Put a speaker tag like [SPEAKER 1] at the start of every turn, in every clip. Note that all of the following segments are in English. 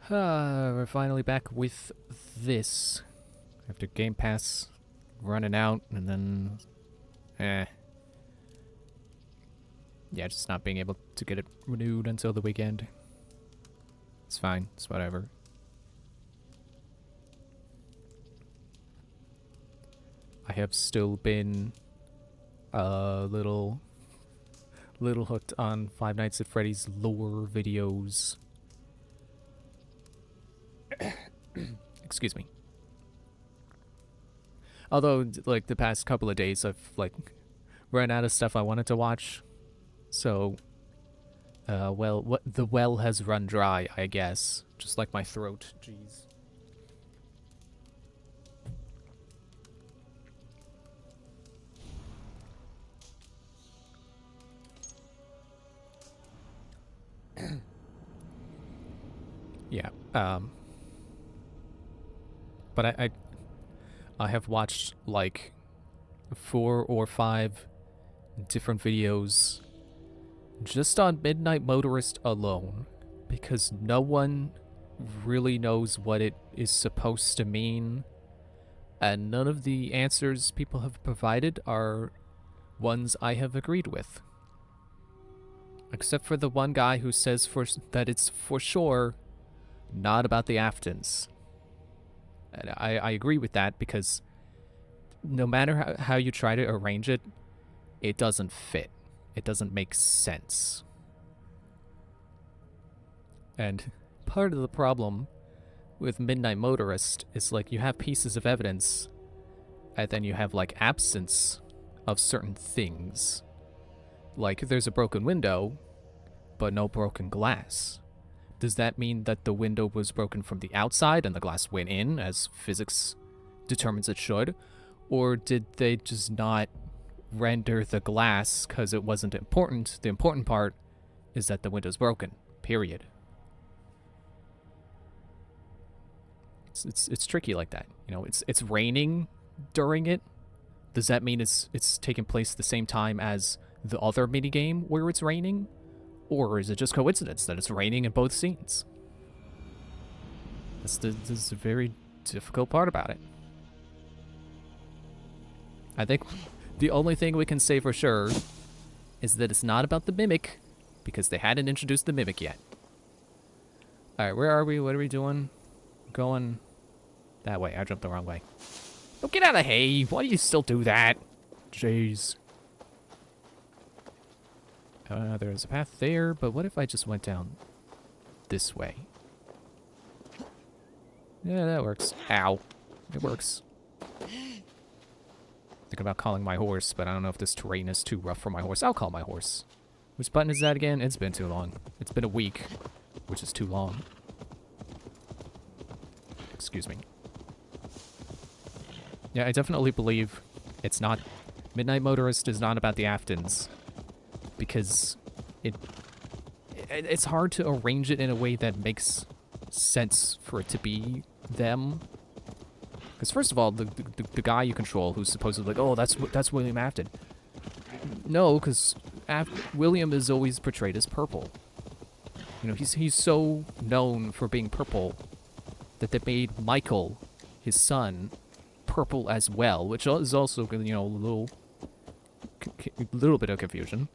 [SPEAKER 1] We're finally back with this. After Game Pass running out and then... Yeah, just not being able to get it renewed until the weekend. It's fine. It's whatever. I have still been a little hooked on Five Nights at Freddy's lore videos. Excuse me. Although, like, the past couple of days, I've, like, run out of stuff I wanted to watch. So, the well has run dry, I guess. Just like my throat. Jeez. Yeah, but I have watched, like, 4 or 5 different videos just on Midnight Motorist alone, because no one really knows what it is supposed to mean, and none of the answers people have provided are ones I have agreed with. Except for the one guy who says that it's for sure not about the Aftons. And I agree with that, because no matter how you try to arrange it, it doesn't fit. It doesn't make sense. And part of the problem with Midnight Motorist is, like, you have pieces of evidence, and then you have, like, absence of certain things. Like, there's a broken window, but no broken glass. Does that mean that the window was broken from the outside and the glass went in, as physics determines it should? Or did they just not render the glass because it wasn't important? The important part is that the window's broken, period. It's tricky like that. You know, it's raining during it. Does that mean it's taking place the same time as the other minigame where it's raining? Or is it just coincidence that it's raining in both scenes? This is a very difficult part about it. I think the only thing we can say for sure is that it's not about the Mimic, because they hadn't introduced the Mimic yet. Alright, where are we? What are we doing? Going that way. I jumped the wrong way. Oh, get out of hay! Why do you still do that? Jeez. There's a path there, but what if I just went down this way? Yeah, that works. Ow. It works. Thinking about calling my horse, but I don't know if this terrain is too rough for my horse. I'll call my horse. Which button is that again? It's been too long. It's been a week, which is too long. Excuse me. Yeah, I definitely believe it's not... Midnight Motorist is not about the Aftons. Because it's hard to arrange it in a way that makes sense for it to be them. Because first of all, the guy you control, who's supposedly like, oh, that's William Afton. No, because William is always portrayed as purple. You know, he's so known for being purple that they made Michael, his son, purple as well, which is also, you know, a little bit of confusion.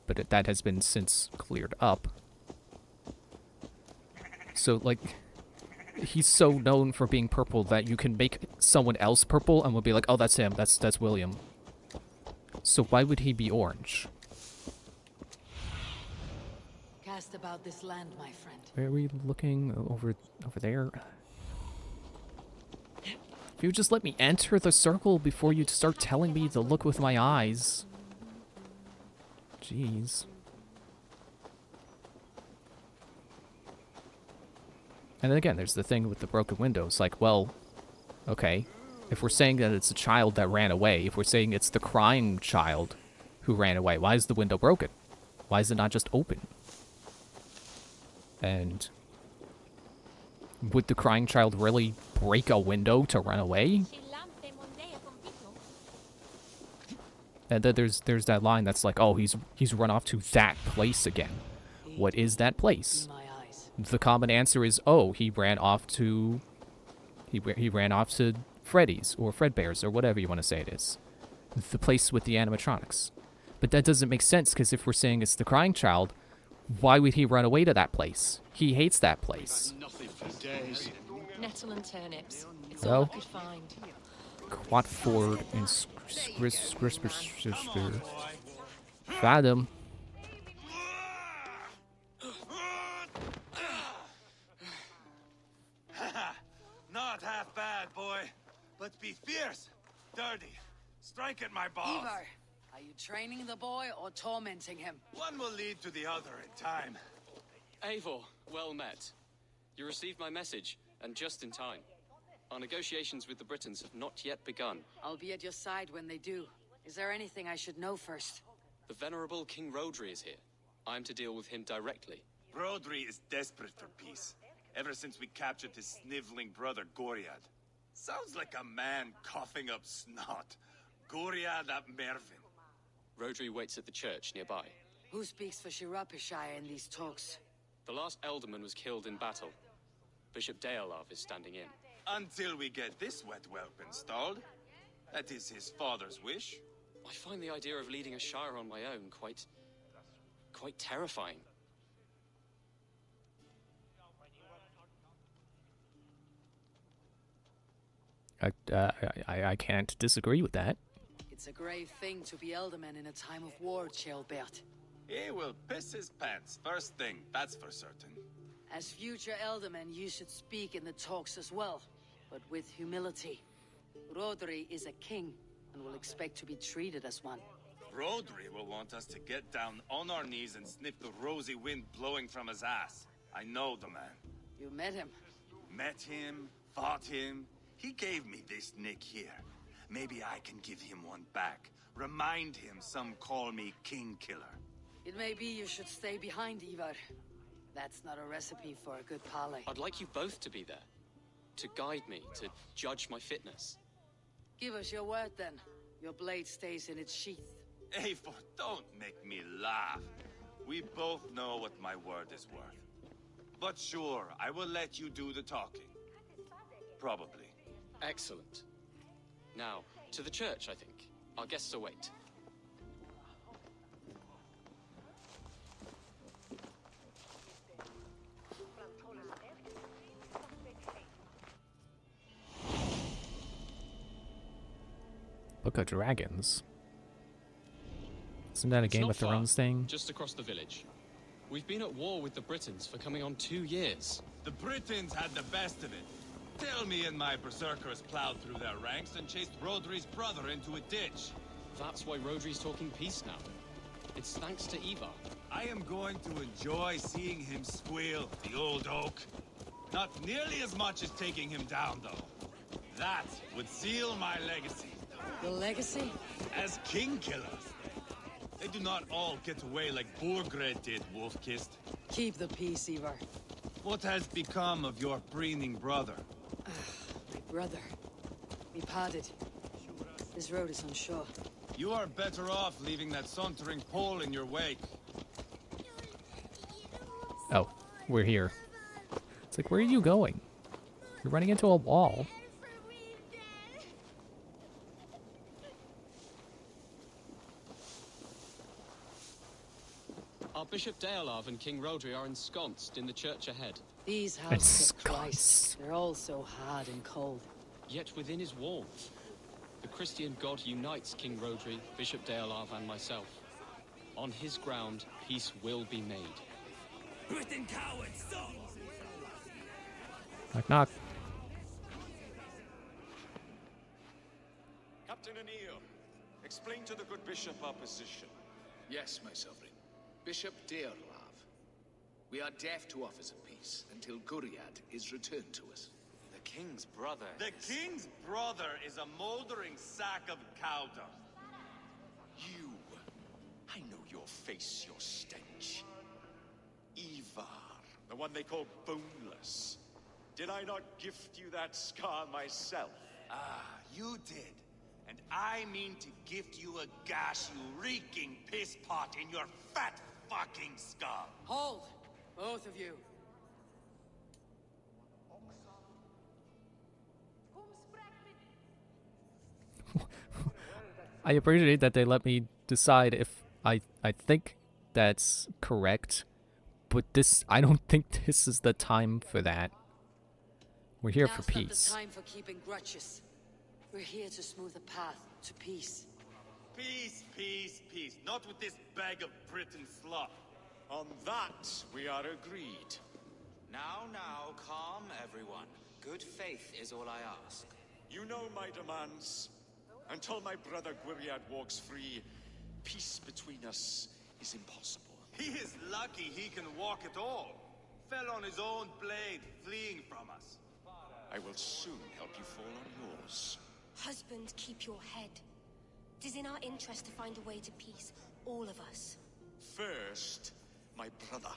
[SPEAKER 1] But that has been since cleared up. So, like, he's so known for being purple that you can make someone else purple and we'll be like, oh, that's him, that's William. So why would he be orange?
[SPEAKER 2] Cast about this land, my friend.
[SPEAKER 1] Where are we looking? Over there? If you would just let me enter the circle before you start telling me to look with my eyes. Jeez. And then again, there's the thing with the broken windows. Like, well, okay, if we're saying that it's a child that ran away, if we're saying it's the crying child who ran away, why is the window broken? Why is it not just open? And would the crying child really break a window to run away? And then there's that line that's like, oh, he's run off to that place again. What is that place?
[SPEAKER 2] My eyes.
[SPEAKER 1] The common answer is, oh, he ran off to Freddy's or Fredbear's or whatever you want to say it is, the place with the animatronics. But that doesn't make sense, because if we're saying it's the crying child, why would he run away to that place? He hates that place.
[SPEAKER 3] Nothing for days.
[SPEAKER 4] Nettle and turnips. It's
[SPEAKER 1] Well.
[SPEAKER 4] all I could find.
[SPEAKER 1] Quatford and Fathom.
[SPEAKER 5] Not half bad, boy. But be fierce, dirty. Strike at my balls.
[SPEAKER 2] Ivar, are you training the boy or tormenting him?
[SPEAKER 5] One will lead to the other in time.
[SPEAKER 3] Eivor, well met. You received my message, and just in time. Our negotiations with the Britons have not yet begun.
[SPEAKER 2] I'll be at your side when they do. Is there anything I should know first?
[SPEAKER 3] The venerable King Rodri is here. I am to deal with him directly.
[SPEAKER 5] Rodri is desperate for peace. Ever since we captured his sniveling brother, Goriad. Sounds like a man coughing up snot. Goriad ap Mervin.
[SPEAKER 3] Rodri waits at the church nearby.
[SPEAKER 2] Who speaks for Shirapishire in these talks?
[SPEAKER 3] The last Elderman was killed in battle. Bishop Deolav is standing in.
[SPEAKER 5] Until we get this wet whelp installed. That is his father's wish.
[SPEAKER 3] I find the idea of leading a shire on my own quite terrifying.
[SPEAKER 1] I can't disagree with that.
[SPEAKER 2] It's a grave thing to be Elderman in a time of war, Ceolbert.
[SPEAKER 5] He will piss his pants, first thing, that's for certain.
[SPEAKER 2] As future Elderman, you should speak in the talks as well, but with humility. Rodri is a king, and will expect to be treated as one.
[SPEAKER 5] Rodri will want us to get down on our knees and sniff the rosy wind blowing from his ass. I know the man.
[SPEAKER 2] You met him.
[SPEAKER 5] Met him, fought him. He gave me this nick here. Maybe I can give him one back. Remind him some call me King Killer.
[SPEAKER 2] It may be you should stay behind, Ivar. That's not a recipe for a good parley.
[SPEAKER 3] I'd like you both to be there. To guide me, to judge my fitness.
[SPEAKER 2] Give us your word then. Your blade stays in its sheath.
[SPEAKER 5] Eivor, don't make me laugh. We both know what my word is worth. But sure, I will let you do the talking. Probably.
[SPEAKER 3] Excellent. Now, to the church, I think. Our guests await.
[SPEAKER 1] Book of Dragons. Isn't that a
[SPEAKER 3] It's
[SPEAKER 1] Game
[SPEAKER 3] not
[SPEAKER 1] of Thrones
[SPEAKER 3] far,
[SPEAKER 1] thing?
[SPEAKER 3] just across the village. We've been at war with the Britons for coming on 2 years.
[SPEAKER 5] The Britons had the best of it. Tell me and my berserkers plowed through their ranks and chased Rodri's brother into a ditch.
[SPEAKER 3] That's why Rodri's talking peace now. It's thanks to Ivar.
[SPEAKER 5] I am going to enjoy seeing him squeal, the old oak. Not nearly as much as taking him down, though. That would seal my legacy.
[SPEAKER 2] Your legacy?
[SPEAKER 5] As king killers. They do not all get away like Borgred did, Wolf-Kissed.
[SPEAKER 2] Keep the peace, Ivar.
[SPEAKER 5] What has become of your preening brother?
[SPEAKER 2] My brother. We parted. This road is unsure.
[SPEAKER 5] You are better off leaving that sauntering Pole in your wake.
[SPEAKER 1] Oh, we're here. It's like, where are you going? You're running into a wall.
[SPEAKER 3] Our Bishop Deolav and King Rodri are ensconced in the church ahead.
[SPEAKER 2] These houses of Christ,
[SPEAKER 1] Ensconced.
[SPEAKER 2] they're all so hard and cold.
[SPEAKER 3] Yet within his walls, the Christian God unites King Rodri, Bishop Deolav, and myself. On his ground, peace will be made.
[SPEAKER 5] Britain cowards, stop!
[SPEAKER 1] Knock, knock.
[SPEAKER 6] Captain Anil, explain to the good bishop our position.
[SPEAKER 7] Yes, my sovereign. Bishop Deolav. We are deaf to offers of peace until Guriad is returned to us.
[SPEAKER 6] The king's brother
[SPEAKER 5] The
[SPEAKER 6] is...
[SPEAKER 5] king's brother is a moldering sack of cow dung.
[SPEAKER 6] You. I know your face, your stench. Ivar, the one they call boneless. Did I not gift you that scar myself?
[SPEAKER 5] Ah, you did. And I mean to gift you a gash, you reeking piss pot in your fat fucking skull.
[SPEAKER 2] Hold! Both of you.
[SPEAKER 1] I appreciate that they let me decide if I think that's correct, but I don't think this is the time for that. We're here for
[SPEAKER 2] Now's not
[SPEAKER 1] peace.
[SPEAKER 2] the time for keeping grudges. We're here to smooth the path to peace.
[SPEAKER 5] Peace, peace, peace. Not with this bag of Britain slop.
[SPEAKER 6] On that, we are agreed.
[SPEAKER 8] Now, calm everyone. Good faith is all I ask.
[SPEAKER 6] You know my demands. Until my brother Gwiriad walks free, peace between us is impossible.
[SPEAKER 5] He is lucky he can walk at all. Fell on his own blade, fleeing from us.
[SPEAKER 6] I will soon help you fall on yours.
[SPEAKER 9] Husband, keep your head. It is in our interest to find a way to peace, all of us.
[SPEAKER 6] First, my brother.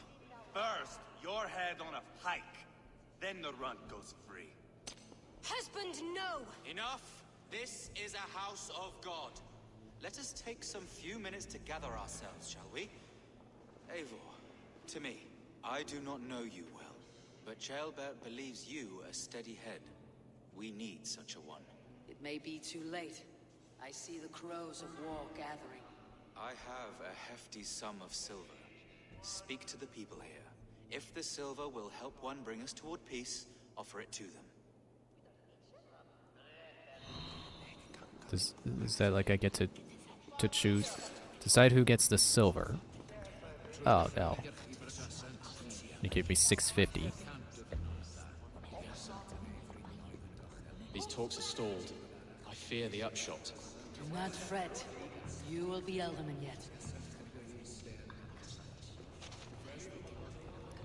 [SPEAKER 5] First, your head on a pike. Then the runt goes free.
[SPEAKER 9] Husband, no!
[SPEAKER 8] Enough! This is a house of God. Let us take some few minutes to gather ourselves, shall we? Eivor, to me, I do not know you well, but Ceolbert believes you a steady head. We need such a one.
[SPEAKER 2] It may be too late. I see the crows of war gathering.
[SPEAKER 8] I have a hefty sum of silver. Speak to the people here. If the silver will help one bring us toward peace, offer it to them.
[SPEAKER 1] Is that like I get to choose, decide who gets the silver? Oh no! You gave me 650.
[SPEAKER 3] These talks are stalled. I fear the upshot.
[SPEAKER 2] Do not fret. You will be Elderman yet.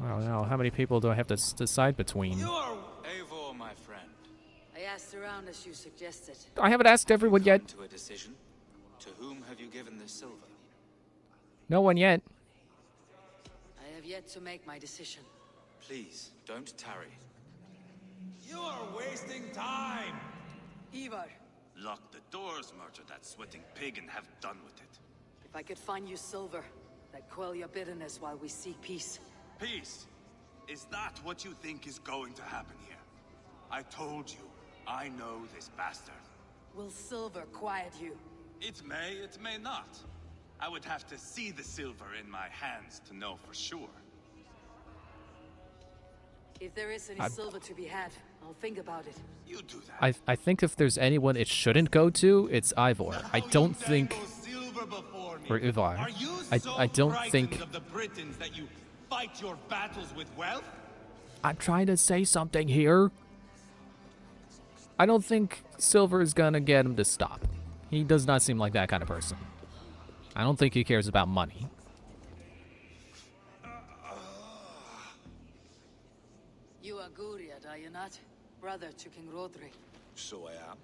[SPEAKER 1] Oh no! How many people do I have to decide between?
[SPEAKER 8] Eivor, my friend.
[SPEAKER 2] I asked around as you suggested.
[SPEAKER 1] I haven't asked everyone yet.
[SPEAKER 8] To a decision? To whom have you given this silver?
[SPEAKER 1] No one yet.
[SPEAKER 2] I have yet to make my decision.
[SPEAKER 8] Please, don't tarry.
[SPEAKER 5] You are wasting time!
[SPEAKER 2] Ivar,
[SPEAKER 5] Lock the doors, murder that sweating pig, and have done with it.
[SPEAKER 2] if I could find you silver, that quell your bitterness while we seek peace.
[SPEAKER 5] Peace? Is that what you think is going to happen here? I told you, I know this bastard.
[SPEAKER 2] Will silver quiet you?
[SPEAKER 5] It may not. I would have to see the silver in my hands to know for sure.
[SPEAKER 2] If there is any silver to be had, I'll think about it.
[SPEAKER 5] You do that.
[SPEAKER 1] I think if there's anyone it shouldn't go to, it's Ivor. I don't think, or Ivar.
[SPEAKER 5] Are you
[SPEAKER 1] I don't
[SPEAKER 5] frightened
[SPEAKER 1] think.
[SPEAKER 5] of the Britons that you fight your battles with wealth?
[SPEAKER 1] I'm trying to say something here. I don't think Silver is gonna get him to stop. He does not seem like that kind of person. I don't think he cares about money.
[SPEAKER 2] You are Guriad, are you not? Brother to King Rodri.
[SPEAKER 7] So I am,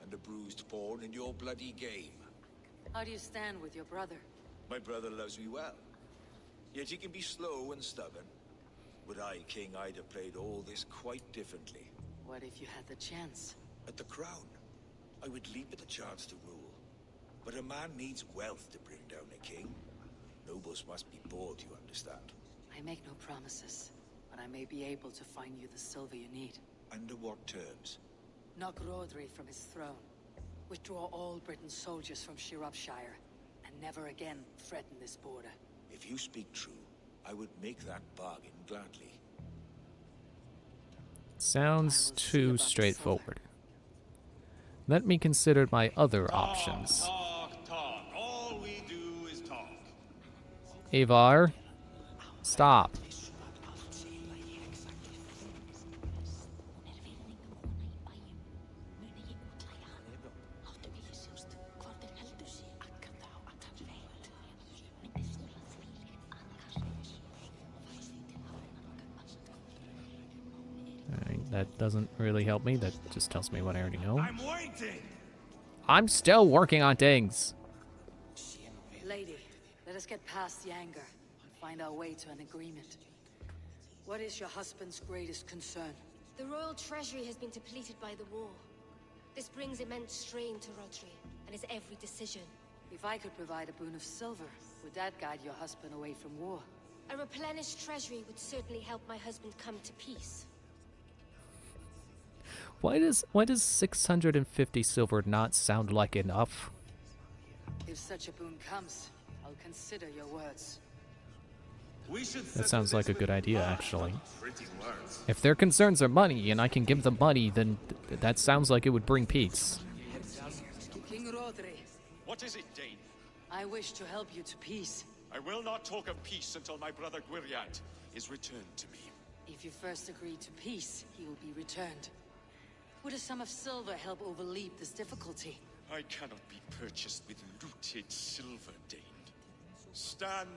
[SPEAKER 7] and a bruised pawn in your bloody game.
[SPEAKER 2] How do you stand with your brother?
[SPEAKER 7] My brother loves me well. Yet he can be slow and stubborn. Were I king, I'd have played all this quite differently.
[SPEAKER 2] What if you had the chance?
[SPEAKER 7] At the crown, I would leap at the chance to rule. But a man needs wealth to bring down a king. Nobles must be bought, you understand.
[SPEAKER 2] I make no promises, but I may be able to find you the silver you need.
[SPEAKER 7] Under what terms?
[SPEAKER 2] Knock Rodri from his throne. Withdraw all Britain's soldiers from Shropshire, and never again threaten this border.
[SPEAKER 7] If you speak true, I would make that bargain gladly.
[SPEAKER 1] Sounds too straightforward. Let me consider my other options.
[SPEAKER 5] Talk. All we do is talk.
[SPEAKER 1] Ivar, stop. Alright, that doesn't really help me. That just tells me what I already know.
[SPEAKER 5] I'm waiting!
[SPEAKER 1] I'm still working on things.
[SPEAKER 2] Lady, let us get past the anger and find our way to an agreement. What is your husband's greatest concern?
[SPEAKER 9] The royal treasury has been depleted by the war. This brings immense strain to Rodri and his every decision.
[SPEAKER 2] If I could provide a boon of silver, would that guide your husband away from war?
[SPEAKER 9] A replenished treasury would certainly help my husband come to peace.
[SPEAKER 1] Why does 650 silver not sound like enough?
[SPEAKER 2] If such a boon comes, I'll consider your words.
[SPEAKER 1] That sounds like a good idea, actually. If their concerns are money and I can give them money, then that sounds like it would bring peace.
[SPEAKER 2] King Rodri,
[SPEAKER 6] What is it, Dane?
[SPEAKER 2] I wish to help you to peace.
[SPEAKER 6] I will not talk of peace until my brother Gwiriat is returned to me.
[SPEAKER 2] If you first agree to peace, he will be returned. Would a sum of silver help overleap this difficulty?
[SPEAKER 6] I cannot be purchased with looted silver, Dane. Stand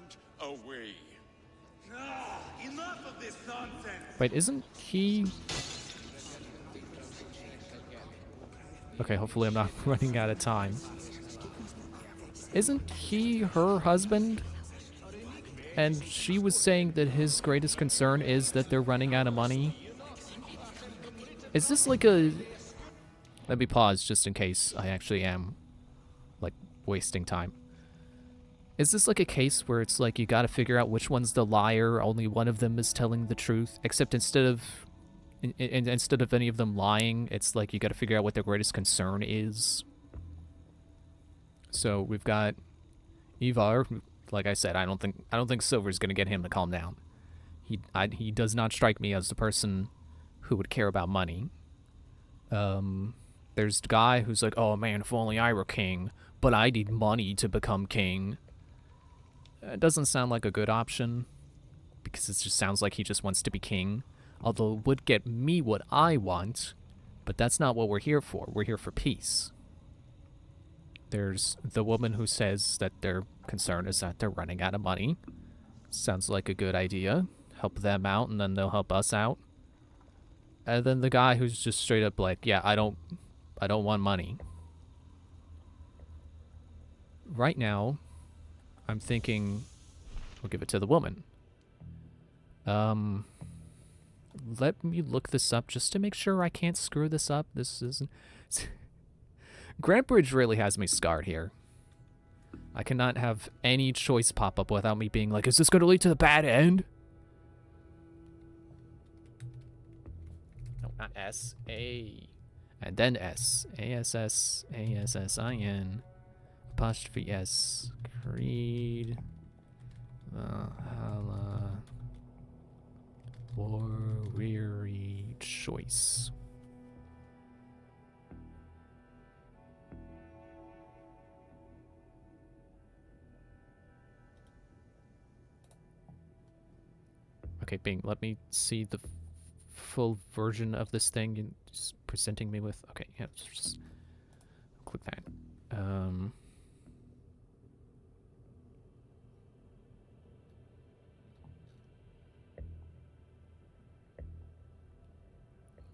[SPEAKER 6] away.
[SPEAKER 5] Enough of this nonsense!
[SPEAKER 1] Wait, isn't he... Okay, hopefully I'm not running out of time. Isn't he her husband? And she was saying that his greatest concern is that they're running out of money. Is this like a... Let me pause just in case I actually am, like, wasting time. Is this like a case where it's like you gotta figure out which one's the liar, only one of them is telling the truth, except instead of any of them lying, it's like you gotta figure out what their greatest concern is. So we've got Ivar. Like I said, I don't think Silver's gonna get him to calm down. He does not strike me as the person who would care about money. There's the guy who's like, oh man, if only I were king, but I need money to become king. It doesn't sound like a good option, because it just sounds like he just wants to be king. Although it would get me what I want, but that's not what we're here for. We're here for peace. There's the woman who says that their concern is that they're running out of money. Sounds like a good idea. Help them out, and then they'll help us out. And then the guy who's just straight up like, yeah, I don't want money. Right now, I'm thinking we'll give it to the woman. Let me look this up just to make sure I can't screw this up. This isn't... Grantbridge really has me scarred here. I cannot have any choice pop up without me being like, is this going to lead to the bad end? No, not S. A. And then S. A-S-S. A-S-S-I-N. Apostrophe S. Creed. Valhalla. War weary choice. Okay, Bing, let me see the full version of this thing you're just presenting me with. Okay, yeah, just click that.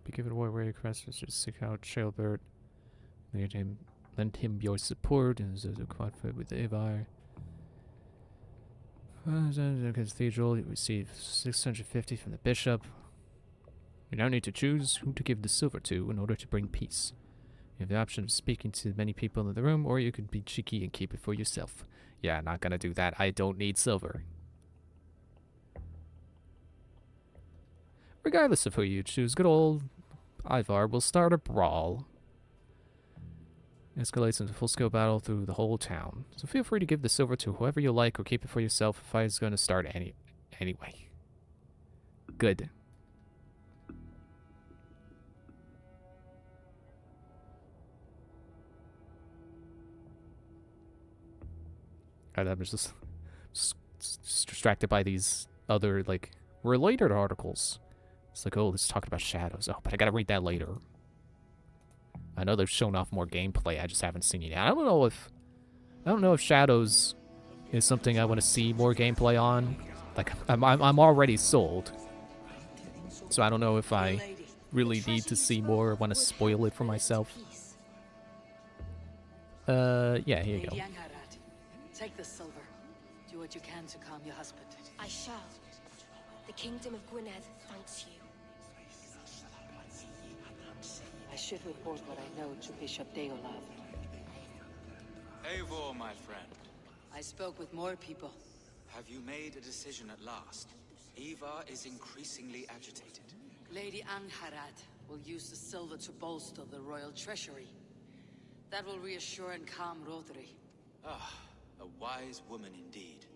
[SPEAKER 1] Be given away where you request was just seek out Chilbert. Lend him your support and as a quad fight with Ivar. The cathedral, you receive 650 from the bishop. You now need to choose who to give the silver to in order to bring peace. You have the option of speaking to many people in the room, or you could be cheeky and keep it for yourself. Yeah, not gonna do that. I don't need silver. Regardless of who you choose, good old Ivar will start a brawl. Escalates into full-scale battle through the whole town. So feel free to give the silver to whoever you like or keep it for yourself. The fight is going to start anyway. Good. I'm just distracted by these other, like, related articles. It's like, oh, let's talk about shadows. Oh, but I gotta read that later. I know they've shown off more gameplay. I just haven't seen it yet. I don't know if Shadows is something I want to see more gameplay on. Like, I'm already sold. So I don't know if I really need to see more or want to spoil it for myself. Yeah, here you go.
[SPEAKER 2] Lady Angharad, take the silver. Do what you can to calm your husband.
[SPEAKER 9] I shall. The Kingdom of Gwynedd thanks you.
[SPEAKER 2] I should report what I know to Bishop Deolav.
[SPEAKER 8] Eivor, my friend.
[SPEAKER 2] I spoke with more people.
[SPEAKER 8] Have you made a decision at last? Ivar is increasingly agitated.
[SPEAKER 2] Lady Angharad will use the silver to bolster the royal treasury. That will reassure and calm Rodri.
[SPEAKER 8] Ah, a wise woman indeed.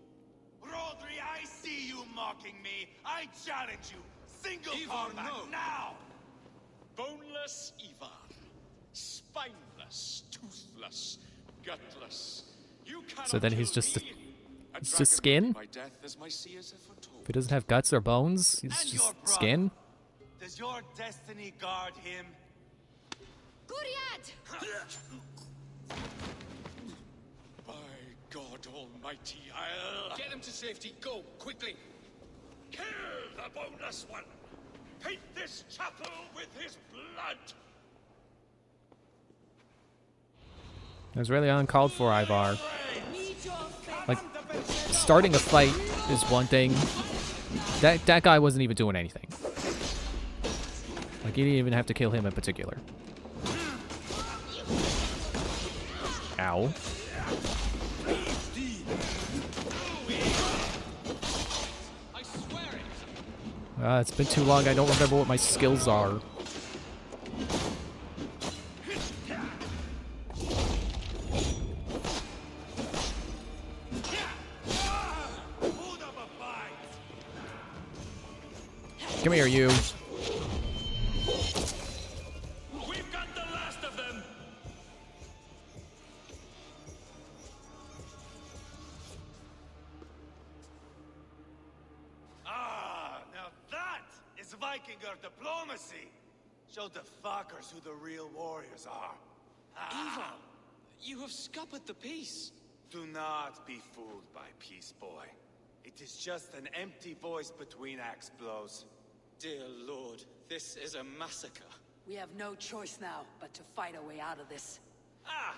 [SPEAKER 5] Rodri, I see you mocking me. I challenge you. Single
[SPEAKER 6] Ivar,
[SPEAKER 5] combat
[SPEAKER 6] no.
[SPEAKER 5] now.
[SPEAKER 6] Boneless Ivar. Spineless, toothless, gutless. You cannot
[SPEAKER 1] So then he's
[SPEAKER 6] kill
[SPEAKER 1] just
[SPEAKER 6] me. A
[SPEAKER 1] it's just
[SPEAKER 6] dragon
[SPEAKER 1] skin?
[SPEAKER 6] by death, as my seers have foretold.
[SPEAKER 1] If he doesn't have guts or bones, he's
[SPEAKER 5] And your
[SPEAKER 1] just
[SPEAKER 5] brother.
[SPEAKER 1] skin.
[SPEAKER 5] Does your destiny guard him?
[SPEAKER 9] Guriad!
[SPEAKER 6] By God Almighty, I'll
[SPEAKER 3] Get him to safety. Go, quickly.
[SPEAKER 6] kill the boneless one. Paint this chapel with his blood.
[SPEAKER 1] It was really uncalled for, Ivar. Like, starting a fight is one thing. That guy wasn't even doing anything. Like, you didn't even have to kill him in particular. Ow.
[SPEAKER 3] I swear it.
[SPEAKER 1] It's been too long, I don't remember what my skills are. Come here, you.
[SPEAKER 6] We've got the last of them.
[SPEAKER 5] Ah, now that is Vikinger diplomacy. Show the fuckers who the real warriors are.
[SPEAKER 3] Ivar, you have scuppered the peace.
[SPEAKER 5] Do not be fooled by peace, boy. It is just an empty voice between axe blows.
[SPEAKER 8] Dear Lord, this is a massacre.
[SPEAKER 2] We have no choice now but to fight our way out of this.
[SPEAKER 5] Ah,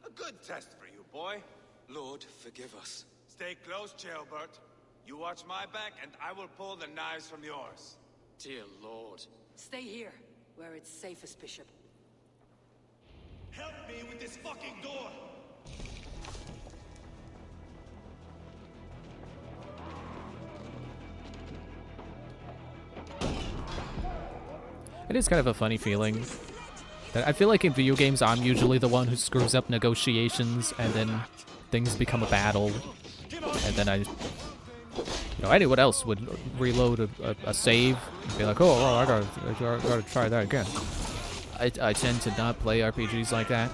[SPEAKER 5] a good test for you, boy.
[SPEAKER 8] Lord, forgive us.
[SPEAKER 5] Stay close, Jailbert. You watch my back, and I will pull the knives from yours.
[SPEAKER 3] Dear Lord.
[SPEAKER 2] Stay here, where it's safest, Bishop.
[SPEAKER 5] Help me with this fucking door!
[SPEAKER 1] It is kind of a funny feeling. That I feel like in video games, I'm usually the one who screws up negotiations, and then things become a battle, and then anyone else would reload a save and be like, oh, well, I gotta try that again. I tend to not play RPGs like that,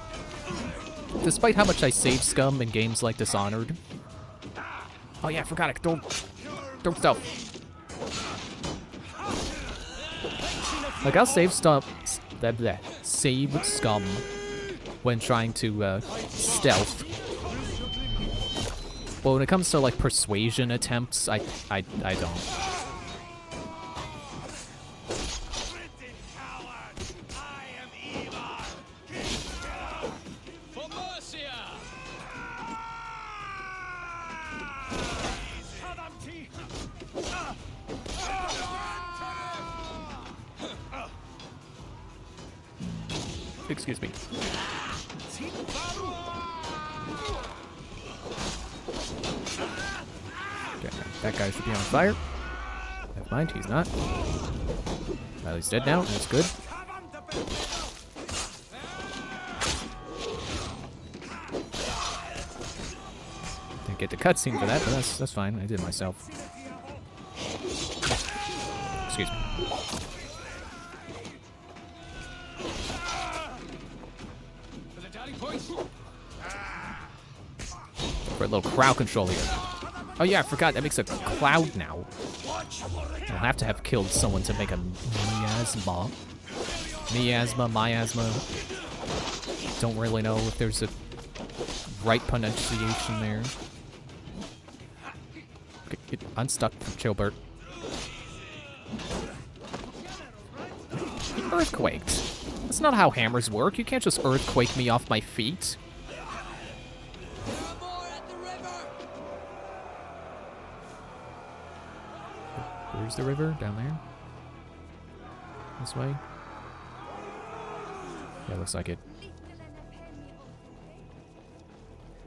[SPEAKER 1] despite how much I save scum in games like Dishonored. Oh yeah, I forgot it. Don't stuff. Like, I'll save save scum when trying to stealth. But when it comes to like persuasion attempts, I don't.
[SPEAKER 3] For Mercia!
[SPEAKER 1] Excuse me. Okay, that guy should be on fire. Never mind, he's not. Well, he's dead now. That's good. Didn't get the cutscene for that, but that's fine. I did it myself. Excuse me. For a little crowd control here. Oh yeah, I forgot, that makes a cloud now. I'll have to have killed someone to make a miasma. Miasma. Don't really know if there's a right pronunciation there. Get unstuck from Chilbert. He earthquaked. That's not how hammers work. You can't just earthquake me off my feet. Where's the river? Down there? This way? Yeah, looks like it.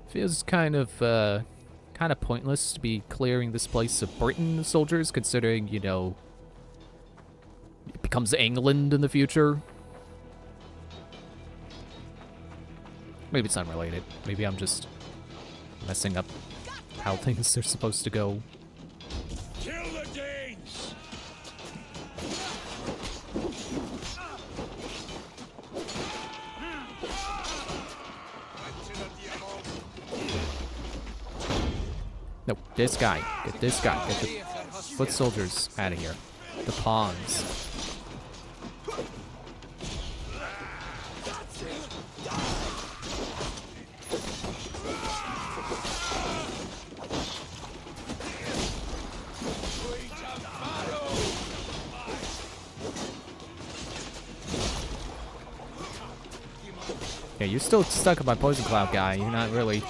[SPEAKER 1] Feels kind of pointless to be clearing this place of Britain soldiers, considering, you know, it becomes England in the future. Maybe it's unrelated. Maybe I'm just Messing up how things are supposed to go.
[SPEAKER 7] Kill the Danes!
[SPEAKER 1] No, this guy. Get this guy. Get the foot soldiers out of here. The pawns. Yeah, you're still stuck on my poison cloud guy. You're not really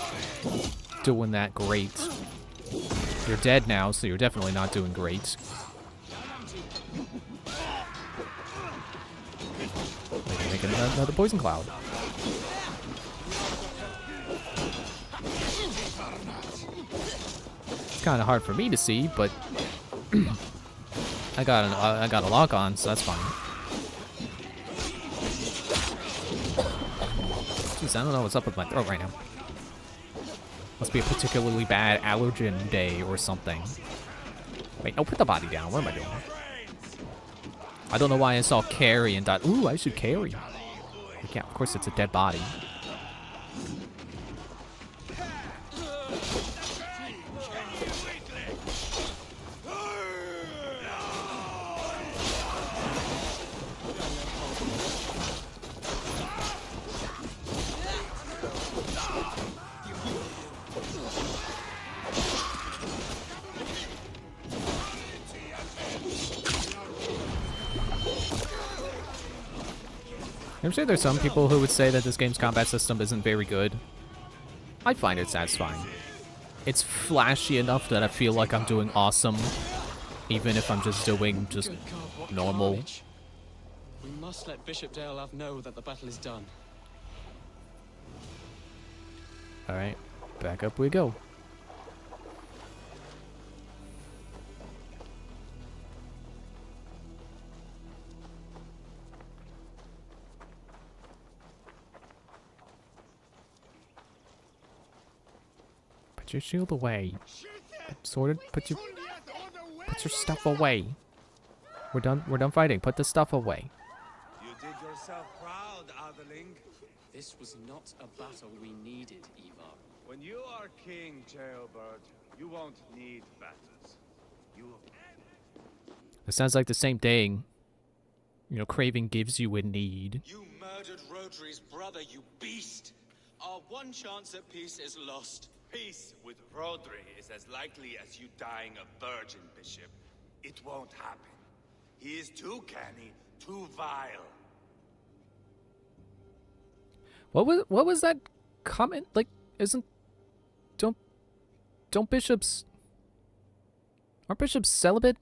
[SPEAKER 1] doing that great. You're dead now, so you're definitely not doing great. Maybe make another poison cloud. It's kind of hard for me to see, but I got a lock on, so that's fine. Jeez, I don't know what's up with my throat right now. Must be a particularly bad allergen day or something. Wait, no, put the body down. What am I doing? I don't know why I saw carry and thought, ooh, I should carry. Like, yeah, of course it's a dead body. I'm sure there's some people who would say that this game's combat system isn't very good. I find it satisfying. It's flashy enough that I feel like I'm doing awesome, even if I'm just doing normal.
[SPEAKER 3] We must let Bishop Deolav know that the battle is done.
[SPEAKER 1] Alright, back up we go. Put your shield away. Sorted. Put your stuff away. We're done fighting. Put the stuff away.
[SPEAKER 7] You did yourself proud, Atheling.
[SPEAKER 3] This was not a battle we needed, Ivar.
[SPEAKER 7] When you are king, Jailbird, you won't need battles. You will...
[SPEAKER 1] It sounds like the same thing. You know, Craven gives you a need.
[SPEAKER 8] You murdered Rodri's brother, you beast! Our one chance at peace is lost.
[SPEAKER 5] Peace with Rodri is as likely as you dying a virgin, Bishop. It won't happen. He is too canny, too vile.
[SPEAKER 1] What was that comment? Like, aren't bishops celibate?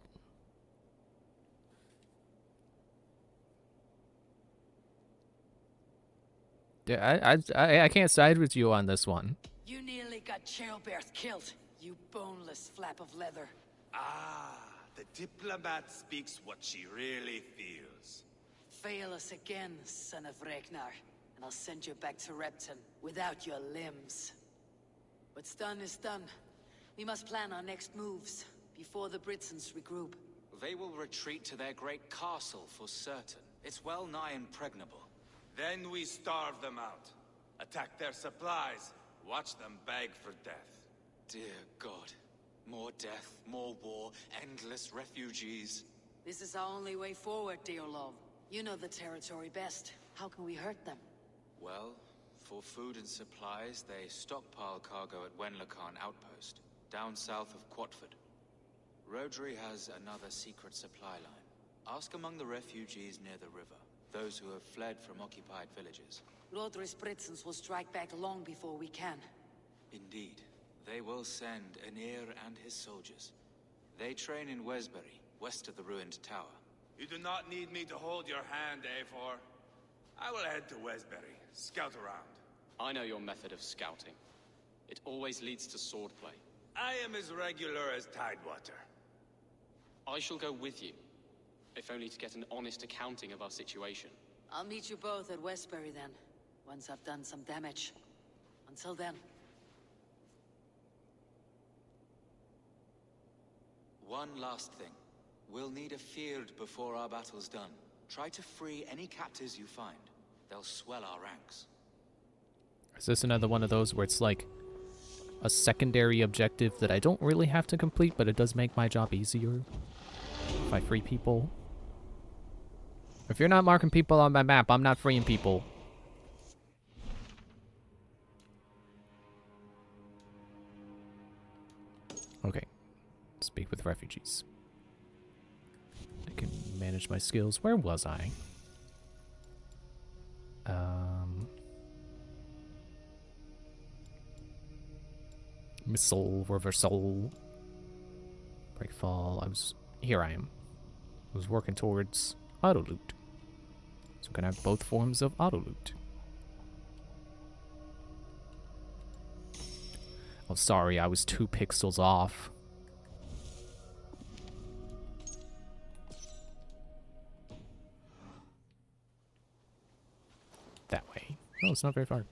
[SPEAKER 1] Yeah, I can't side with you on this one.
[SPEAKER 2] You nearly got Cherylberth killed, you boneless flap of leather.
[SPEAKER 5] Ah, the diplomat speaks what she really feels.
[SPEAKER 2] Fail us again, son of Ragnar, and I'll send you back to Repton without your limbs. What's done is done. We must plan our next moves before the Britons regroup.
[SPEAKER 8] They will retreat to their great castle for certain. It's well nigh impregnable.
[SPEAKER 5] Then we starve them out. Attack their supplies. Watch them beg for death.
[SPEAKER 8] Dear God. More death, more war, endless refugees.
[SPEAKER 2] This is our only way forward, Deolov. You know the territory best. How can we hurt them?
[SPEAKER 8] Well, for food and supplies, they stockpile cargo at Wenlacan Outpost, down south of Quatford. Rodri has another secret supply line. Ask among the refugees near the river, those who have fled from occupied villages.
[SPEAKER 2] Rodri's Britons will strike back long before we can.
[SPEAKER 8] Indeed. They will send Anir and his soldiers. They train in Wesbury, west of the ruined tower.
[SPEAKER 5] You do not need me to hold your hand, Eivor. I will head to Wesbury, scout around.
[SPEAKER 3] I know your method of scouting. It always leads to swordplay.
[SPEAKER 5] I am as regular as Tidewater.
[SPEAKER 3] I shall go with you, if only to get an honest accounting of our situation.
[SPEAKER 2] I'll meet you both at Westbury then, once I've done some damage. Until then.
[SPEAKER 8] One last thing. We'll need a field before our battle's done. Try to free any captives you find. They'll swell our ranks.
[SPEAKER 1] Is this another one of those where it's like a secondary objective that I don't really have to complete, but it does make my job easier if I free people? If you're not marking people on my map, I'm not freeing people. Okay. Speak with refugees. I can manage my skills. Where was I? Missile, reversal, breakfall. Here I am. I was working towards auto loot. So I'm gonna have both forms of auto loot. Oh, sorry, I was 2 pixels off. That way. Oh, it's not very far.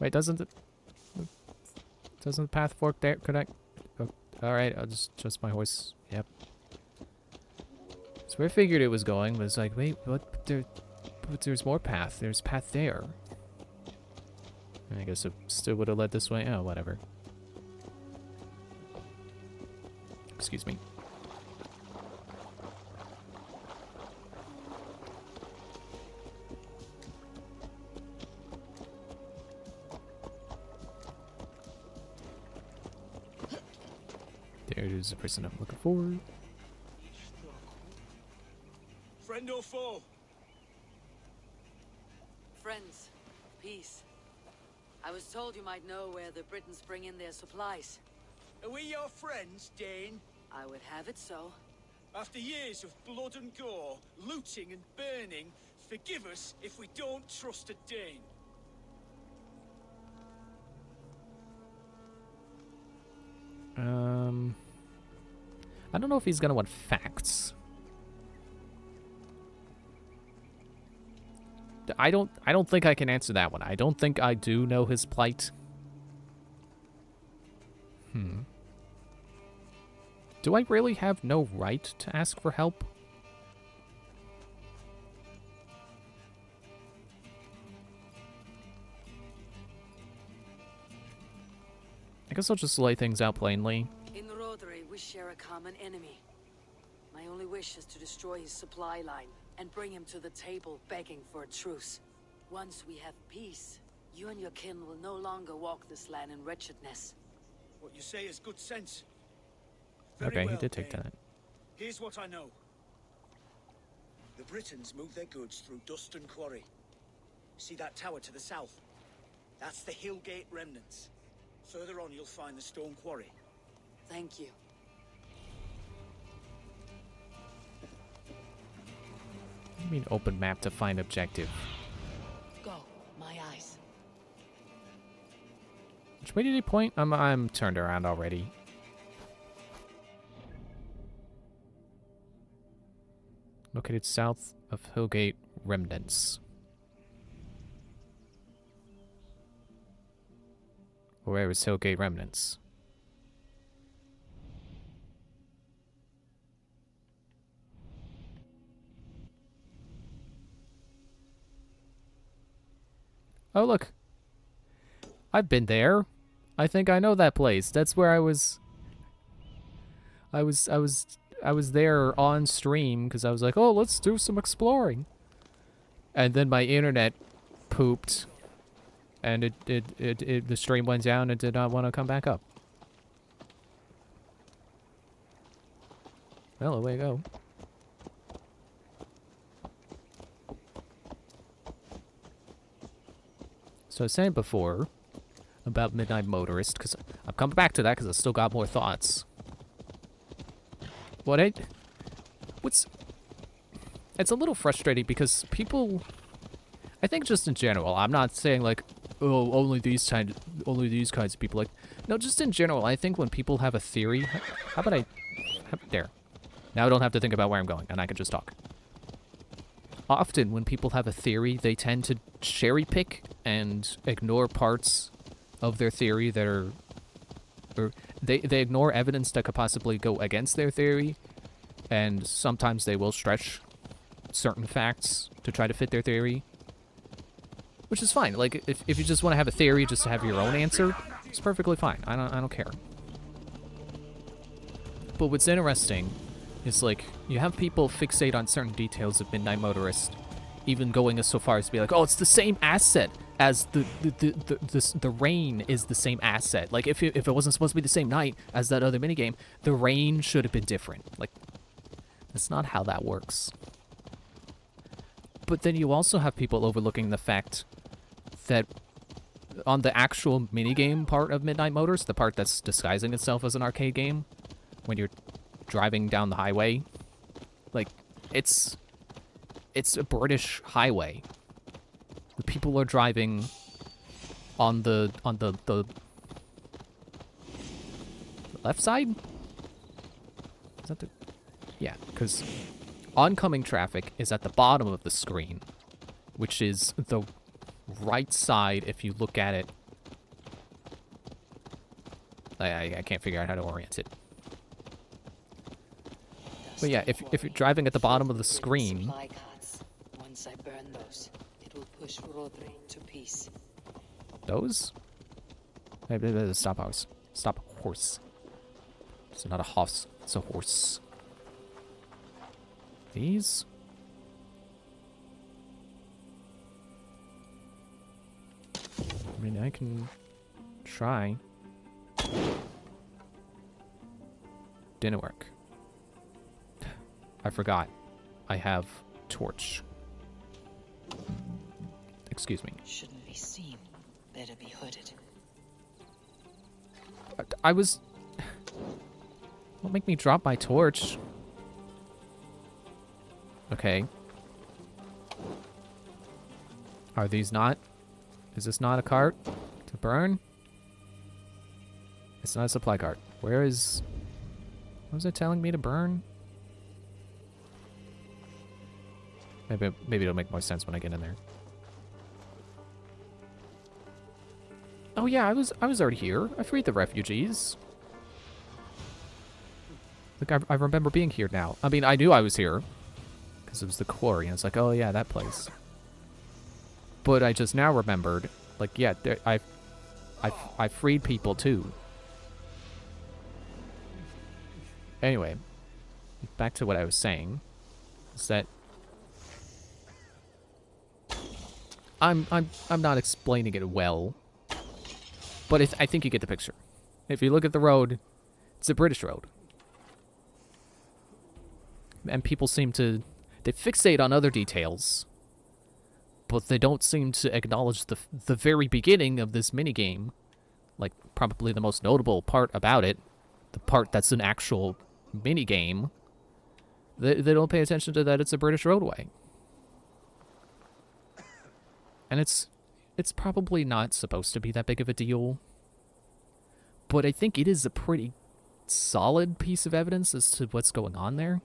[SPEAKER 1] Wait, doesn't the path fork there? Could I? Oh, all right, I'll just trust my horse. Yep. So I figured it was going, but it's like, wait, what? But there's more path. There's path there. I guess it still would have led this way. Oh, whatever. Excuse me. There's the person I'm looking for.
[SPEAKER 7] Friend or foe?
[SPEAKER 2] Friends. Peace. I was told you might know where the Britons bring in their supplies.
[SPEAKER 7] Are we your friends, Dane?
[SPEAKER 2] I would have it so.
[SPEAKER 7] After years of blood and gore, looting and burning, forgive us if we don't trust a Dane.
[SPEAKER 1] I don't know if he's gonna want facts. I don't think I can answer that one. I don't think I do know his plight. Do I really have no right to ask for help? I guess I'll just lay things out plainly.
[SPEAKER 2] In Rodri, we share a common enemy. My only wish is to destroy his supply line and bring him to the table begging for a truce. Once we have peace, you and your kin will no longer walk this land in wretchedness.
[SPEAKER 7] What you say is good sense.
[SPEAKER 1] Okay, he did take
[SPEAKER 7] Dane.
[SPEAKER 1] that.
[SPEAKER 7] Here's what I know. The Britons move their goods through Dustin Quarry. See that tower to the south? That's the Hillgate remnants. Further on, you'll find the stone quarry.
[SPEAKER 2] Thank you.
[SPEAKER 1] I mean, open map to find objective.
[SPEAKER 2] Go, my eyes.
[SPEAKER 1] Which way did he point? I'm turned around already. Located south of Hillgate remnants. Where is Hillgate remnants? Oh, look. I've been there. I think I know that place. That's where I was there on stream because I was like, "Oh, let's do some exploring." And then my internet pooped. And the stream went down and did not want to come back up. Well, away you go. So I was saying before about Midnight Motorist, because I'm coming back to that because I still got more thoughts. It's a little frustrating because people, I think just in general, I'm not saying like, oh, only these kinds of people. Like, no, just in general, I think when people have a theory, how about there? Now I don't have to think about where I'm going, and I can just talk. often when people have a theory, they tend to cherry pick and ignore parts of their theory that are, or they ignore evidence that could possibly go against their theory, and sometimes they will stretch certain facts to try to fit their theory, which is fine. Like, if you just want to have a theory just to have your own answer, it's perfectly fine. I don't care. But what's interesting is, like, you have people fixate on certain details of Midnight Motorist, even going as so far as to be like, oh, it's the same asset as the rain is the same asset. Like, if it wasn't supposed to be the same night as that other minigame, the rain should have been different. Like, that's not how that works. But then you also have people overlooking the fact that on the actual minigame part of Midnight Motors, the part that's disguising itself as an arcade game, when you're driving down the highway, like, it's a British highway. The people are driving on the left side? Is that the... Yeah, because oncoming traffic is at the bottom of the screen, which is the right side if you look at it. I can't figure out how to orient it. But yeah, if you're driving at the bottom of the screen...
[SPEAKER 2] Supply carts. Once I burn those, it will push Rodri to peace.
[SPEAKER 1] Those? Stop horse. Stop horse. It's not a horse, it's a horse. These? I mean, I can try. Didn't work. I forgot. I have torch. Excuse me.
[SPEAKER 2] Shouldn't be seen. Better be hooded.
[SPEAKER 1] I was... Don't make me drop my torch. Okay. Are these not? Is this not a cart to burn? It's not a supply cart. Where is... What was it telling me to burn? Maybe it'll make more sense when I get in there. Oh yeah, I was already here. I freed the refugees. Like, I remember being here now. I mean, I knew I was here because it was the quarry, and it's like, oh yeah, that place. But I just now remembered, like, yeah, I freed people too. Anyway, back to what I was saying, is that I'm not explaining it well, but I think you get the picture. If you look at the road, it's a British road. And people seem to... They fixate on other details, but they don't seem to acknowledge the very beginning of this minigame. Like, probably the most notable part about it, the part that's an actual minigame, they don't pay attention to that it's a British roadway. And it's probably not supposed to be that big of a deal, but I think it is a pretty solid piece of evidence as to what's going on there.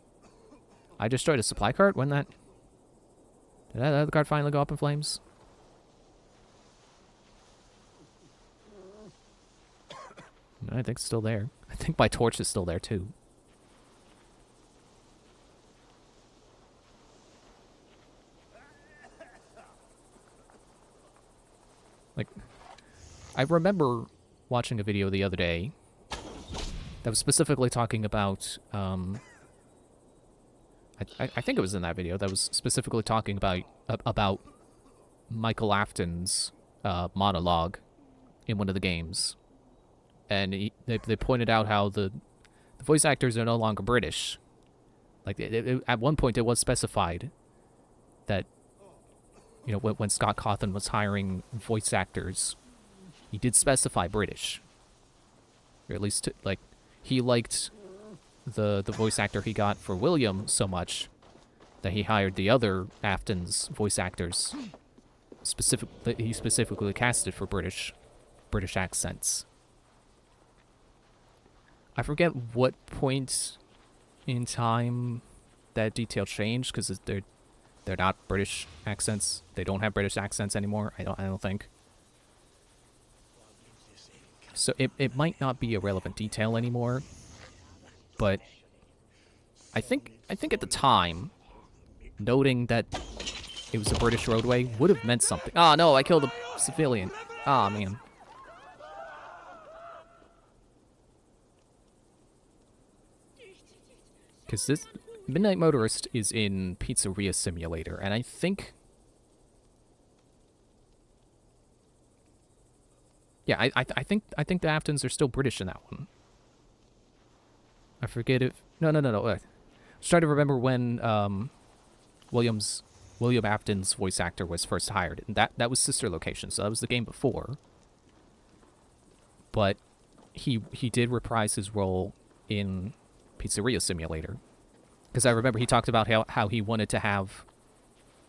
[SPEAKER 1] I destroyed a supply cart when that... Did that other cart finally go up in flames? No, I think it's still there. I think my torch is still there too. Like, I remember watching a video the other day that was specifically talking about, I think it was in that video that was specifically talking about Michael Afton's monologue in one of the games. And they pointed out how the voice actors are no longer British. Like, at one point it was specified that, you know, when Scott Cawthon was hiring voice actors, he did specify British. Or at least, like, he liked the voice actor he got for William so much that he hired the other Afton's voice actors. He specifically casted for British accents. I forget what point in time that detail changed, because They're not British accents. They don't have British accents anymore. I don't think. So it might not be a relevant detail anymore, but I think at the time, noting that it was a British roadway would have meant something. Ah, no, I killed a civilian. Ah, man. Because this Midnight Motorist is in Pizzeria Simulator, and I think... Yeah, I think the Aftons are still British in that one. I forget if... No. I was trying to remember when William Afton's voice actor was first hired. And that was Sister Location, so that was the game before. But he did reprise his role in Pizzeria Simulator. Because I remember he talked about how he wanted to have...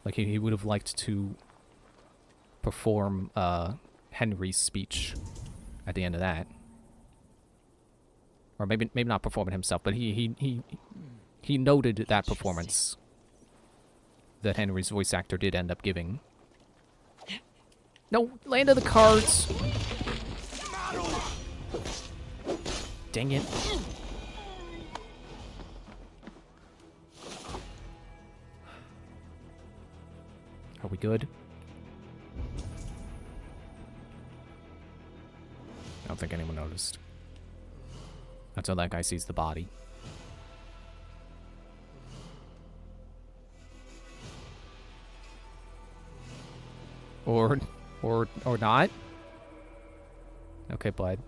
[SPEAKER 1] Like, he would have liked to perform Henry's speech at the end of that. Or maybe not perform it himself, but he noted that performance that Henry's voice actor did end up giving. No, land of the cards! Dang it. Are we good? I don't think anyone noticed. Until that guy sees the body. Or not? Okay, bud.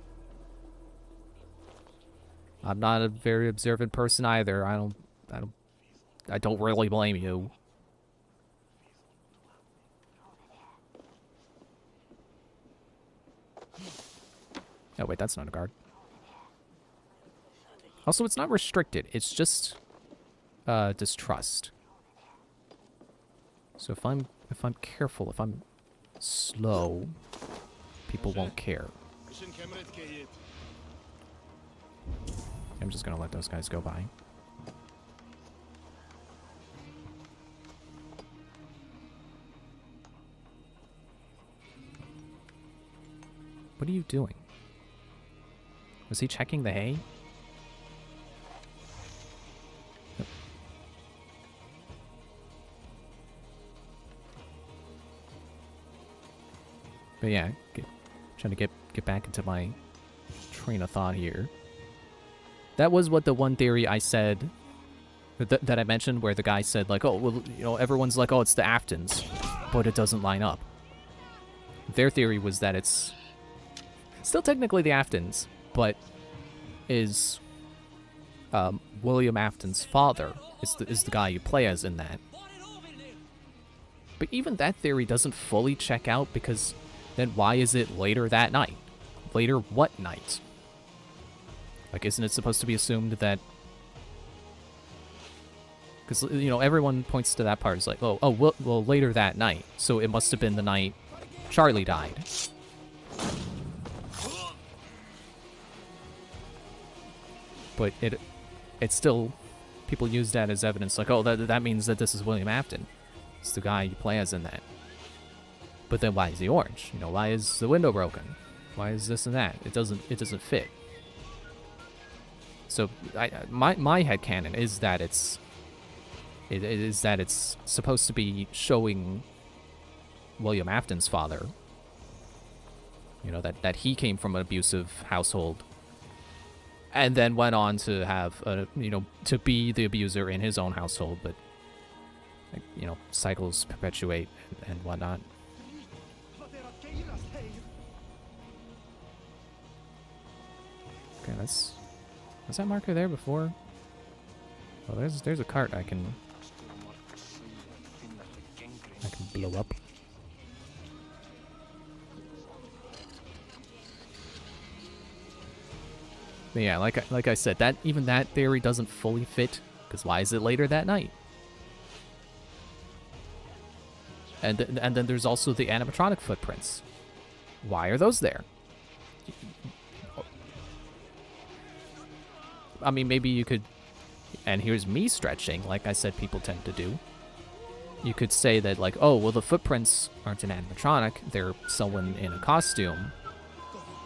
[SPEAKER 1] I'm not a very observant person either. I don't really blame you. Oh wait, that's not a guard. Also, it's not restricted. It's just distrust. So if I'm careful, if I'm slow, people won't care. I'm just gonna let those guys go by. What are you doing? Was he checking the hay? But yeah, trying to get back into my train of thought here. That was what the one theory I said, that I mentioned, where the guy said, like, oh, well, you know, everyone's like, oh, it's the Aftons, but it doesn't line up. Their theory was that it's still technically the Aftons, but is William Afton's father is the guy you play as in that. But even that theory doesn't fully check out, because then why is it later that night? Later what night? Like, isn't it supposed to be assumed that... Because, you know, everyone points to that part as like, oh, well, later that night. So it must have been the night Charlie died. But it's still... People use that as evidence, like, oh, that means that this is William Afton. It's the guy you play as in that. But then why is he orange? You know, why is the window broken? Why is this and that? It doesn't fit. So my headcanon is that it's supposed to be showing William Afton's father. You know, that he came from an abusive household and then went on to have to be the abuser in his own household, but you know, cycles perpetuate and whatnot. Okay, was that marker there before? Oh, there's a cart I can blow up. But yeah, like I said, even that theory doesn't fully fit, because why is it later that night? And then there's also the animatronic footprints. Why are those there? I mean, maybe you could... And here's me stretching, like I said people tend to do. you could say that, like, oh, well, the footprints aren't an animatronic, they're someone in a costume.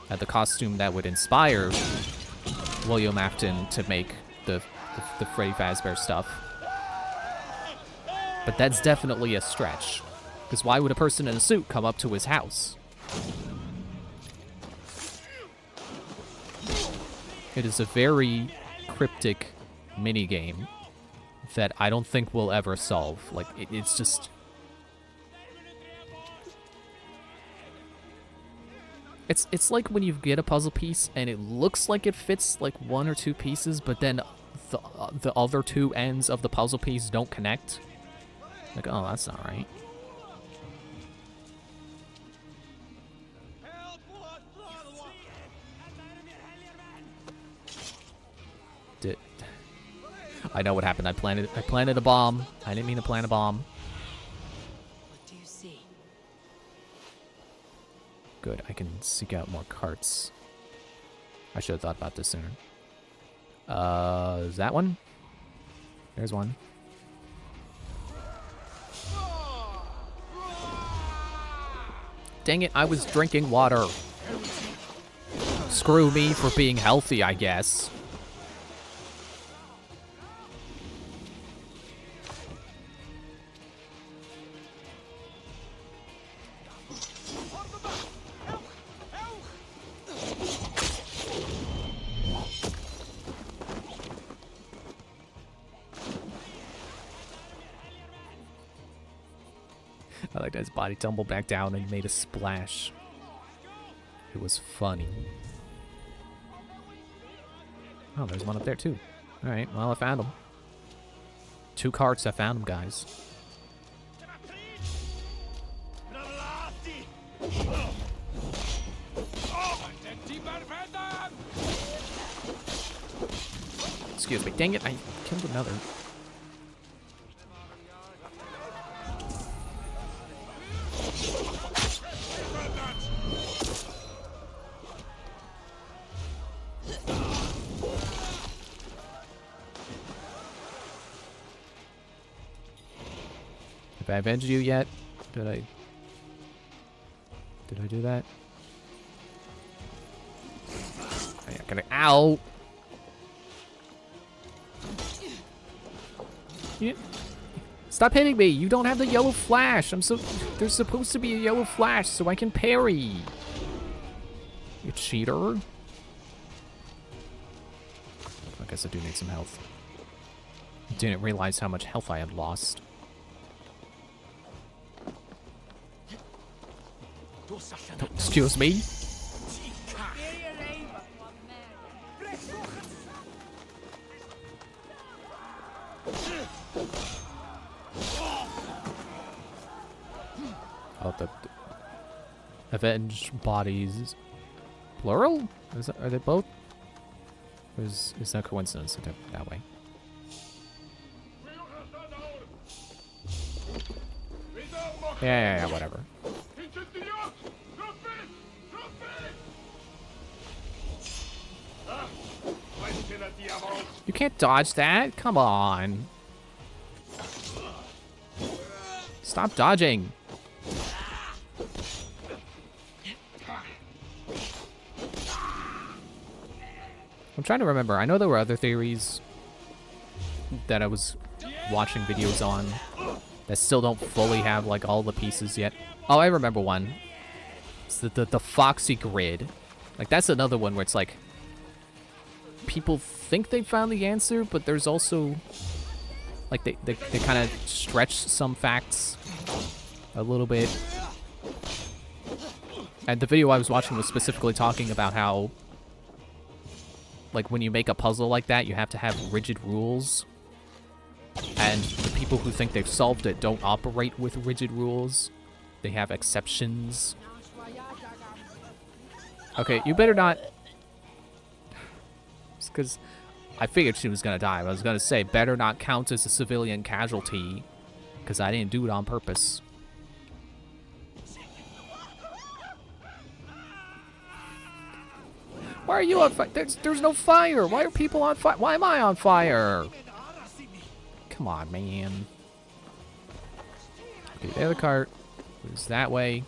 [SPEAKER 1] The costume that would inspire William Afton to make the Freddy Fazbear stuff. But that's definitely a stretch. Because why would a person in a suit come up to his house? It is a very cryptic minigame that I don't think we'll ever solve. Like, it's just... It's like when you get a puzzle piece and it looks like it fits like one or two pieces, but then the other two ends of the puzzle piece don't connect. Like, oh, that's not right. I know what happened. I planted a bomb. I didn't mean to plant a bomb.
[SPEAKER 2] What do you see?
[SPEAKER 1] Good, I can seek out more carts. I should have thought about this sooner. Is that one? There's one. Dang it, I was drinking water. Screw me for being healthy, I guess. I like that his body tumbled back down and made a splash. It was funny. Oh, there's one up there too. Alright, well, I found him. 2 carts, I found them, guys. Excuse me, dang it, I killed another. Have I avenged you yet? Did I do that? I gotta, ow! Stop hitting me! You don't have the yellow flash! There's supposed to be a yellow flash so I can parry! You cheater. I guess I do need some health. Didn't realize how much health I had lost. Oh, excuse me? Oh, the avenged bodies. Plural? Are they both? Or is that coincidence that they're that way? Yeah, whatever. You can't dodge that. Come on. Stop dodging. I'm trying to remember. I know there were other theories that I was watching videos on that still don't fully have like all the pieces yet. Oh, I remember one. It's the Foxy grid. Like, that's another one where it's like people think they found the answer, but there's also like they kind of stretch some facts a little bit. And the video I was watching was specifically talking about how, like, when you make a puzzle like that, you have to have rigid rules. And the people who think they've solved it don't operate with rigid rules. They have exceptions. Okay, you better not... Because I figured she was going to die. I was going to say, better not count as a civilian casualty. Because I didn't do it on purpose. Why are you on fire? There's no fire. Why are people on fire? Why am I on fire? Come on, man. Okay, the other cart was that way.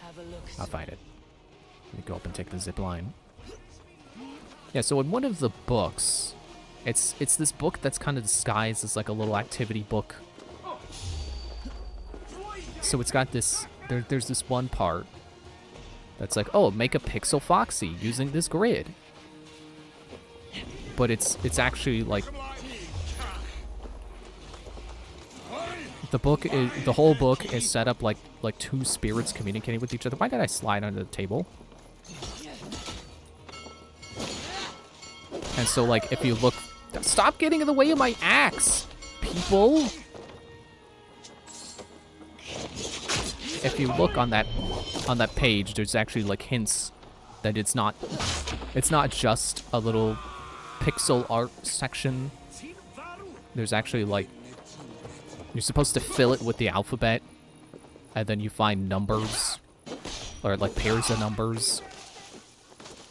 [SPEAKER 2] Have a look.
[SPEAKER 1] I'll find it. Let me go up and take the zip line. Yeah, so in one of the books, it's this book that's kind of disguised as like a little activity book. So it's got this, there's this one part that's like, oh, make a pixel foxy using this grid. But it's actually like the whole book is set up like two spirits communicating with each other. Why did I slide under the table? And so like if you look, stop getting in the way of my axe, people. If you look on that page, there's actually like hints that it's not just a little pixel art section. There's actually like, you're supposed to fill it with the alphabet, and then you find numbers, or like pairs of numbers,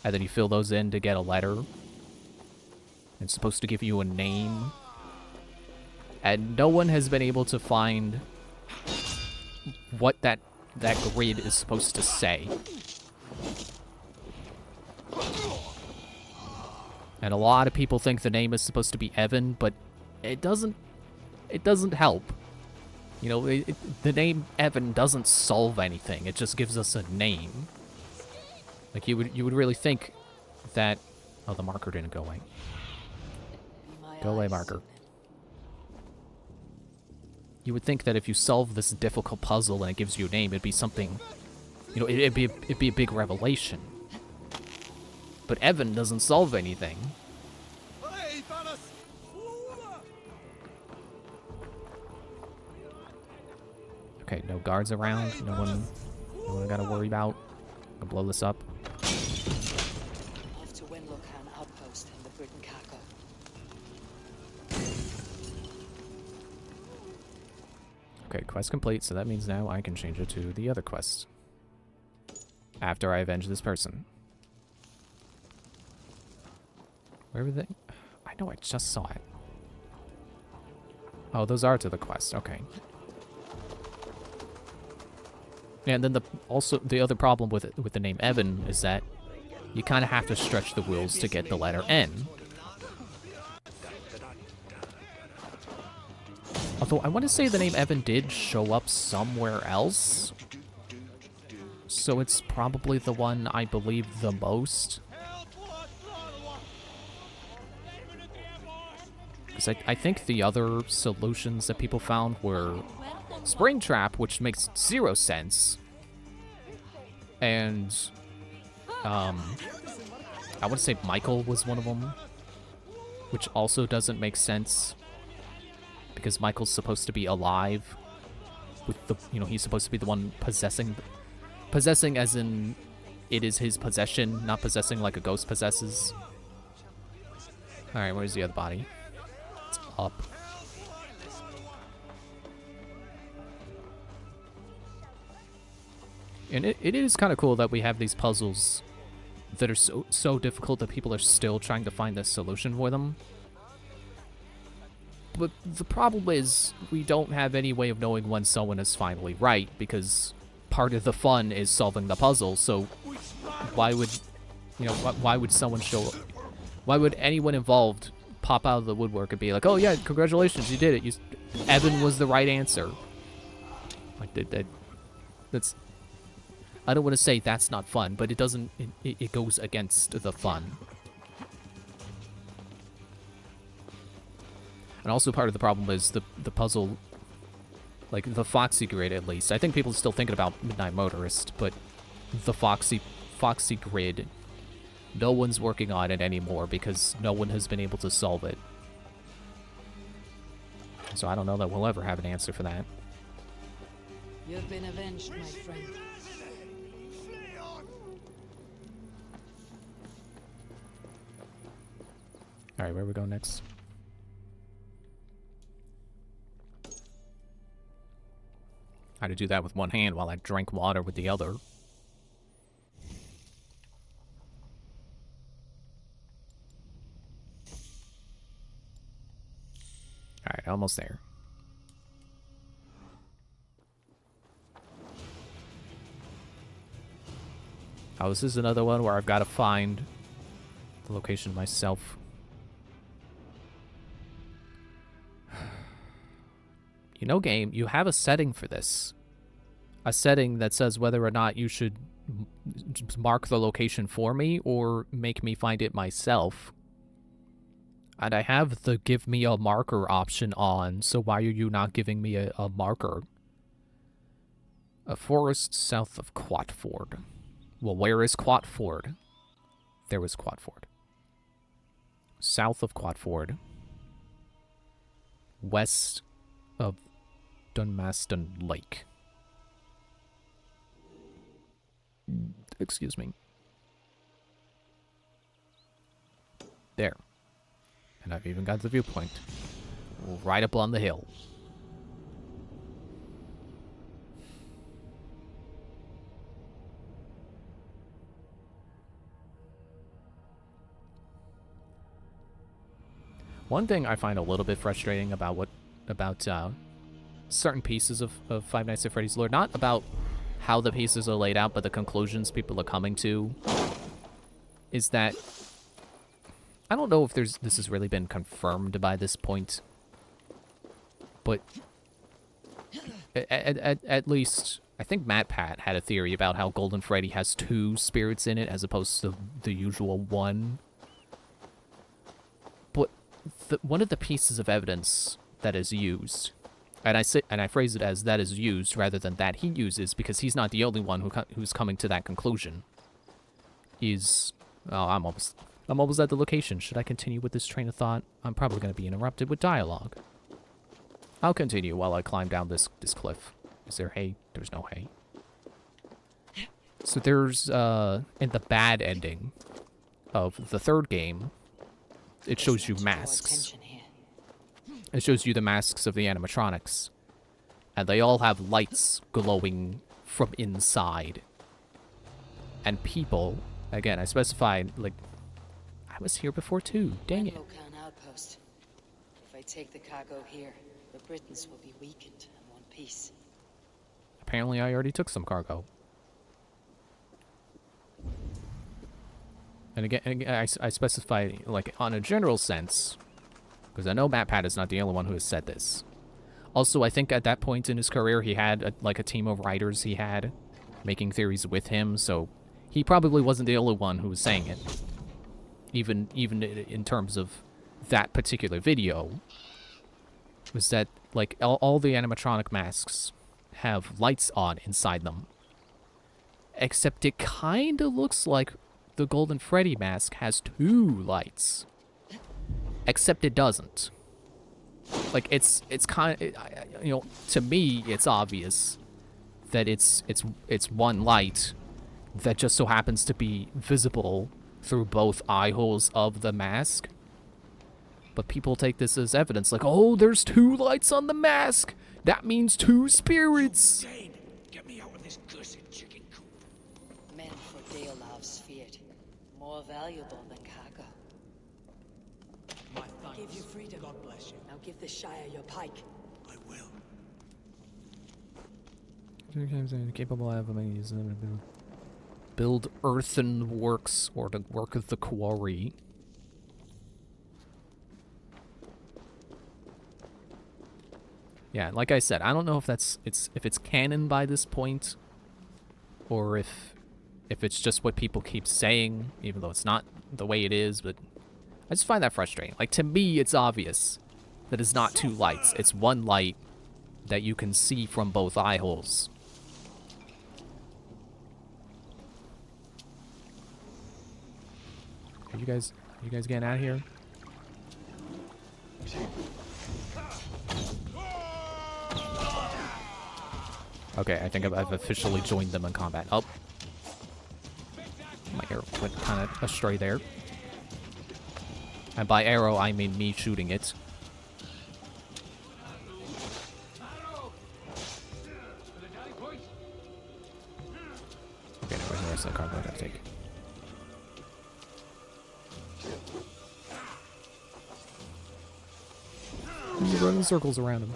[SPEAKER 1] and then you fill those in to get a letter. It's supposed to give you a name, and no one has been able to find what that grid is supposed to say. And a lot of people think the name is supposed to be Evan, but it doesn't help. You know, the name Evan doesn't solve anything. It just gives us a name. Like you would really think that, oh, the marker didn't go away. Go away, marker. You would think that if you solve this difficult puzzle and it gives you a name, it'd be something, you know, it'd be a big revelation. But Evan doesn't solve anything. Okay, no guards around. No one I gotta worry about. I'll blow this up.
[SPEAKER 2] Off to Wenlocan outpost in the Britain Cargo.
[SPEAKER 1] Okay, quest complete, so that means now I can change it to the other quest. After I avenge this person. Where were they? I know I just saw it. Oh, those are to the quest. Okay. And then the other problem with the name Evan is that you kind of have to stretch the wheels to get the letter N. Although I want to say the name Evan did show up somewhere else. So it's probably the one I believe the most. Because I think the other solutions that people found were Springtrap, which makes 0 sense. And I want to say Michael was one of them, which also doesn't make sense. Because Michael's supposed to be alive with the, you know, he's supposed to be the one possessing as in it is his possession, not possessing like a ghost possesses. Alright, where's the other body? It's up. And it is kind of cool that we have these puzzles that are so difficult that people are still trying to find a solution for them. But the problem is we don't have any way of knowing when someone is finally right, because part of the fun is solving the puzzle. So why would, you know, why would someone show, why would anyone involved pop out of the woodwork and be like, oh yeah, congratulations, you did it. Evan was the right answer. Like that's, I don't want to say that's not fun, but it doesn't, it goes against the fun. And also part of the problem is the puzzle, like the Foxy grid at least. I think people are still thinking about Midnight Motorist, but the Foxy grid, no one's working on it anymore because no one has been able to solve it. So I don't know that we'll ever have an answer for that.
[SPEAKER 2] You've been avenged, my friend.
[SPEAKER 1] Alright, where we go next? I had to do that with one hand while I drank water with the other. almost there. Oh, this is another one where I've got to find the location myself. You know, game, you have a setting for this. A setting that says whether or not you should mark the location for me or make me find it myself. And I have the give me a marker option on, so why are you not giving me a marker? A forest south of Quatford. Well, where is Quatford? There was Quatford. South of Quatford. West of Dunmaston Lake. Excuse me. There. And I've even got the viewpoint. Right up on the hill. One thing I find a little bit frustrating about certain pieces of Five Nights at Freddy's lore, not about how the pieces are laid out, but the conclusions people are coming to, is that I don't know if this has really been confirmed by this point, but at least I think MatPat had a theory about how Golden Freddy has 2 spirits in it as opposed to the usual 1. But one of the pieces of evidence that is used, and I phrase it as that is used rather than that he uses, because he's not the only one who's coming to that conclusion, is... Oh, I'm almost at the location. Should I continue with this train of thought? I'm probably going to be interrupted with dialogue. I'll continue while I climb down this cliff. Is there hay? There's no hay. So there's, in the bad ending of the 3rd game, it shows you masks. It shows you the masks of the animatronics. And they all have lights glowing from inside. And people, again, I specified, like, I was here before too, dang it.
[SPEAKER 2] Outpost. If I take the cargo here, the Britons will be weakened in one piece.
[SPEAKER 1] Apparently I already took some cargo. And again I specify, like, on a general sense, because I know MatPat is not the only one who has said this. Also, I think at that point in his career, he had, like, a team of writers he had making theories with him, so he probably wasn't the only one who was saying it. Even in terms of that particular video, was that, like, all the animatronic masks have lights on inside them. Except it kind of looks like the Golden Freddy mask has 2 lights. Except it doesn't. Like, it's kind of, you know, to me, it's obvious that it's one light that just so happens to be visible through both eye holes of the mask. But people take this as evidence, like, oh, there's 2 lights on the mask! That means 2 spirits!
[SPEAKER 7] Dane, get me out of this cursed chicken coop.
[SPEAKER 2] Men for Daelov's feared. More valuable than cargo.
[SPEAKER 7] My thanks.
[SPEAKER 2] Give you freedom.
[SPEAKER 7] God bless you.
[SPEAKER 2] Now give the Shire your pike.
[SPEAKER 7] I will.
[SPEAKER 1] Capable of build earthen works or the work of the quarry. Yeah, like I said, I don't know if if it's canon by this point, or if it's just what people keep saying, even though it's not the way it is. But I just find that frustrating. Like, to me, it's obvious that it's not 2 lights; it's 1 light that you can see from both eye holes. Are you guys getting out of here? Okay, I think I've officially joined them in combat. Oh. My arrow went kind of astray there. And by arrow, I mean me shooting it. Okay, now where's the rest of the cargo I gotta take?
[SPEAKER 10] Run
[SPEAKER 1] in circles around him.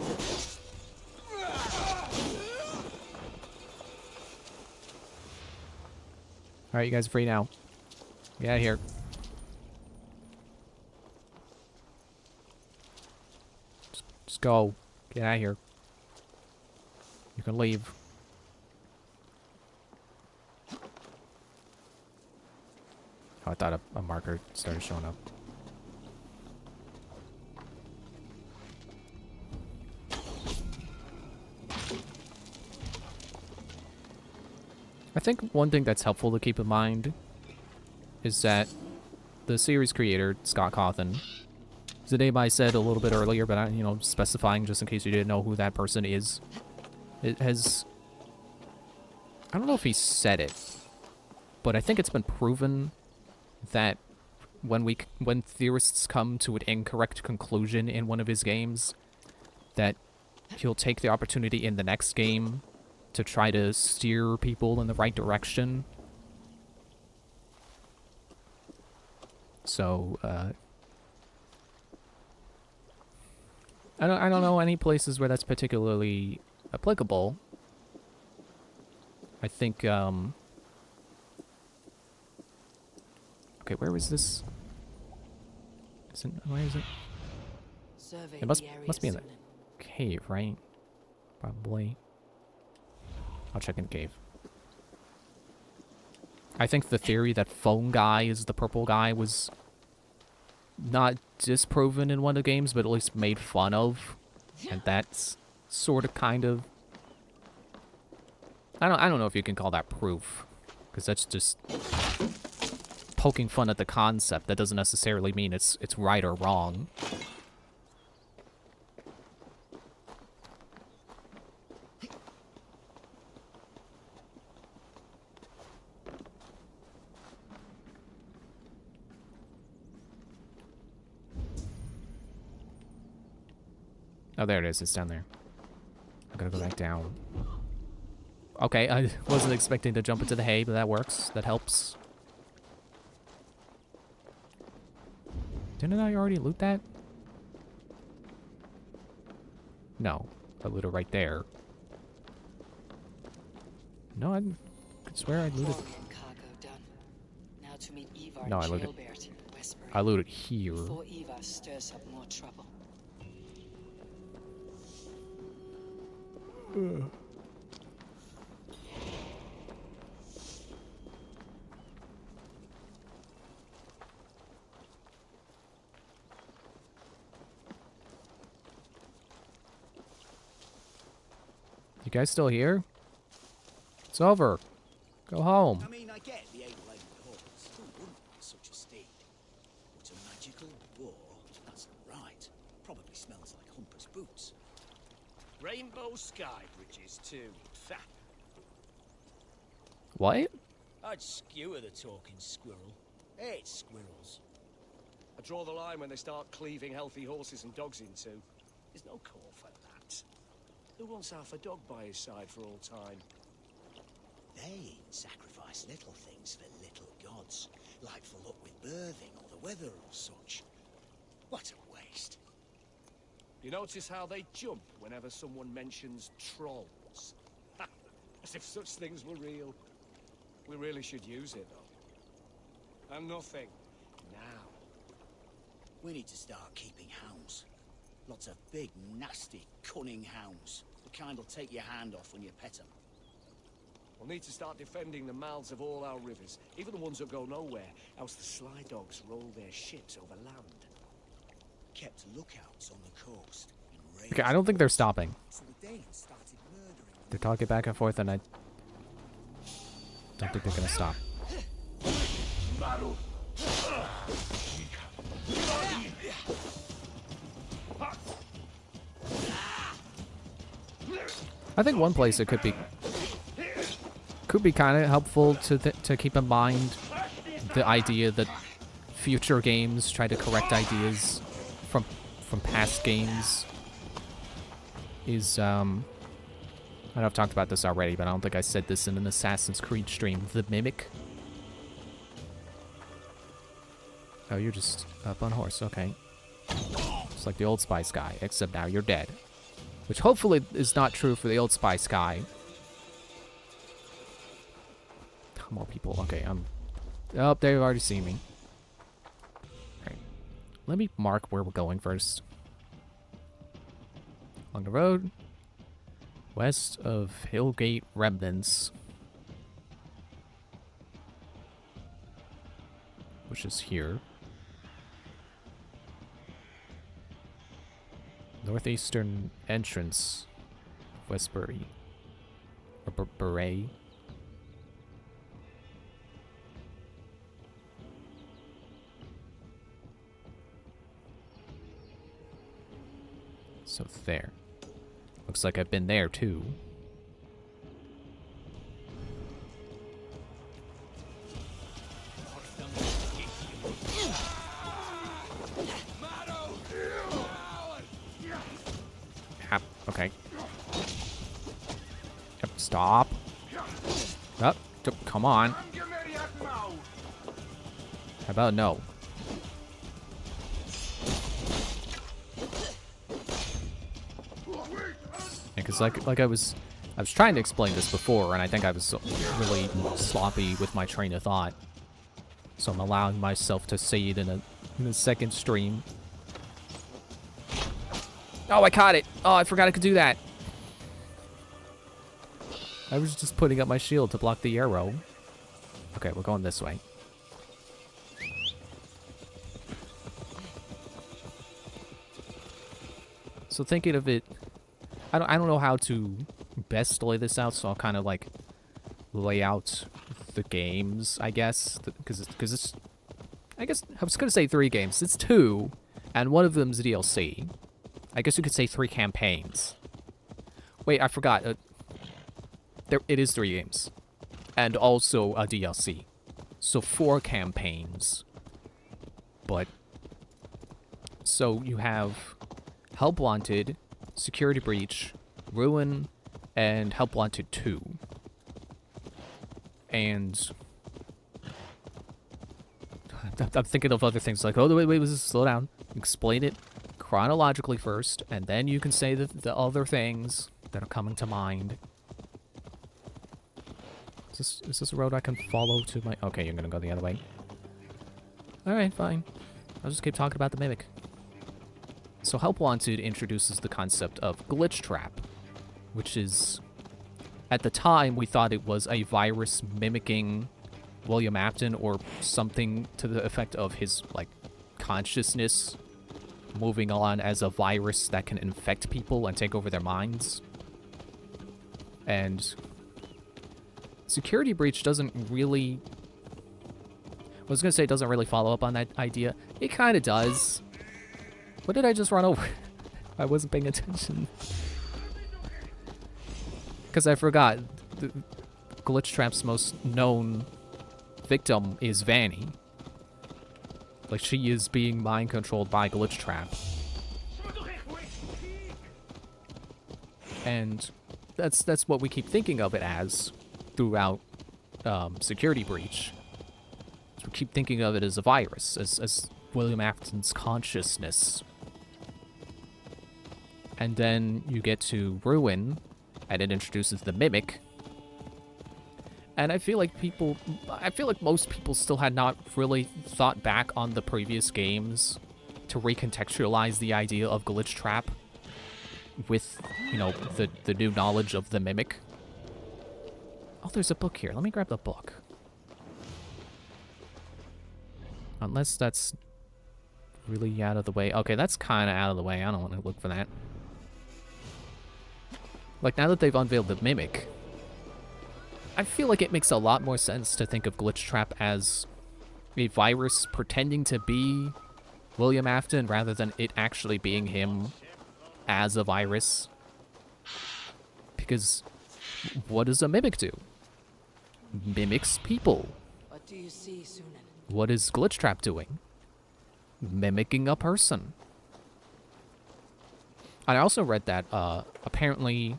[SPEAKER 1] Alright, you guys are free now. Get out of here. Just go. Get out of here. You can leave. Oh, I thought a marker started showing up. I think one thing that's helpful to keep in mind is that the series creator, Scott Cawthon, is a name I said a little bit earlier, but you know, specifying just in case you didn't know who that person is. It has... I don't know if he said it, but I think it's been proven that when theorists come to an incorrect conclusion in one of his games, that he'll take the opportunity in the next game to try to steer people in the right direction. So, I don't know any places where that's particularly applicable. I think, okay, where was this? Where is it? It must be in the cave, right? Probably. I'll check in the cave. I think the theory that Phone Guy is the purple guy was not disproven in one of the games, but at least made fun of. And that's sort of kind of... I don't know if you can call that proof, because that's just poking fun at the concept. That doesn't necessarily mean it's right or wrong. Oh, there it is. It's down there. I'm gonna go back down. Okay, I wasn't expecting to jump into the hay, but that works. That helps. Didn't I already loot that? No. I looted right there. No, I could swear I looted... No, I looted... I looted here.
[SPEAKER 2] Before Eva stirs up more trouble.
[SPEAKER 1] You guys still here? It's over. Go home.
[SPEAKER 7] I mean, I get the able-legged horse. Who wouldn't want such a steed? But a magical war, that's not right. Probably smells like Humper's boots.
[SPEAKER 10] Rainbow sky bridges too. Fa.
[SPEAKER 1] What?
[SPEAKER 10] I'd skewer the talking squirrel. Hate squirrels.
[SPEAKER 11] I draw the line when they start cleaving healthy horses and dogs in two.
[SPEAKER 10] There's no call for that.
[SPEAKER 11] Who wants half a dog by his side for all time?
[SPEAKER 7] They sacrifice little things for little gods, like for luck with birthing or the weather or such. What a waste.
[SPEAKER 11] You notice how they jump whenever someone mentions trolls? As if such things were real. We really should use it, though. And nothing. Now.
[SPEAKER 7] We need to start keeping hounds. Lots of big, nasty, cunning hounds. The kind will take your hand off when you pet them.
[SPEAKER 11] We'll need to start defending the mouths of all our rivers, even the ones that go nowhere, else the sly dogs roll their ships over land.
[SPEAKER 7] Kept lookouts on the coast.
[SPEAKER 1] Okay, I don't think they're stopping.
[SPEAKER 7] So the Danes started murdering.
[SPEAKER 1] They're talking back and forth, and I don't think they're gonna stop. I think one place it could be kind of helpful to keep in mind the idea that future games try to correct ideas from past games is I know I've talked about this already, but I don't think I said this in an Assassin's Creed stream. The Mimic. Oh, you're just up on horse. Okay. Just like the Old Spice guy, except now you're dead. Which hopefully is not true for the Old Spice guy. More people. Okay, oh, they've already seen me. Alright. Let me mark where we're going first. Along the road. West of Hillgate Remnants. Which is here. Northeastern entrance of Westbury. Or Beret. So there. Looks like I've been there too. Okay. Yep, stop. Up. Come on. How about no? Because like I was trying to explain this before, and I think I was really sloppy with my train of thought. So I'm allowing myself to say it in a second stream. Oh, I caught it! Oh, I forgot I could do that. I was just putting up my shield to block the arrow. Okay, we're going this way. So thinking of it, I don't know how to best lay this out, so I'll kind of like lay out the games, I guess, because it's I guess I was gonna say 3 games. It's 2, and one of them's DLC. I guess you could say 3 campaigns. Wait, I forgot. It is 3 games, and also a DLC, so 4 campaigns. But so you have Help Wanted, Security Breach, Ruin, and Help Wanted 2. And I'm thinking of other things like, oh, wait, slow down. Explain it chronologically first, and then you can say the other things that are coming to mind. Is this a road I can follow to my... Okay, you're gonna go the other way. Alright, fine. I'll just keep talking about the Mimic. So Help Wanted introduces the concept of Glitch Trap, which is... At the time, we thought it was a virus mimicking William Afton, or something to the effect of his, like, consciousness moving on as a virus that can infect people and take over their minds. And Security Breach doesn't really... I was going to say it doesn't really follow up on that idea. It kind of does. What did I just run over? I wasn't paying attention. Because I forgot. Glitch Trap's most known victim is Vanny. Like, she is being mind-controlled by Glitch Trap. And that's what we keep thinking of it as throughout Security Breach. So we keep thinking of it as a virus, as William Afton's consciousness. And then you get to Ruin, and it introduces the Mimic. And I feel like most people still had not really thought back on the previous games to recontextualize the idea of Glitch Trap with, you know, the new knowledge of the Mimic. Oh, there's a book here. Let me grab the book. Unless that's really out of the way. Okay, that's kind of out of the way. I don't want to look for that. Like, now that they've unveiled the Mimic, I feel like it makes a lot more sense to think of Glitch Trap as a virus pretending to be William Afton rather than it actually being him as a virus. Because what does a Mimic do? Mimics people.
[SPEAKER 2] What do you see, Sunan?
[SPEAKER 1] What is Glitch Trap doing? Mimicking a person. I also read that apparently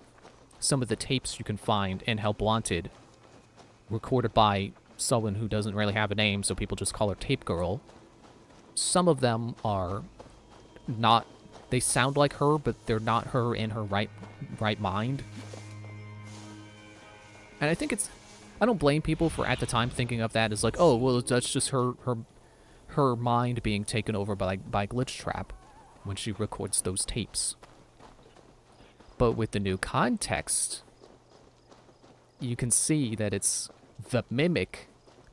[SPEAKER 1] some of the tapes you can find in Help Wanted, recorded by someone who doesn't really have a name, so people just call her Tape Girl. Some of them are not they sound like her, but they're not her in her right mind. And I think I don't blame people for at the time thinking of that as like, oh, well, that's just her mind being taken over by Glitchtrap when she records those tapes. But with the new context, you can see that it's the Mimic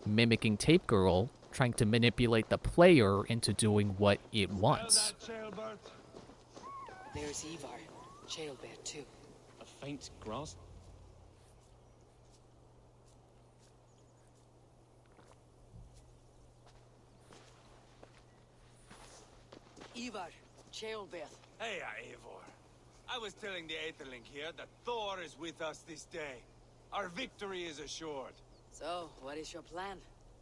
[SPEAKER 1] mimicking Tape Girl, trying to manipulate the player into doing what it wants.
[SPEAKER 2] There's Ivar, Chaelbear too.
[SPEAKER 3] A faint grasp.
[SPEAKER 2] Ivar, Chaelbear.
[SPEAKER 5] Hey, Eivor. I was telling the Aetherling here that Thor is with us this day. Our victory is assured.
[SPEAKER 2] So, what is your plan?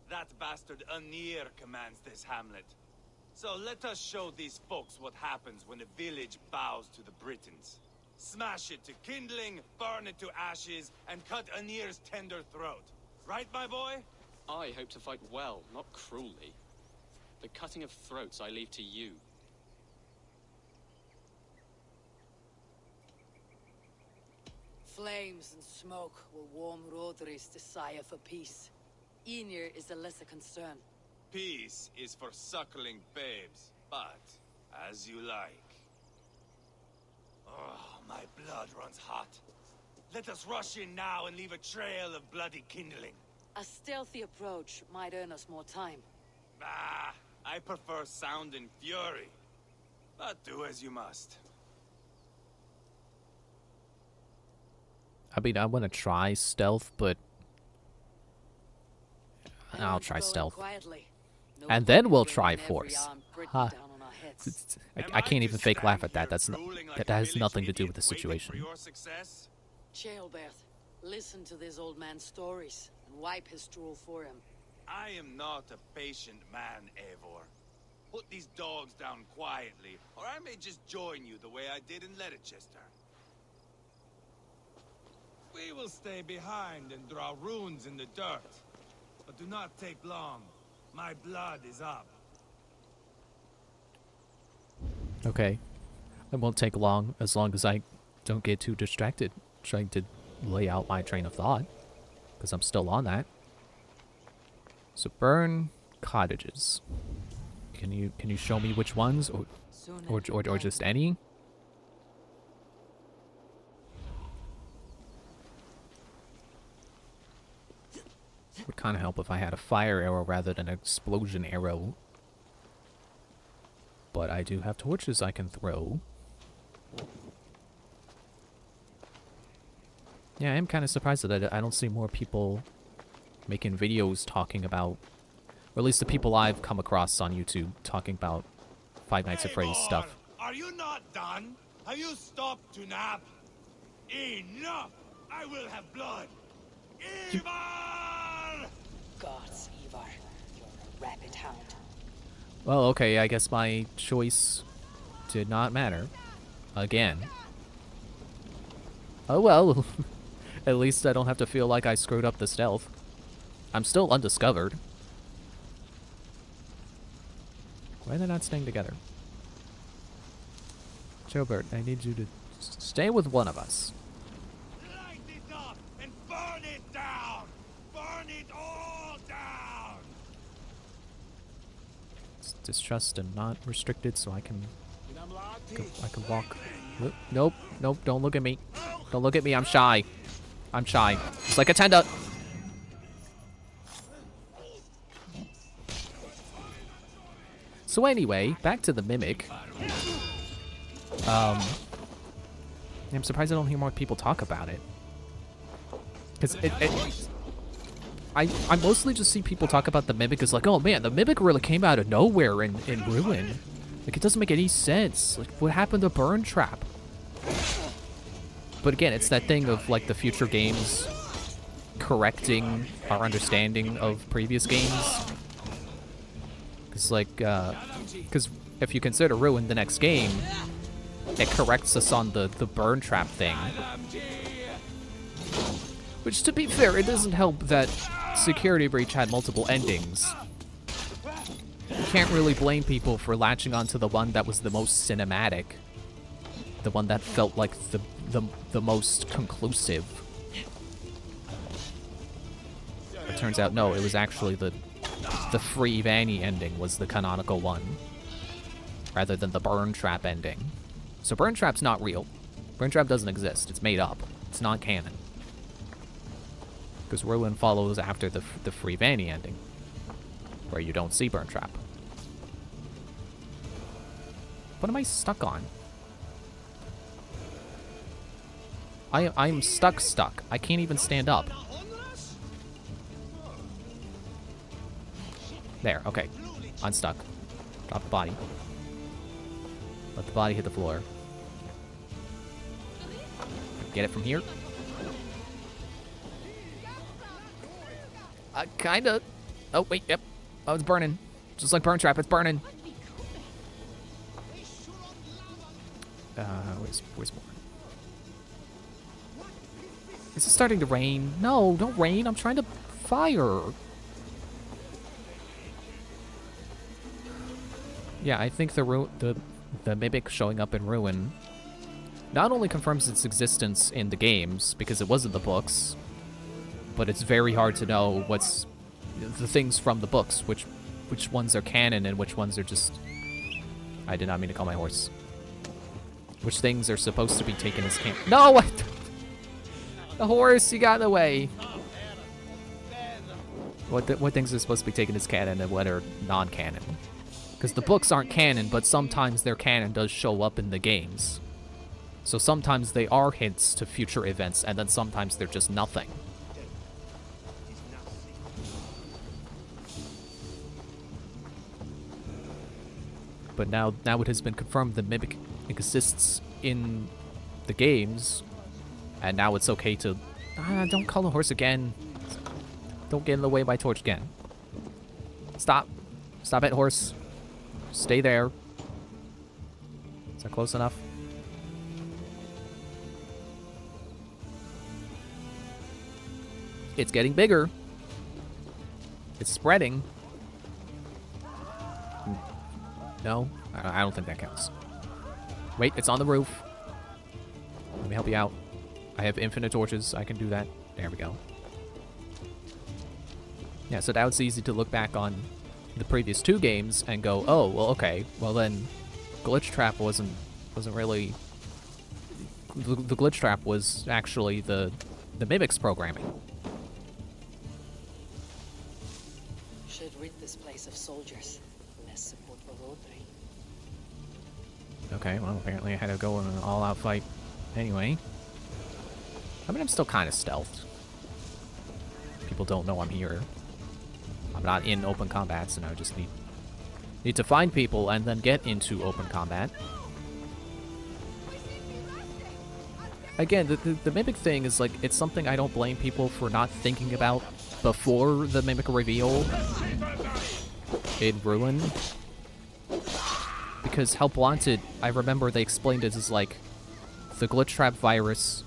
[SPEAKER 5] That bastard Anir commands this hamlet. So let us show these folks what happens when a village bows to the Britons. Smash it to kindling, burn it to ashes, and cut Anir's tender throat. Right, my boy?
[SPEAKER 3] I hope to fight well, not cruelly. The cutting of throats I leave to you.
[SPEAKER 2] Flames and smoke will warm Rodri's desire for peace. Ynir is a lesser concern.
[SPEAKER 5] Peace is for suckling babes, but as you like. Oh, my blood runs hot. Let us rush in now and leave a trail of bloody kindling.
[SPEAKER 2] A stealthy approach might earn us more time.
[SPEAKER 5] Ah, I prefer sound and fury. But do as you must.
[SPEAKER 1] I mean, I want to try stealth, but I'll try stealth. And then we'll try force. Ha. I can't even fake laugh at that. That has nothing to do with the situation.
[SPEAKER 2] Chaelbear, listen to this old man's stories and wipe his drool for him.
[SPEAKER 5] I am not a patient man, Eivor. Put these dogs down quietly, or I may just join you the way I did in Leicester. We will stay behind and draw runes in the dirt. But do not take long. My blood is up.
[SPEAKER 1] Okay. It won't take long as I don't get too distracted trying to lay out my train of thought. Because I'm still on that. So burn cottages. Can you show me which ones? Or just any? Would kind of help if I had a fire arrow rather than an explosion arrow. But I do have torches I can throw. Yeah, I am kind of surprised that I don't see more people making videos talking about, or at least the people I've come across on YouTube talking about Five Nights at Freddy's stuff.
[SPEAKER 5] Are you not done? Have you stopped to nap? Enough! I will have blood! Ivar!
[SPEAKER 2] Gods, Ivar. You're a rabbit hound.
[SPEAKER 1] Well, okay, I guess my choice did not matter. Again. Oh well. At least I don't have to feel like I screwed up the stealth. I'm still undiscovered. Why are they not staying together? Chaelbear, I need you to stay with one of us.
[SPEAKER 5] Light it up and burn it down! Burn it all down!
[SPEAKER 1] It's distrust and not restricted, so I can walk. Nope, don't look at me. Don't look at me, I'm shy. I'm shy. It's like a tender. So anyway, back to the Mimic. I'm surprised I don't hear more people talk about it. Because I mostly just see people talk about the Mimic as like, oh man, the Mimic really came out of nowhere in Ruin. Like, it doesn't make any sense. Like, what happened to Burn Trap? But again, it's that thing of, like, the future games correcting our understanding of previous games. Because, like, because if you consider Ruin the next game, it corrects us on the Burn Trap thing. Which, to be fair, it doesn't help that Security Breach had multiple endings. can't really blame people for latching onto the one that was the most cinematic. The one that felt like the most conclusive. It turns out, no, it was actually the Free Vanny ending was the canonical one, rather than the Burn Trap ending. So Burn Trap's not real. Burn Trap doesn't exist. It's made up. It's not canon. Because Ruin follows after the Free Vanny ending, where you don't see Burn Trap. What am I stuck on? I'm stuck. I can't even stand up. There, okay. Unstuck. Drop the body. Let the body hit the floor. Get it from here? Kinda. Oh, wait, yep. Oh, it's burning. Just like Burn Trap, it's burning. Where's more? Is it starting to rain? No, don't rain. I'm trying to fire. Yeah, I think the Mimic showing up in Ruin not only confirms its existence in the games, because it was in the books, but it's very hard to know what's the things from the books, which ones are canon and which ones are just... I did not mean to call my horse. Which things are supposed to be taken as canon. No! What? The horse, you got in the way. What things are supposed to be taken as canon and what are non-canon? Because the books aren't canon, but sometimes their canon does show up in the games. So sometimes they are hints to future events, and then sometimes they're just nothing. But now it has been confirmed the Mimic exists in the games, and now it's okay to... don't call the horse again. Don't get in the way of my torch again. Stop. Stop it, horse. Stay there. Is that close enough? It's getting bigger. It's spreading. No? I don't think that counts. Wait, it's on the roof. Let me help you out. I have infinite torches. I can do that. There we go. Yeah, so now it's easy to look back on the previous two games and go, oh, well, okay. Well, then Glitch Trap wasn't really... The Glitch Trap was actually the Mimic's programming.
[SPEAKER 2] Should rid this place of soldiers. Less support for Rodri.
[SPEAKER 1] Okay, well, apparently I had to go in an all-out fight anyway. I mean, I'm still kind of stealthed. People don't know I'm here. I'm not in open combat, so now I just need to find people and then get into open combat. Again, the Mimic thing is like, it's something I don't blame people for not thinking about before the Mimic reveal in Ruin. Because Help Wanted, I remember they explained it as like, the Glitch Trap virus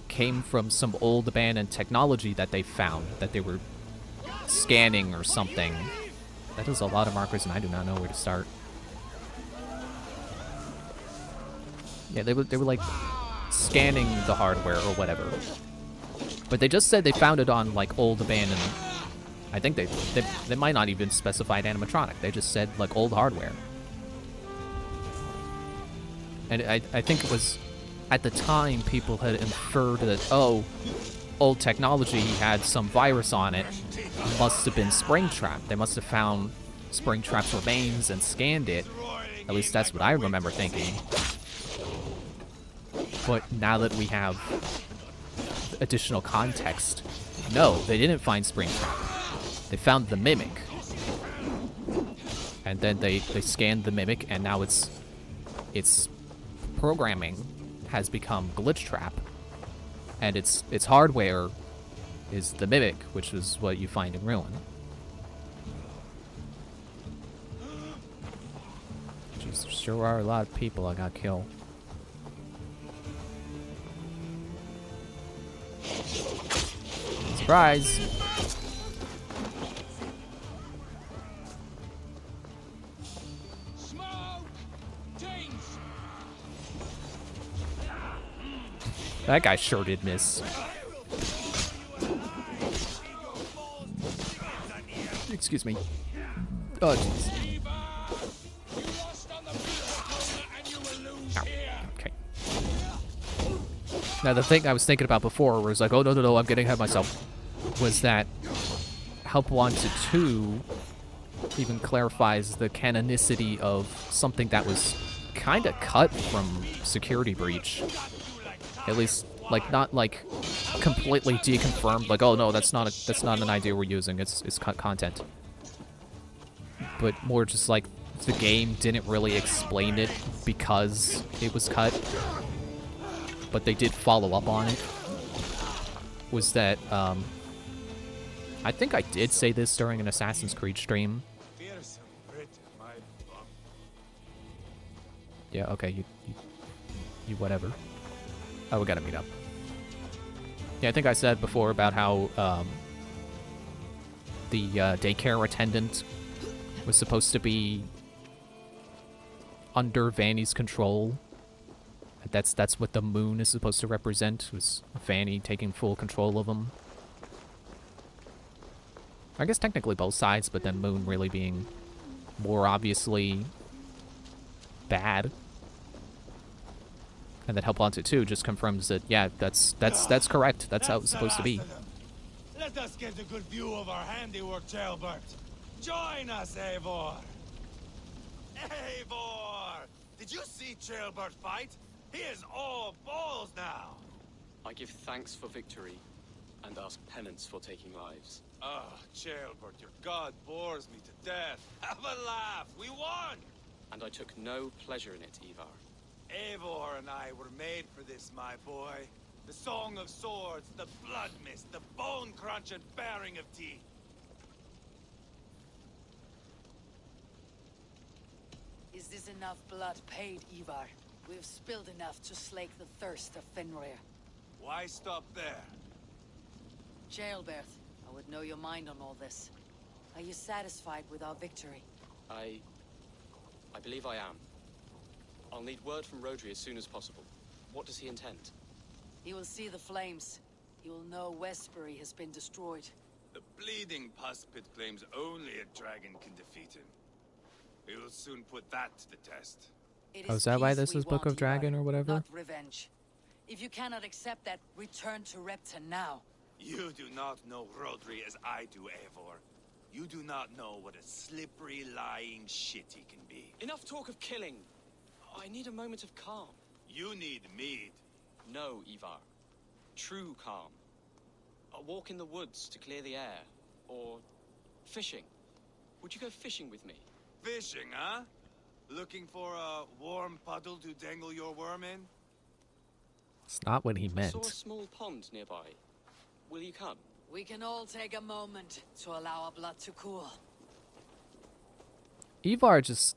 [SPEAKER 1] came from some old abandoned technology that they found, that they were scanning or something. That is a lot of markers and I do not know where to start. Yeah, they were like scanning the hardware or whatever. But they just said they found it on like old abandoned... I think they might not even specify animatronic. They just said like old hardware. And I think it was, at the time, people had inferred that, oh, old technology had some virus on it. Must have been Springtrap. They must have found Springtrap's remains and scanned it. At least that's what I remember thinking. But now that we have additional context, no, they didn't find Springtrap. They found the Mimic. And then they scanned the Mimic, and now its programming has become Glitch Trap, and its hardware is the Mimic, which is what you find in Ruin. Jeez, there sure are a lot of people I got killed. Surprise! That guy sure did miss. Excuse me. Oh, jeez. Okay. Now, the thing I was thinking about before was like, oh, no, I'm getting ahead of myself, was that Help Wanted 2 even clarifies the canonicity of something that was kind of cut from Security Breach. At least, like, not like completely deconfirmed, like, oh no, that's not an idea we're using. It's cut content. But more just like the game didn't really explain it because it was cut, but they did follow up on it. Was that I think I did say this during an Assassin's Creed stream. Yeah, okay, you whatever. Oh, we gotta meet up. Yeah, I think I said before about how the daycare attendant was supposed to be under Vanny's control. That's what the moon is supposed to represent, was Vanny taking full control of him. I guess technically both sides, but then Moon really being more obviously bad. And that Help Wanted 2 just confirms that, yeah, that's correct. That's how it's supposed to be.
[SPEAKER 5] Let us get a good view of our handiwork, Jailbert. Join us, Eivor. Eivor! Did you see Jailbert fight? He is all balls now.
[SPEAKER 3] I give thanks for victory and ask penance for taking lives.
[SPEAKER 5] Oh, Jailbert, your god bores me to death. Have a laugh. We won!
[SPEAKER 3] And I took no pleasure in it, Ivar.
[SPEAKER 5] Eivor and I were made for this, my boy. The Song of Swords, the blood mist, the bone crunch and baring of teeth.
[SPEAKER 2] Is this enough blood paid, Ivar? We've spilled enough to slake the thirst of Fenrir.
[SPEAKER 5] Why stop there?
[SPEAKER 2] Jailbert, I would know your mind on all this. Are you satisfied with our victory?
[SPEAKER 3] I believe I am. I'll need word from Rodri as soon as possible. What does he intend?
[SPEAKER 2] He will see the flames. He will know Westbury has been destroyed.
[SPEAKER 5] The bleeding pus pit claims only a dragon can defeat him. We will soon put that to the test.
[SPEAKER 1] Oh, is that why this is Book of Dragon or whatever?
[SPEAKER 2] Not revenge. If you cannot accept that, return to Repton now.
[SPEAKER 5] You do not know Rodri as I do, Eivor. You do not know what a slippery, lying shit he can be.
[SPEAKER 3] Enough talk of killing. I need a moment of calm.
[SPEAKER 5] You need mead.
[SPEAKER 3] No, Ivar. True calm. A walk in the woods to clear the air. Or fishing. Would you go fishing with me?
[SPEAKER 5] Fishing, huh? Looking for a warm puddle to dangle your worm in?
[SPEAKER 1] It's not what he
[SPEAKER 3] I saw a
[SPEAKER 1] meant.
[SPEAKER 3] small pond nearby. Will you come?
[SPEAKER 2] We can all take a moment to allow our blood to cool.
[SPEAKER 1] Ivar just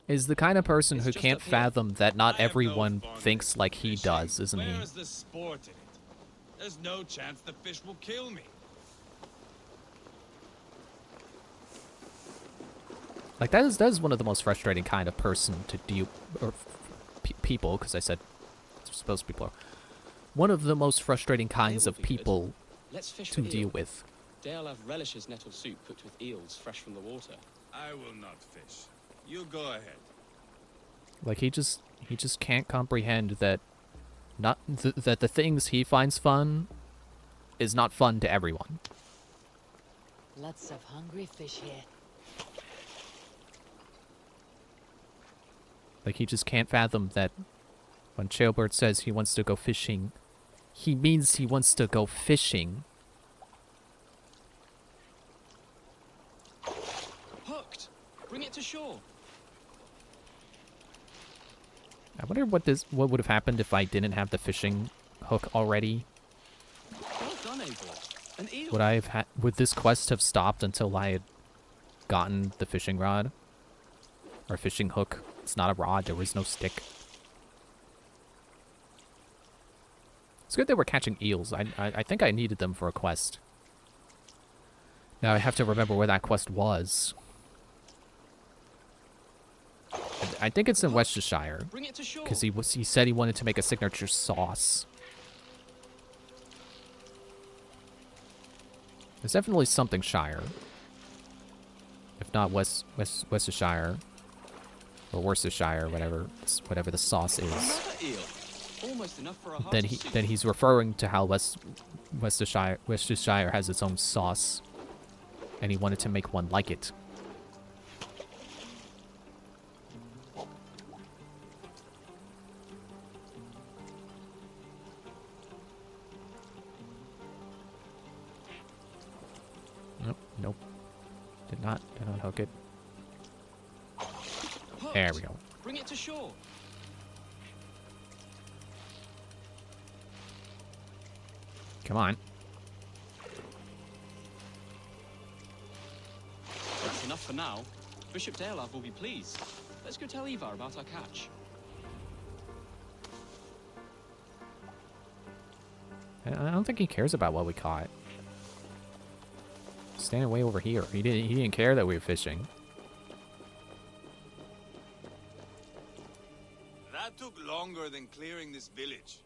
[SPEAKER 1] is the kind of person who
[SPEAKER 3] just
[SPEAKER 1] can't
[SPEAKER 3] up here.
[SPEAKER 1] fathom that not
[SPEAKER 5] I have no
[SPEAKER 1] everyone
[SPEAKER 5] fun
[SPEAKER 1] thinks
[SPEAKER 5] with
[SPEAKER 1] like he
[SPEAKER 5] fishing.
[SPEAKER 1] does, isn't he?
[SPEAKER 5] Where is the sport in it? There's no chance the fish will kill me.
[SPEAKER 1] Like that is one of the most frustrating kind of person to deal, or people, because I said it's supposed to be plural. One of the most frustrating kinds
[SPEAKER 3] Eel
[SPEAKER 1] of
[SPEAKER 3] would be good.
[SPEAKER 1] people
[SPEAKER 3] Let's fish
[SPEAKER 1] to
[SPEAKER 3] for
[SPEAKER 1] deal
[SPEAKER 3] eel.
[SPEAKER 1] with.
[SPEAKER 3] Dale have relishes nettle soup cooked with eels fresh from the water.
[SPEAKER 5] I will not fish. You go ahead.
[SPEAKER 1] Like he just can't comprehend that that the things he finds fun is not fun to everyone.
[SPEAKER 2] Lots of hungry fish here.
[SPEAKER 1] Like he just can't fathom that when Jailbert says he wants to go fishing, he means he wants to go fishing.
[SPEAKER 3] Hooked! Bring it to shore!
[SPEAKER 1] I wonder what would have happened if I didn't have the fishing hook already.
[SPEAKER 3] Well done, Eivor. An eel!
[SPEAKER 1] Would this quest have stopped until I had gotten the fishing rod? Or fishing hook? It's not a rod, there was no stick. It's good they were catching eels. I think I needed them for a quest. Now I have to remember where that quest was. I think it's in Worcestershire.
[SPEAKER 3] Bring it to shore!
[SPEAKER 1] Because he said he wanted to make a signature sauce. There's definitely something Shire. If not Worcestershire. Or Worcestershire, whatever the sauce is.
[SPEAKER 3] Another eel. Almost enough for a
[SPEAKER 1] Then
[SPEAKER 3] hearty soup.
[SPEAKER 1] then he's referring to how Worcestershire has its own sauce. And he wanted to make one like it. Nope. Did not hook it.
[SPEAKER 3] Hooked.
[SPEAKER 1] There we go.
[SPEAKER 3] Bring it to shore.
[SPEAKER 1] Come on.
[SPEAKER 3] That's enough for now. Bishop Dalelav will be pleased. Let's go tell Ivar about our catch.
[SPEAKER 1] I don't think he cares about what we caught. Standing way over here. He didn't care that we were fishing.
[SPEAKER 5] That took longer than clearing this village.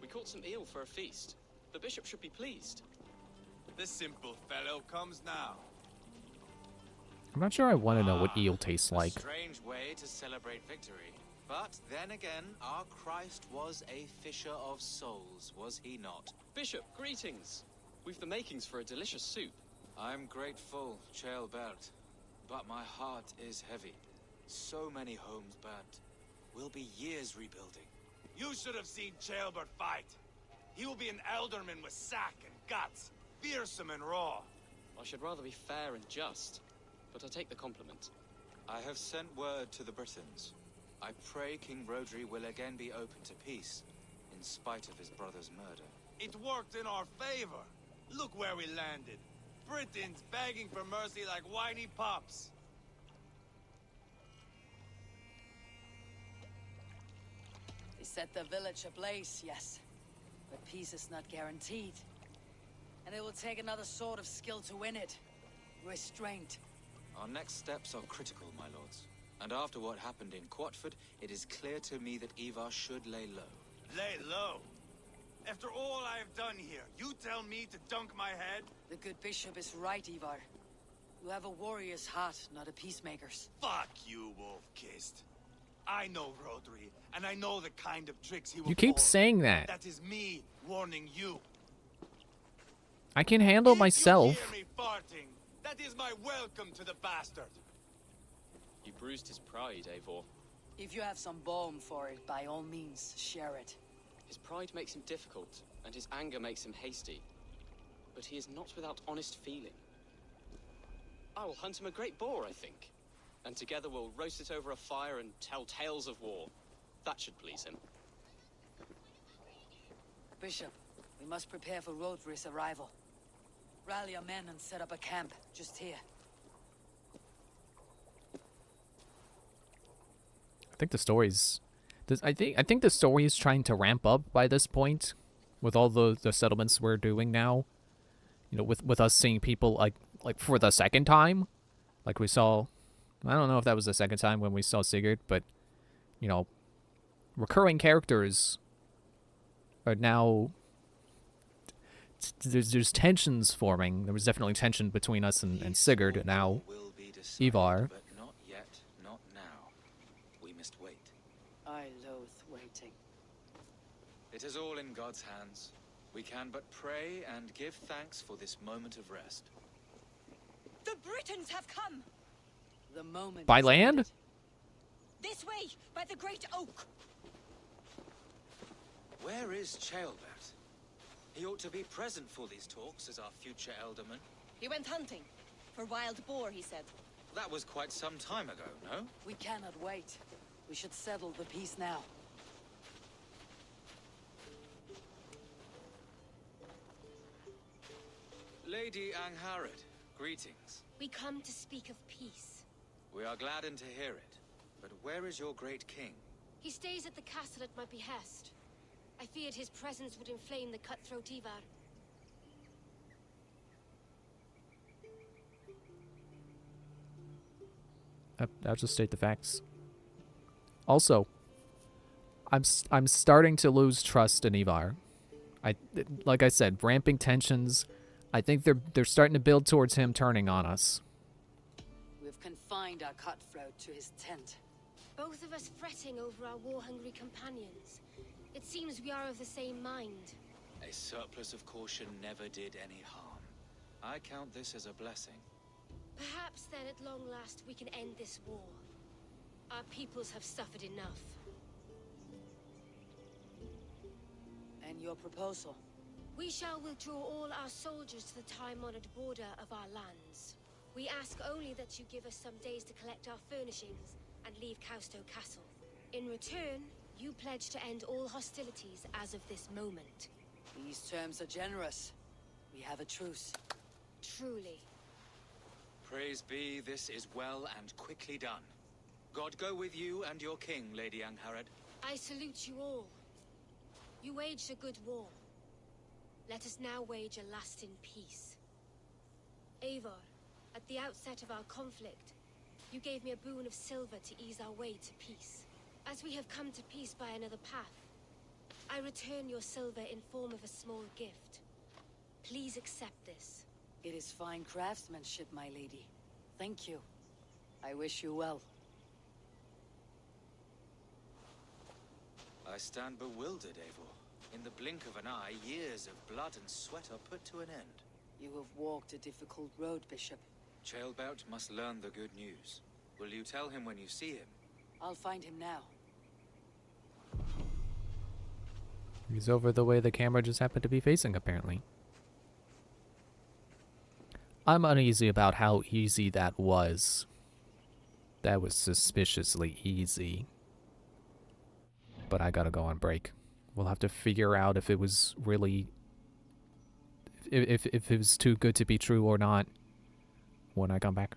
[SPEAKER 3] We caught some eel for a feast. The bishop should be pleased.
[SPEAKER 5] The simple fellow comes now.
[SPEAKER 1] I'm not sure I want to know what eel tastes like.
[SPEAKER 8] A strange way to celebrate victory. But then again, our Christ was a fisher of souls, was he not?
[SPEAKER 3] Bishop, greetings. We've the makings for a delicious soup.
[SPEAKER 8] I'm grateful, Ceolbert, but my heart is heavy. So many homes burnt. We'll be years rebuilding.
[SPEAKER 5] You should have seen Ceolbert fight. He will be an alderman with sack and guts, fearsome and raw.
[SPEAKER 3] I should rather be fair and just, but I take the compliment.
[SPEAKER 8] I have sent word to the Britons. I pray King Rodri will again be open to peace, in spite of his brother's murder.
[SPEAKER 5] It worked in our favor. Look where we landed. Britons begging for mercy like whiny pups.
[SPEAKER 2] They set the village ablaze, yes. But peace is not guaranteed. And it will take another sort of skill to win it. Restraint.
[SPEAKER 8] Our next steps are critical, my lords. And after what happened in Quatford, it is clear to me that Ivar should lay low.
[SPEAKER 5] Lay low? After all I have done here, you tell me to dunk my head?
[SPEAKER 2] The good bishop is right, Ivar. You have a warrior's heart, not a peacemaker's.
[SPEAKER 5] Fuck you, Wolf-Kissed. I know Rodri, and I know the kind of tricks he will
[SPEAKER 1] You keep
[SPEAKER 5] pull.
[SPEAKER 1] saying that.
[SPEAKER 5] That is me warning you.
[SPEAKER 1] I can handle
[SPEAKER 5] If
[SPEAKER 1] myself.
[SPEAKER 5] you hear me farting, that is my welcome to the bastard.
[SPEAKER 3] You bruised his pride, Eivor.
[SPEAKER 2] If you have some balm for it, by all means, share it.
[SPEAKER 3] His pride makes him difficult, and his anger makes him hasty. But he is not without honest feeling. I will hunt him a great boar, I think. And together we'll roast it over a fire and tell tales of war. That should please him.
[SPEAKER 2] Bishop, we must prepare for Rodri's arrival. Rally our men and set up a camp, just here.
[SPEAKER 1] I think the story's... I think the story is trying to ramp up by this point. With all the settlements we're doing now. You know, with us seeing people like for the second time. Like we saw... I don't know if that was the second time when we saw Sigurd, but... You know... Recurring characters... are now... There's tensions forming. There was definitely tension between us and Sigurd, and now Ivar.
[SPEAKER 8] But not yet, not now. We must wait.
[SPEAKER 2] I loathe waiting.
[SPEAKER 8] It is all in God's hands. We can but pray and give thanks for this moment of rest.
[SPEAKER 9] The Britons have come!
[SPEAKER 2] The moment
[SPEAKER 1] By
[SPEAKER 2] is
[SPEAKER 1] land?
[SPEAKER 2] needed.
[SPEAKER 9] This way, by the Great Oak!
[SPEAKER 8] Where is Ceolbert? He ought to be present for these talks as our future elderman.
[SPEAKER 9] He went hunting. For wild boar, he said.
[SPEAKER 8] That was quite some time ago, no?
[SPEAKER 2] We cannot wait. We should settle the peace now.
[SPEAKER 8] Lady Angharad, greetings.
[SPEAKER 9] We come to speak of peace.
[SPEAKER 8] We are gladdened to hear it. But where is your great king?
[SPEAKER 9] He stays at the castle at my behest. I feared his presence would inflame the cutthroat Ivar.
[SPEAKER 1] I'll just state the facts. Also, I'm starting to lose trust in Ivar. Like I said, ramping tensions. I think they're starting to build towards him turning on us.
[SPEAKER 2] We've confined our cutthroat to his tent.
[SPEAKER 9] Both of us fretting over our war-hungry companions. It seems we are of the same mind.
[SPEAKER 8] A surplus of caution never did any harm. I count this as a blessing.
[SPEAKER 9] Perhaps then at long last we can end this war. Our peoples have suffered enough.
[SPEAKER 2] And your proposal?
[SPEAKER 9] We shall withdraw all our soldiers to the time-honored border of our lands. We ask only that you give us some days to collect our furnishings and leave Causto Castle. In return, you pledge to end all hostilities as of this moment.
[SPEAKER 2] These terms are generous. We have a truce.
[SPEAKER 9] Truly.
[SPEAKER 8] Praise be, this is well and quickly done. God go with you and your king, Lady Angharad.
[SPEAKER 9] I salute you all. You waged a good war. Let us now wage a lasting peace. Eivor, at the outset of our conflict, you gave me a boon of silver to ease our way to peace. As we have come to peace by another path, I return your silver in form of a small gift. Please accept this.
[SPEAKER 2] It is fine craftsmanship, my lady. Thank you. I wish you well.
[SPEAKER 8] I stand bewildered, Eivor. In the blink of an eye, years of blood and sweat are put to an end.
[SPEAKER 2] You have walked a difficult road, Bishop.
[SPEAKER 8] Ceolbert must learn the good news. Will you tell him when you see him?
[SPEAKER 2] I'll find him now.
[SPEAKER 1] He's over the way the camera just happened to be facing, apparently. I'm uneasy about how easy that was. That was suspiciously easy. But I gotta go on break. We'll have to figure out if it was really... If it was too good to be true or not when I come back.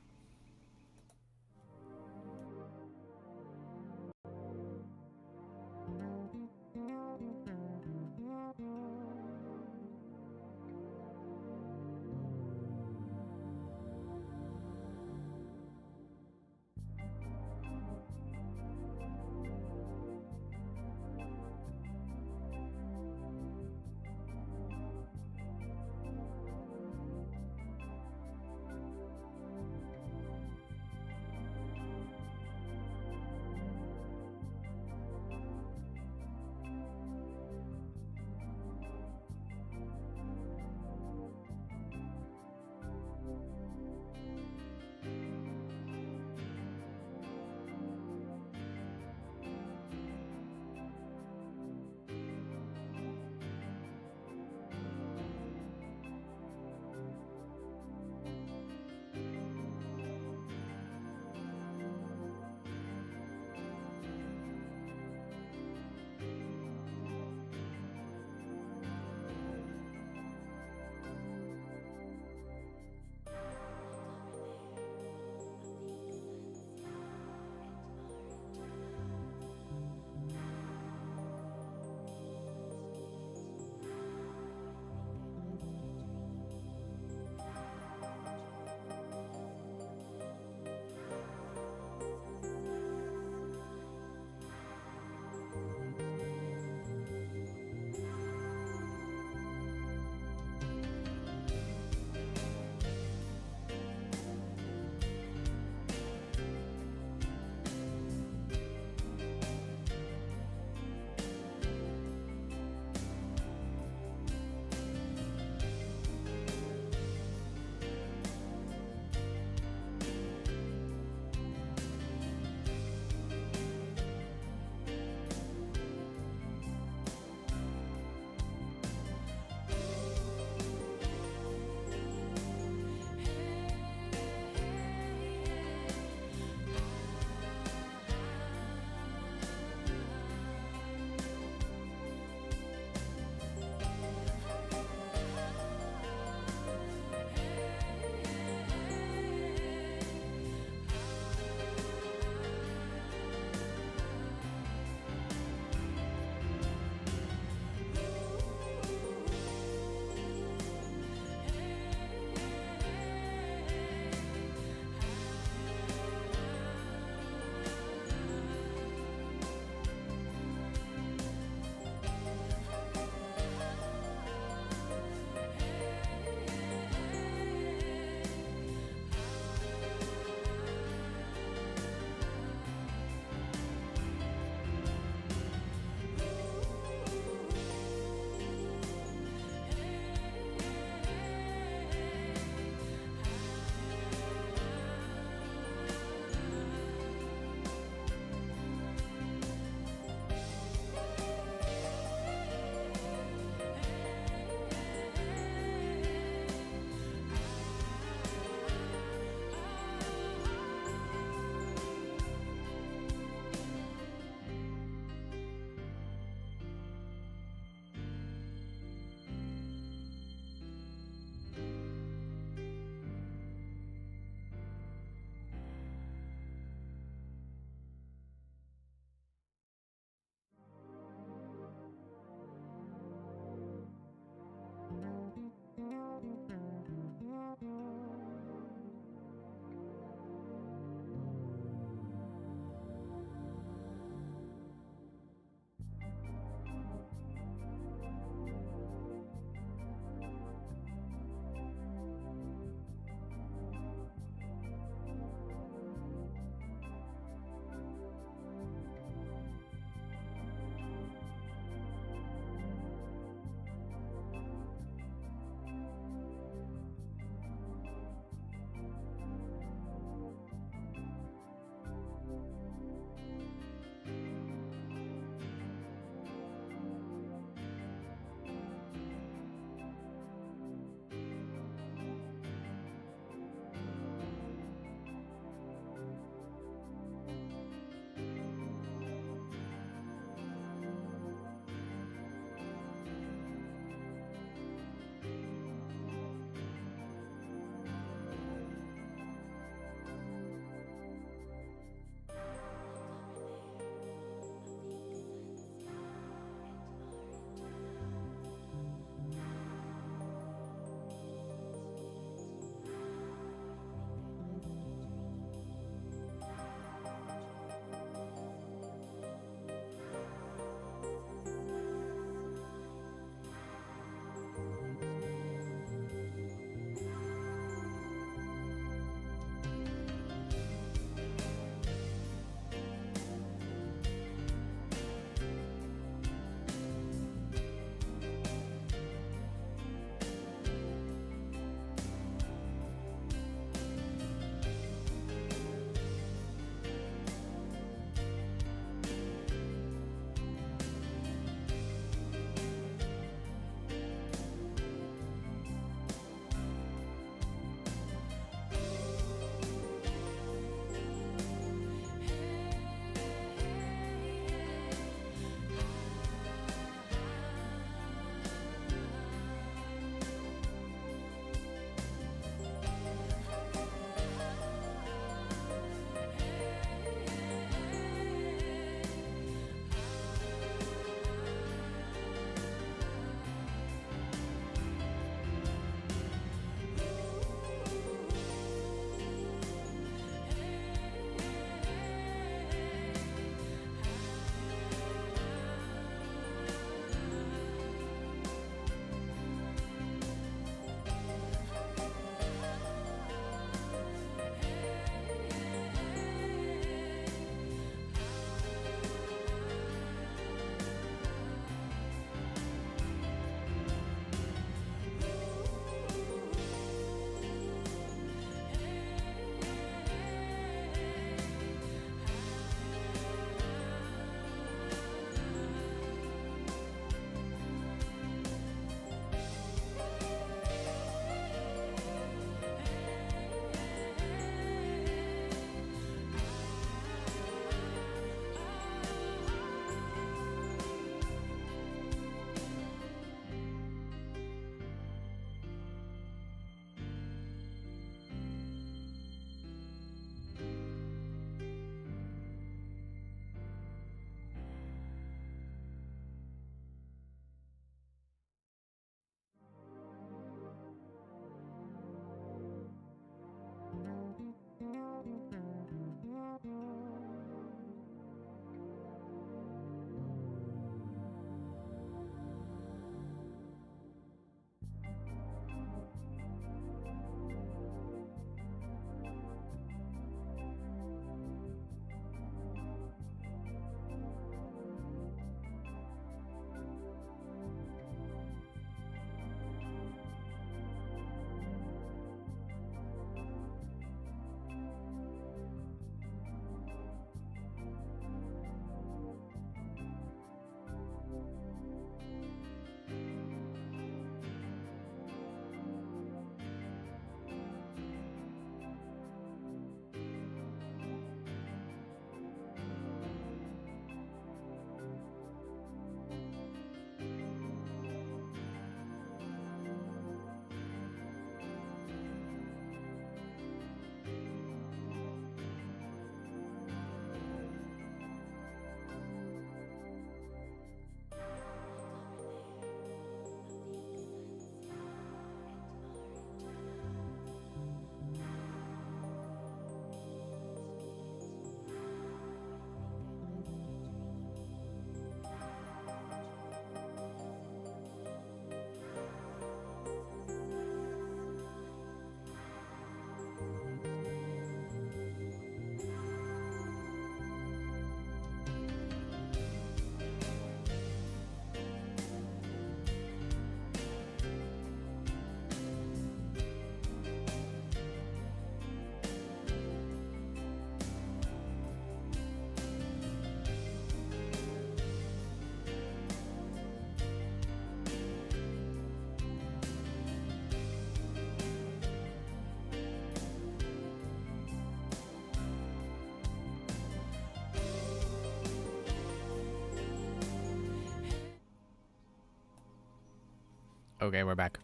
[SPEAKER 1] Okay, we're back.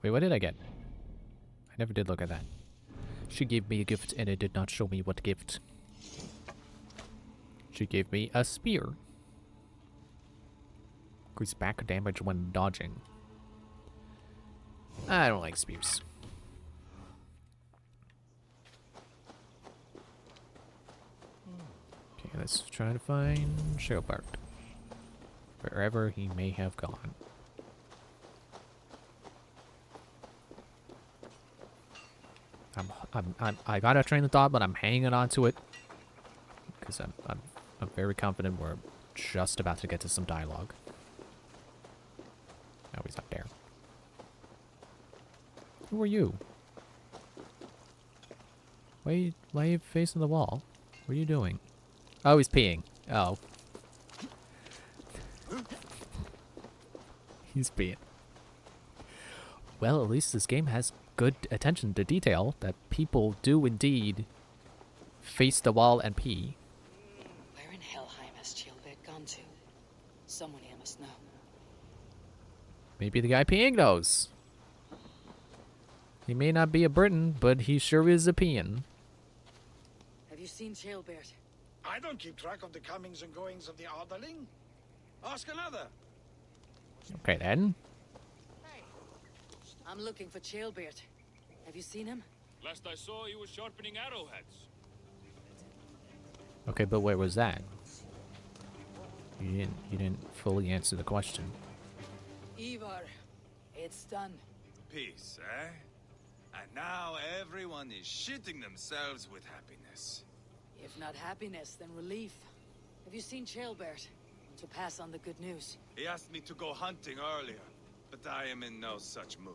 [SPEAKER 1] Wait, what did I get? I never did look at that. She gave me a gift and it did not show me what gift. She gave me a spear. Increase back damage when dodging. I don't like spears. Okay, let's try to find Sherbert. Wherever he may have gone. I got a train of thought, but I'm hanging on to it because I'm very confident we're just about to get to some dialogue. Oh, he's up there. Who are you? Why are you facing the wall? What are you doing? Oh, he's peeing. Oh. He's peeing. Well, at least this game has good attention to detail that people do indeed face the wall and pee.
[SPEAKER 2] Where in Helheim has Chilbert gone to? Someone here must know.
[SPEAKER 1] Maybe the guy peeing knows. He may not be a Briton, but he sure is a peeing.
[SPEAKER 2] Have you seen Chilbert?
[SPEAKER 12] I don't keep track of the comings and goings of the Ardaling. Ask another.
[SPEAKER 1] Okay then.
[SPEAKER 2] I'm looking for Chilbert. Have you seen him?
[SPEAKER 13] Last I saw, he was sharpening arrowheads.
[SPEAKER 1] Okay, but where was that? You didn't fully answer the question.
[SPEAKER 2] Ivar, it's done.
[SPEAKER 5] Peace, eh? And now everyone is shitting themselves with happiness.
[SPEAKER 2] If not happiness, then relief. Have you seen Chilbert? To pass on the good news.
[SPEAKER 5] He asked me to go hunting earlier, but I am in no such mood.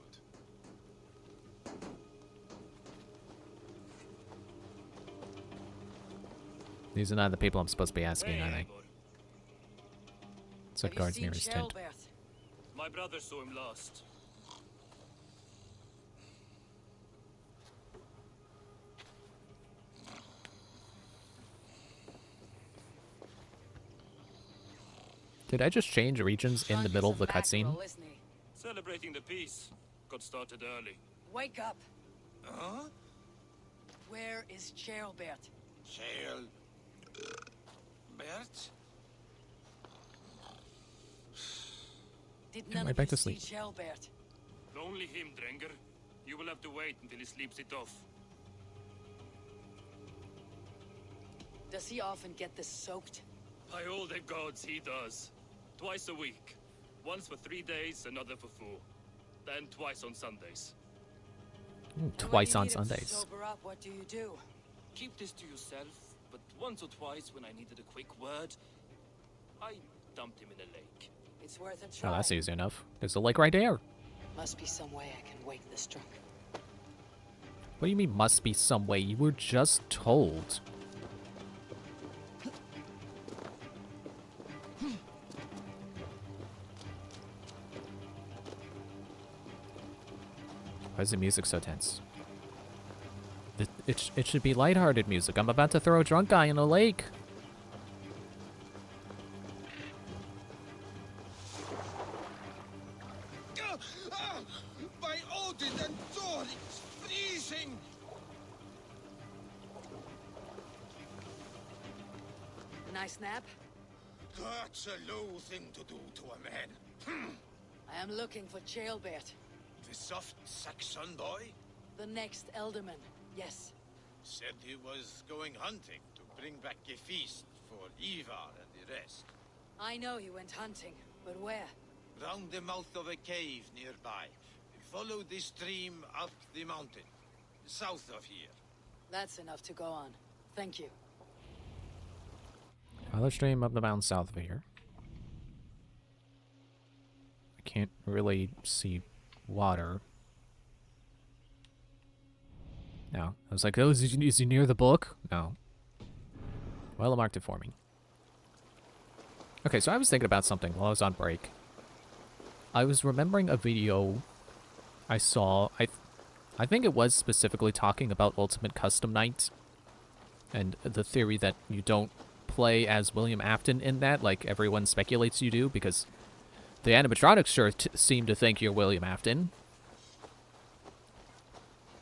[SPEAKER 1] These are not the people I'm supposed to be asking, are they? Said guards near his tent.
[SPEAKER 13] My brother saw him last.
[SPEAKER 1] Did I just change regions in the middle of the cutscene?
[SPEAKER 13] Celebrating the peace. Got started early.
[SPEAKER 2] Wake up.
[SPEAKER 5] Huh?
[SPEAKER 2] Where is Chilbert?
[SPEAKER 5] Bert?
[SPEAKER 2] Did
[SPEAKER 1] Right
[SPEAKER 2] none of
[SPEAKER 1] back
[SPEAKER 2] you
[SPEAKER 1] to
[SPEAKER 2] see
[SPEAKER 1] sleep.
[SPEAKER 2] Chilbert?
[SPEAKER 13] Only him, Drenger. You will have to wait until he sleeps it off.
[SPEAKER 2] Does he often get this soaked?
[SPEAKER 13] By all the gods, he does. Twice a week. Once for 3 days, another for 4. Then twice on Sundays.
[SPEAKER 1] Twice on
[SPEAKER 2] When you need him to
[SPEAKER 1] Sundays.
[SPEAKER 2] sober up, what do you do?
[SPEAKER 13] Keep this to yourself, but once or twice when I needed a quick word, I dumped him in a lake.
[SPEAKER 2] It's worth a try.
[SPEAKER 1] Oh, that's easy enough. There's a lake right there.
[SPEAKER 2] Must be some way I can wake this drunk.
[SPEAKER 1] What do you mean must be some way? You were just told. Why is the music so tense? It should be lighthearted music. I'm about to throw a drunk guy in a lake.
[SPEAKER 12] By Odin and Thor, it's freezing!
[SPEAKER 2] Nice nap?
[SPEAKER 12] That's a low thing to do to a man.
[SPEAKER 2] I am looking for Chilbert.
[SPEAKER 12] The soft Saxon boy
[SPEAKER 2] The next Elderman. Yes.
[SPEAKER 12] said he was going hunting to bring back a feast for Ivar and the rest.
[SPEAKER 2] I know he went hunting, but where?
[SPEAKER 12] Round the mouth of a cave nearby. Follow the stream up the mountain, south of here.
[SPEAKER 2] That's enough to go on. Thank you.
[SPEAKER 1] Follow stream up the mountain south of here. I can't really see water. No. I was like, oh, is he near the book? No. Well, it marked it for me. Okay, so I was thinking about something while I was on break. I was remembering a video I saw. I think it was specifically talking about Ultimate Custom Night and the theory that you don't play as William Afton in that, like everyone speculates you do, because the animatronics sure seem to think you're William Afton.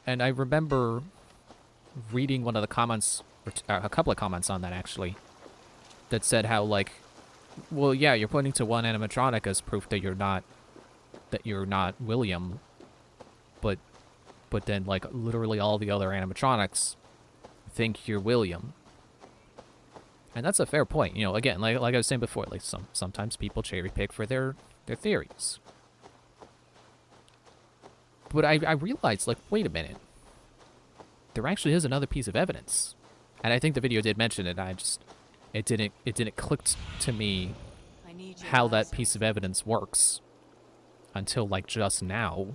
[SPEAKER 1] And I remember reading one of the comments, or a couple of comments on that actually, that said how, like, well, yeah, you're pointing to one animatronic as proof that you're not William, but then, like, literally all the other animatronics think you're William. And that's a fair point. You know, again, like I was saying before, like sometimes people cherry pick for their theories. But I realized, like, wait a minute. There actually is another piece of evidence. And I think the video did mention it. It didn't click to me how that piece of evidence works until, like, just now.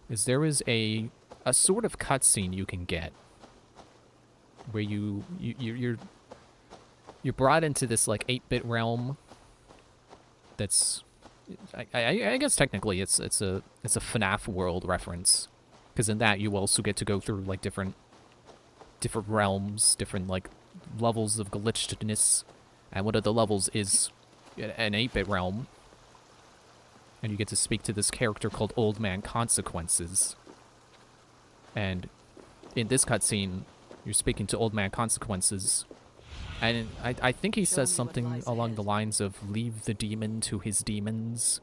[SPEAKER 1] Is there is a sort of cutscene you can get where you're brought into this, like, 8-bit realm that's, I guess technically it's a FNAF world reference, because in that you also get to go through, like, different realms, different, like, levels of glitchedness, and one of the levels is an 8-bit realm, and you get to speak to this character called Old Man Consequences. And in this cutscene, you're speaking to Old Man Consequences, and I think he says something along the lines of "leave the demon to his demons,"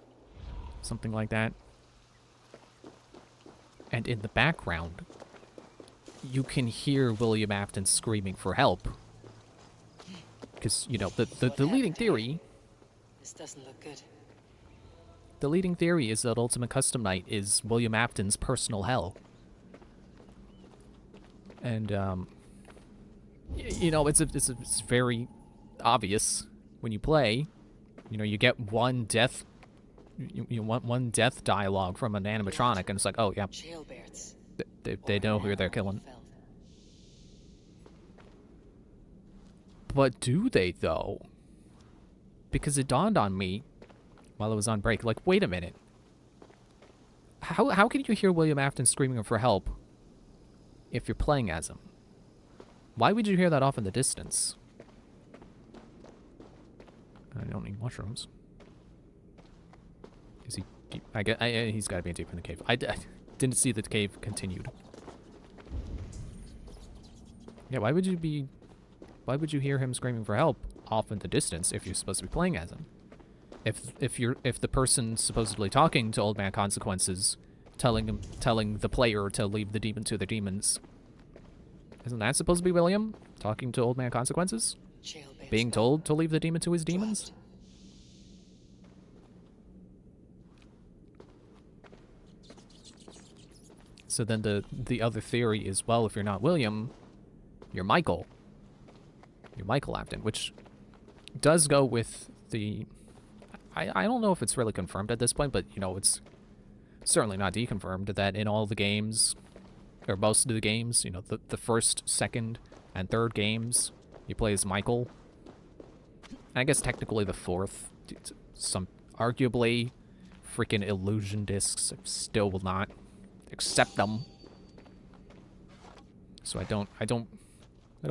[SPEAKER 1] something like that. And in the background, you can hear William Afton screaming for help. Because, you know, the leading theory...
[SPEAKER 2] This doesn't look good.
[SPEAKER 1] The leading theory is that Ultimate Custom Night is William Afton's personal hell. And, you know, it's very obvious when you play. You know, you get one death... You want one death dialogue from an animatronic, and it's like, oh, yeah. They know who they're killing. But do they, though? Because it dawned on me while I was on break, like, wait a minute. How can you hear William Afton screaming for help if you're playing as him? Why would you hear that off in the distance? I don't need mushrooms. Is he deep? He's got to be deep in the cave. I didn't see that the cave continued. Yeah, why would you hear him screaming for help off in the distance if you're supposed to be playing as him? If the person supposedly talking to Old Man Consequences telling the player to leave the demon to the demons, isn't that supposed to be William talking to Old Man Consequences? Being told to leave the demon to his demons? So then the other theory is, well, if you're not William, you're Michael. You're Michael Afton, which does go with the... I don't know if it's really confirmed at this point, but, you know, it's certainly not deconfirmed that in all the games, or most of the games, you know, the first, second, and third games, you play as Michael. And I guess technically the fourth, some arguably freaking illusion discs still will not accept them. So I don't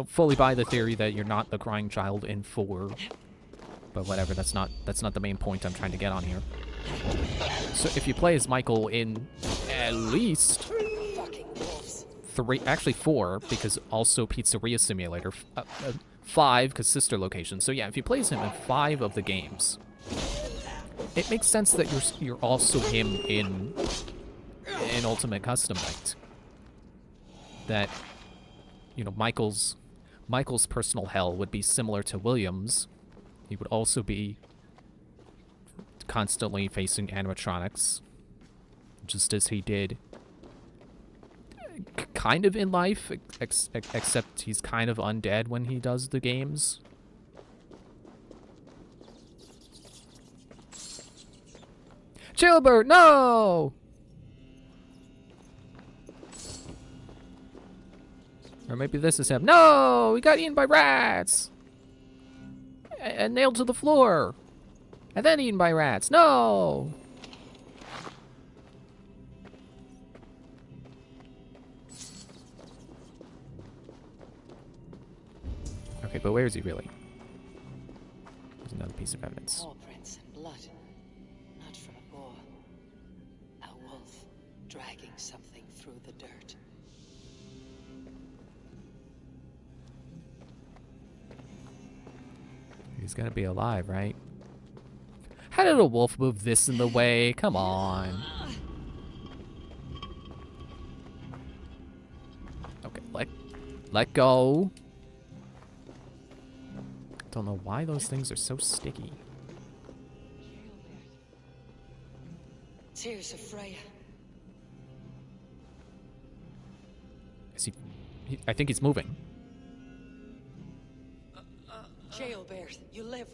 [SPEAKER 1] fully buy the theory that you're not the crying child in 4. But whatever, that's not the main point I'm trying to get on here. So if you play as Michael in at least 3, actually 4, because also Pizzeria Simulator, 5 because sister location. So yeah, if you play as him in 5 of the games, it makes sense that you're also him in Ultimate Custom Night. That, you know, Michael's personal hell would be similar to William's. He would also be constantly facing animatronics, just as he did kind of in life, except he's kind of undead when he does the games. Jailbird, no! Or maybe this is him. No! He got eaten by rats! And nailed to the floor! And then eaten by rats. No! Okay, but where is he really? There's another piece of evidence.
[SPEAKER 2] Paw prints and blood. Not from a boar. A wolf dragging something through the dirt.
[SPEAKER 1] He's gonna be alive, right? How did a wolf move this in the way? Come on. Okay, let go. Don't know why those things are so sticky.
[SPEAKER 2] Tears of Freya.
[SPEAKER 1] Is he I think he's moving.
[SPEAKER 2] Jailbird, you live.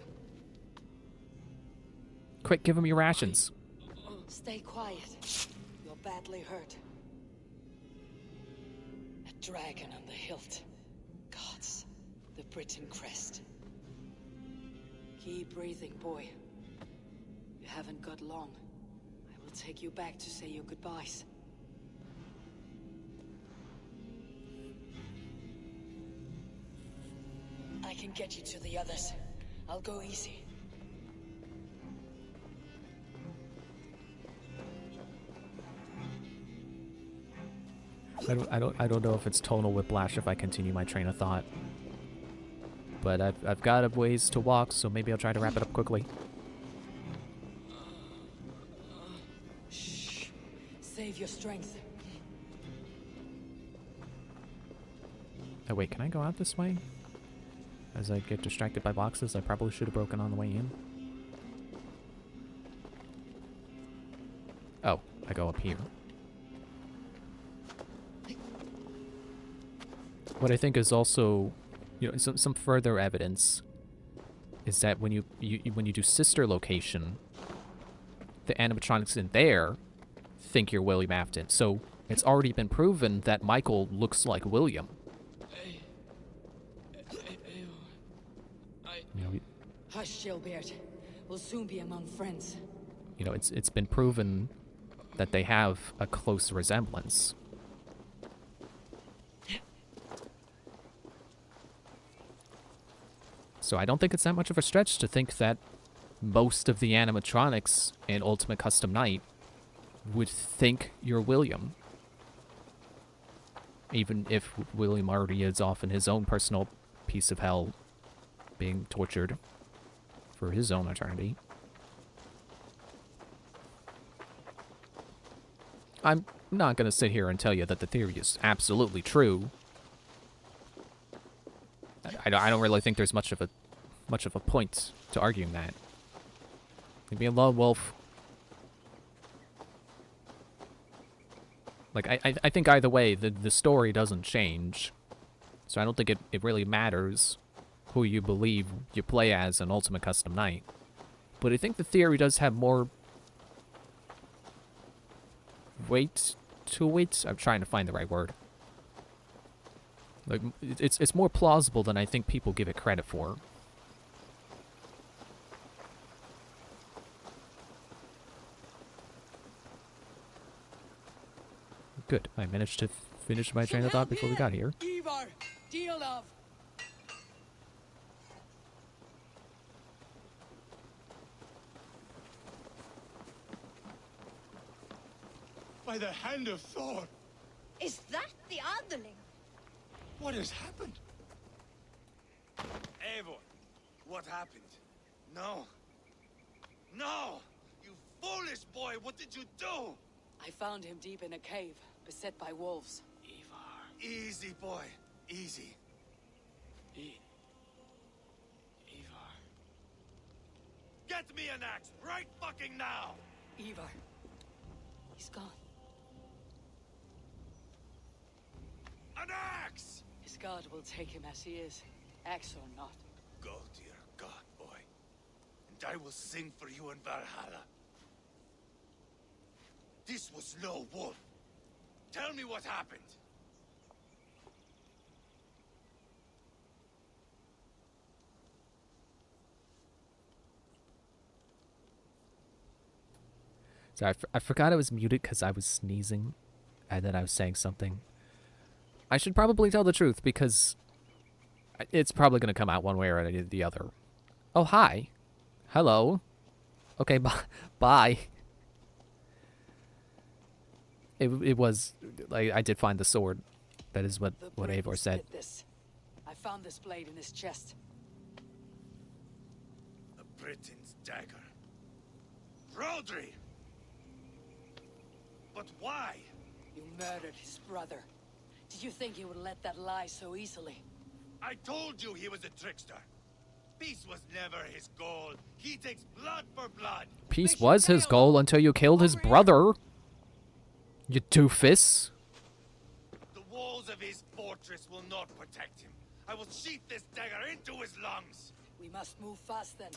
[SPEAKER 1] Quick, give him your rations.
[SPEAKER 2] Stay quiet. You're badly hurt. A dragon on the hilt. Gods, the Britain crest. Keep breathing, boy. You haven't got long. I will take you back to say your goodbyes. I can get you to the others. I'll go easy.
[SPEAKER 1] I don't know if it's tonal whiplash if I continue my train of thought. But I've got a ways to walk, so maybe I'll try to wrap it up quickly.
[SPEAKER 2] Shh. Save your strength.
[SPEAKER 1] Oh wait, can I go out this way? As I get distracted by boxes, I probably should have broken on the way in. Oh, I go up here. What I think is also, you know, some further evidence is that when you do sister location, the animatronics in there think you're William Afton. So it's already been proven that Michael looks like William. You know,
[SPEAKER 2] Hush, Jailbird. We'll soon be among friends.
[SPEAKER 1] you know, it's been proven that they have a close resemblance. So I don't think it's that much of a stretch to think that most of the animatronics in Ultimate Custom Night would think you're William. Even if William already is off in his own personal piece of hell, being tortured for his own eternity. I'm not going to sit here and tell you that the theory is absolutely true. I don't really think there's much of a point to arguing that. Maybe a lone wolf. Like I think either way the story doesn't change, so I don't think it really matters who you believe you play as in Ultimate Custom Night. But I think the theory does have more weight to it. I'm trying to find the right word. Like, it's more plausible than I think people give it credit for. Good. I managed to finish my train of thought before we got here.
[SPEAKER 2] Ivar, deal of.
[SPEAKER 6] By the hand of Thor!
[SPEAKER 9] Is that the underling?
[SPEAKER 6] What has happened?
[SPEAKER 5] Eivor, what happened? No. No! You foolish boy, what did you do?
[SPEAKER 2] I found him deep in a cave, beset by wolves.
[SPEAKER 5] Ivar. Easy, boy. Easy. Ivar. Get me an axe right fucking now!
[SPEAKER 2] Ivar. He's gone.
[SPEAKER 5] An axe!
[SPEAKER 2] His god will take him as he is, axe or not.
[SPEAKER 5] Go to your god, boy. And I will sing for you in Valhalla. This was no wolf. Tell me what happened.
[SPEAKER 1] Sorry, I forgot I was muted because I was sneezing, and then I was saying something. I should probably tell the truth because it's probably going to come out one way or the other. Oh, hi. Hello. Okay, bye. It was like I did find the sword. That is what Eivor said.
[SPEAKER 2] Did this. I found this blade in his chest.
[SPEAKER 5] The Briton's dagger. Rodri! But why?
[SPEAKER 2] You murdered his brother. Did you think he would let that lie so easily?
[SPEAKER 5] I told you he was a trickster. Peace was never his goal. He takes blood for blood.
[SPEAKER 1] Peace was his goal until you killed his brother. You doofus.
[SPEAKER 5] The walls of his fortress will not protect him. I will sheath this dagger into his lungs.
[SPEAKER 2] We must move fast then.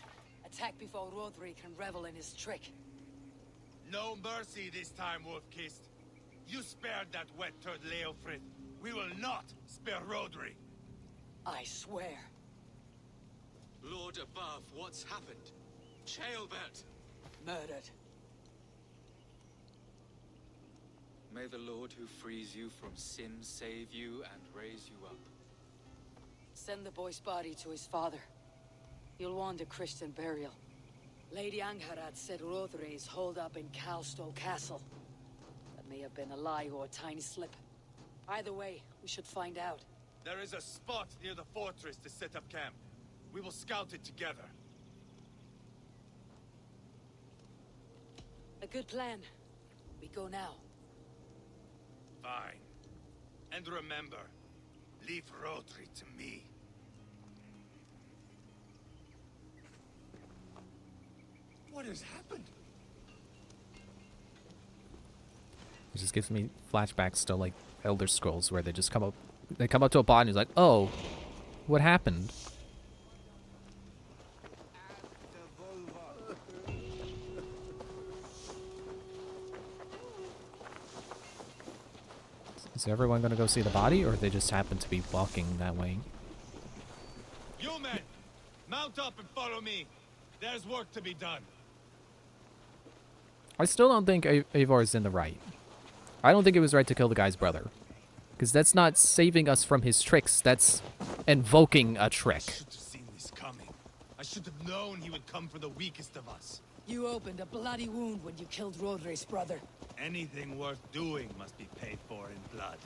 [SPEAKER 2] Attack before Rodri can revel in his trick.
[SPEAKER 5] No mercy this time, Wolf-Kissed. You spared that wet turd Leofrid. We will not spare Rodri.
[SPEAKER 2] I swear.
[SPEAKER 8] Lord above, what's happened? Ceolbert!
[SPEAKER 2] Murdered.
[SPEAKER 8] May the Lord who frees you from sin save you and raise you up.
[SPEAKER 2] Send the boy's body to his father. He'll want a Christian burial. Lady Angharad said Rodri is holed up in Kalstol Castle. That may have been a lie or a tiny slip. Either way, we should find out.
[SPEAKER 5] There is a spot near the fortress to set up camp. We will scout it together.
[SPEAKER 2] A good plan. We go now.
[SPEAKER 5] Fine. And remember, leave Rodri to me. What has happened?
[SPEAKER 1] It just gives me flashbacks to like Elder Scrolls where they just come up to a bot and he's like, oh, what happened? Is everyone gonna go see the body, or they just happen to be walking that way?
[SPEAKER 5] You men, mount up and follow me. There's work to be done.
[SPEAKER 1] I still don't think Eivor is in the right. I don't think it was right to kill the guy's brother. Because that's not saving us from his tricks, that's invoking a trick.
[SPEAKER 5] I should have seen this coming. I should have known he would come for the weakest of us.
[SPEAKER 2] You opened a bloody wound when you killed Rodri's brother.
[SPEAKER 5] Anything worth doing must be paid for in blood.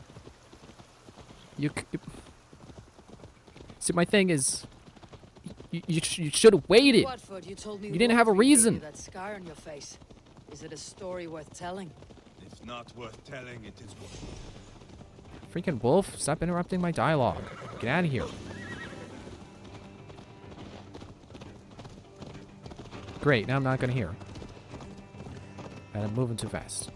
[SPEAKER 1] See, my thing is, you should have waited.
[SPEAKER 2] Watford, you told me
[SPEAKER 1] You didn't have a
[SPEAKER 2] Rodri gave you
[SPEAKER 1] reason.
[SPEAKER 2] that scar on your face. Is it a story worth telling?
[SPEAKER 5] If not worth telling, it is worth.
[SPEAKER 1] Freaking wolf, stop interrupting my dialogue. Get out of here. Great, now I'm not gonna hear. And I'm moving too fast.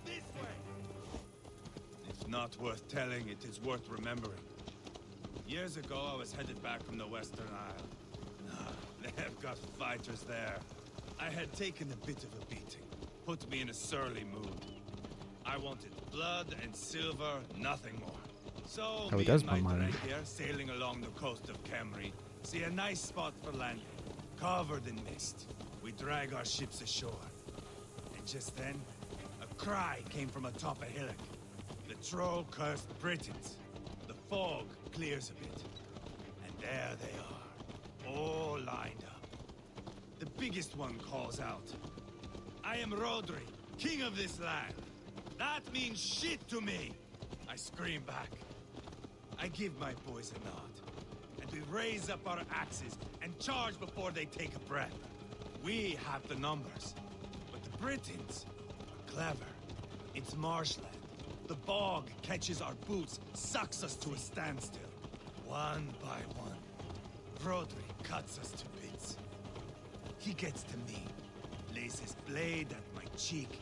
[SPEAKER 5] This way. If not worth telling, it is worth remembering. Years ago, I was headed back from the Western Isle. They have got fighters there. I had taken a bit of a beating. Put me in a surly mood. I wanted blood and silver, nothing more. So
[SPEAKER 1] Oh, he
[SPEAKER 5] me
[SPEAKER 1] does
[SPEAKER 5] and my
[SPEAKER 1] want money.
[SPEAKER 5] here, sailing along the coast of Kemri, see a nice spot for landing, covered in mist. We drag our ships ashore. And just then, a cry came from atop a hillock. The troll-cursed Britons. The fog clears a bit. And there they are, all lined up. The biggest one calls out, I am Rodri, king of this land. That means shit to me. I scream back. I give my boys a nod. And we raise up our axes and charge before they take a breath. We have the numbers. But the Britons are clever. It's marshland. The bog catches our boots, sucks us to a standstill. One by one, Rodri cuts us to bits. He gets to me, lays his blade at my cheek,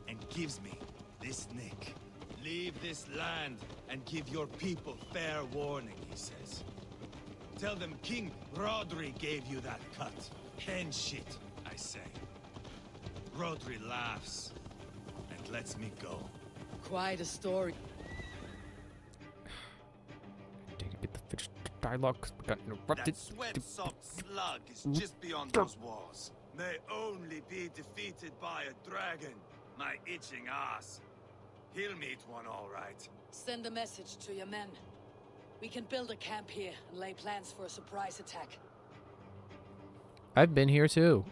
[SPEAKER 5] and gives me this nick. Leave this land and give your people fair warning, he says. Tell them King Rodri gave you that cut. Hen shit, I say. Rodri laughs and lets me go.
[SPEAKER 2] Quite a story.
[SPEAKER 1] Didn't get to finish the dialogue 'cause we got interrupted.
[SPEAKER 5] That sweat-soaked slug is just beyond those walls. May only be defeated by a dragon, my itching ass. He'll meet one all right.
[SPEAKER 2] Send a message to your men. We can build a camp here and lay plans for a surprise attack.
[SPEAKER 1] I've been here too.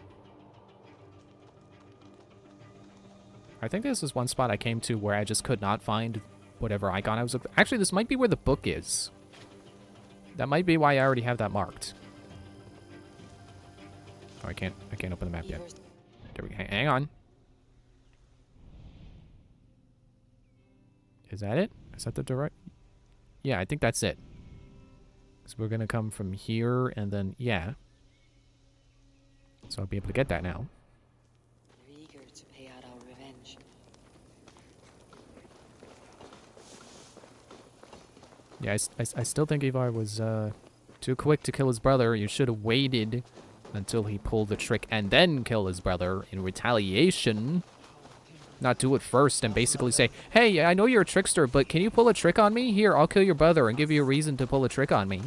[SPEAKER 1] I think this is one spot I came to where I just could not find whatever icon I was looking. Actually, this might be where the book is. That might be why I already have that marked. Oh, I can't open the map yet. There we go. Hang on. Is that it? Is that the direct? Yeah, I think that's it. So we're gonna come from here and then yeah. So I'll be able to get that now.
[SPEAKER 2] We're eager to pay out our revenge.
[SPEAKER 1] Yeah, I still think Ivar was too quick to kill his brother. You should have waited until he pulled the trick and then kill his brother in retaliation. Not do it first and basically say, hey, I know you're a trickster, but can you pull a trick on me? Here, I'll kill your brother and give you a reason to pull a trick on me.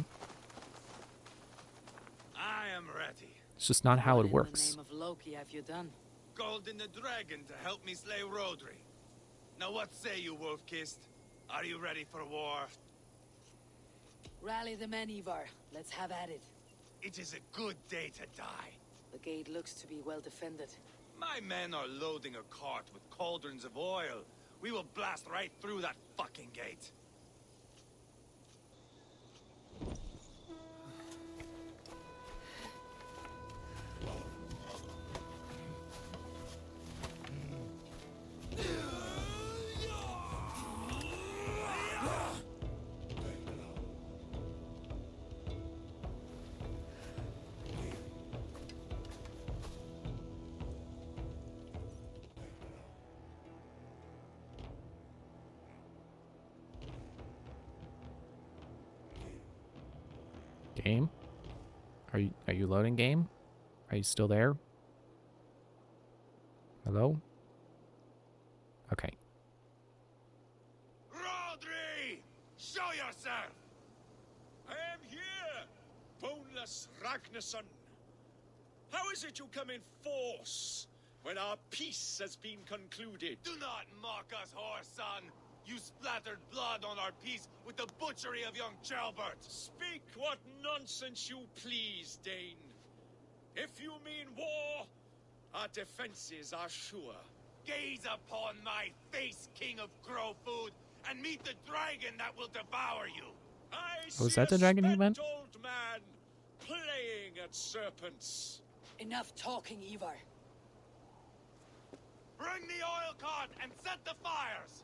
[SPEAKER 5] I am ready.
[SPEAKER 1] It's just not how it
[SPEAKER 2] In
[SPEAKER 1] works.
[SPEAKER 2] the name of Loki have you done?
[SPEAKER 5] Golden the dragon to help me slay Rodri. Now what say you, Wolf-Kissed? Are you ready for war?
[SPEAKER 2] Rally the men, Ivar. Let's have at it.
[SPEAKER 5] It is a good day to die.
[SPEAKER 2] The gate looks to be well defended.
[SPEAKER 5] My men are loading a cart with cauldrons of oil. We will blast right through that fucking gate.
[SPEAKER 1] Game? Are you loading game? Are you still there? Hello? Okay.
[SPEAKER 5] Rodri! Show yourself!
[SPEAKER 6] I am here, boneless Ragnarsson. How is it you come in force when our peace has been concluded?
[SPEAKER 5] Do not mock us, whoreson! You splattered blood on our peace with the butchery of young Gelbert!
[SPEAKER 6] Speak what nonsense you please, Dane. If you mean war, our defenses are sure.
[SPEAKER 5] Gaze upon my face, King of Grow Food, and meet the dragon that will devour you!
[SPEAKER 1] Was that the dragon you meant?
[SPEAKER 6] Old man playing at serpents.
[SPEAKER 2] Enough talking, Ivar.
[SPEAKER 5] Bring the oil cart and set the fires!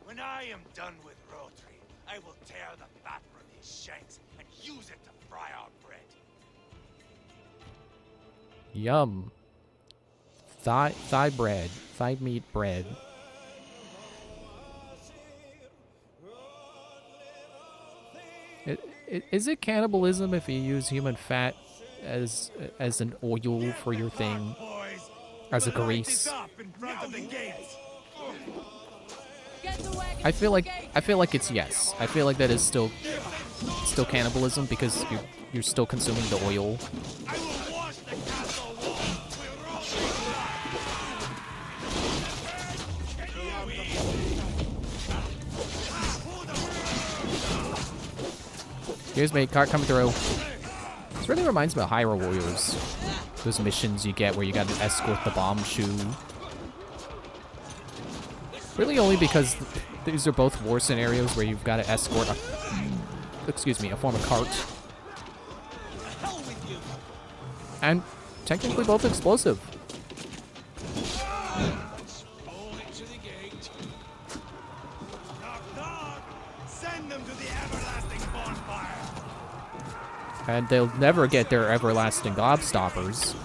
[SPEAKER 5] When I am done with Rodri, I will tear the fat from his shanks and use it to fry our bread.
[SPEAKER 1] Yum. Thigh bread. Thigh meat bread. Is it cannibalism if you use human fat as an oil for your thing? As a grease? I feel like it's yes. I feel like that is still cannibalism because you're still consuming the oil. Here's me, cart coming through. This really reminds me of Hyrule Warriors. Those missions you get where you gotta escort the bomb shoe. Really only because these are both war scenarios where you've gotta escort a form of cart. And technically both explosive. And they'll never get their everlasting gobstoppers.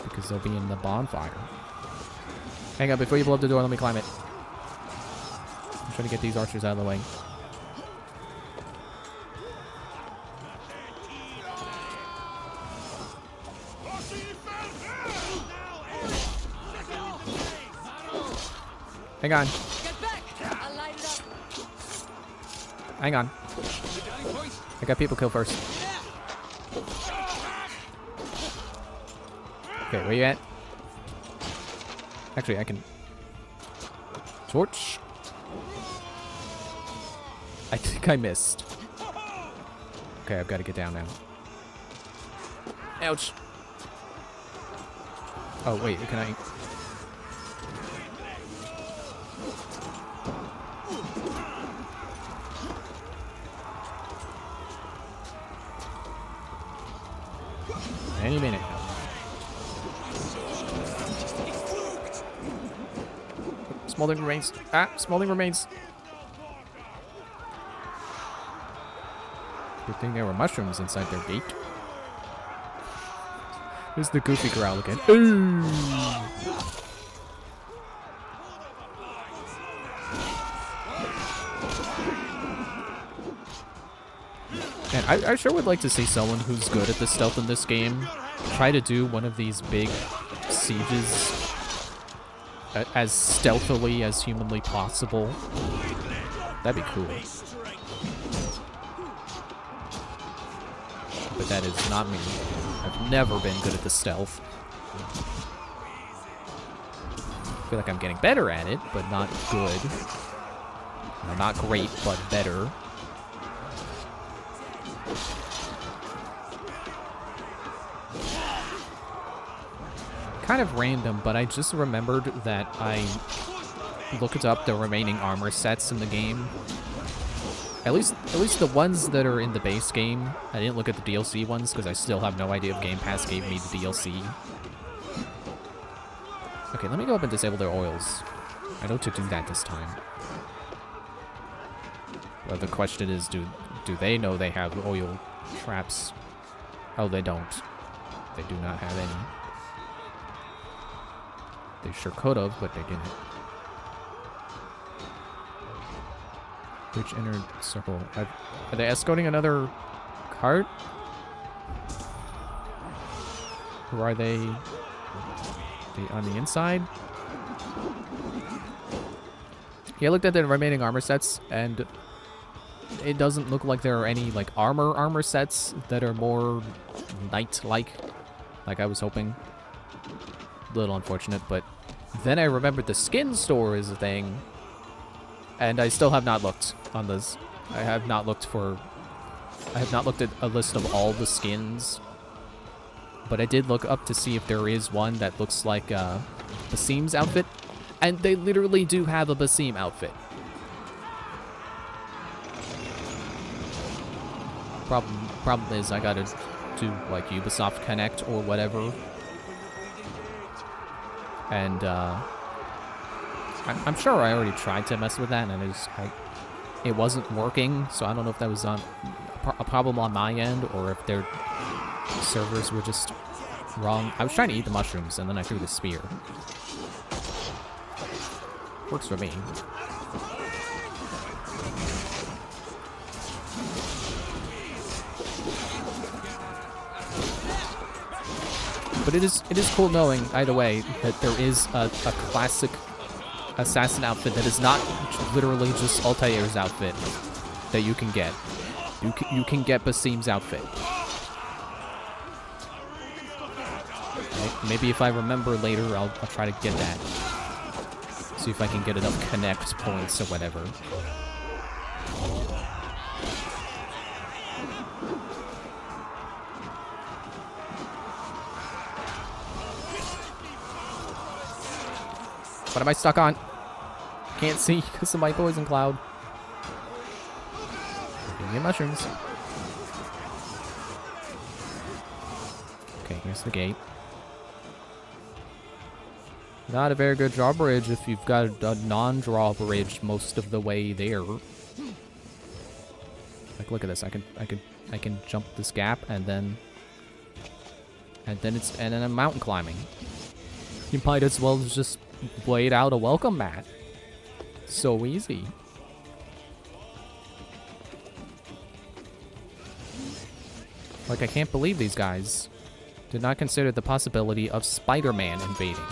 [SPEAKER 1] Because they'll be in the bonfire. Hang on, before you blow up the door, let me climb it. I'm trying to get these archers out of the way. Hang on. Hang on. I got people killed first. Okay, where you at? Actually, I can... Torch. I think I missed. Okay, I've got to get down now. Ouch. Oh, wait, can I... Any minute. Smoldering remains. Ah, smoldering remains. Good thing there were mushrooms inside their beak. Here's the goofy growl again. Ooh. And I sure would like to see someone who's good at the stealth in this game try to do one of these big sieges as stealthily as humanly possible. That'd be cool. But that is not me. I've never been good at the stealth. I feel like I'm getting better at it, but not good. No, not great, but better. Kind of random, but I just remembered that I looked up the remaining armor sets in the game. At least the ones that are in the base game. I didn't look at the DLC ones because I still have no idea if Game Pass gave me the DLC. Okay, let me go up and disable their oils. I know to do that this time. Well, the question is, do they know they have oil traps? Oh, they don't. They do not have any. They sure could have, but they didn't. Which inner circle? Are they escorting another cart? Or are they on the inside? Yeah, I looked at the remaining armor sets, and it doesn't look like there are any like armor sets that are more knight-like, like I was hoping. A little unfortunate, but then I remembered the skin store is a thing, and I still have not looked on this. I have not looked at a list of all the skins, but I did look up to see if there is one that looks like Basim's outfit, and they literally do have a Basim outfit. Problem is I gotta do like Ubisoft Connect or whatever. And I'm sure I already tried to mess with that, and it wasn't working. So I don't know if that was a problem on my end or if their servers were just wrong. I was trying to eat the mushrooms, and then I threw the spear. Works for me. But it is cool knowing, either way, that there is a classic assassin outfit that is not literally just Altair's outfit that you can get. You can get Basim's outfit. Okay, maybe if I remember later, I'll try to get that. See if I can get enough connect points or whatever. What am I stuck on? Can't see because of my poison cloud. Give me mushrooms. Okay, here's the gate. Not a very good drawbridge if you've got a non-drawbridge most of the way there. Like, look at this. I can jump this gap and then I'm mountain climbing. You might as well just blade out a welcome mat. So easy. Like, I can't believe these guys did not consider the possibility of Spider-Man invading.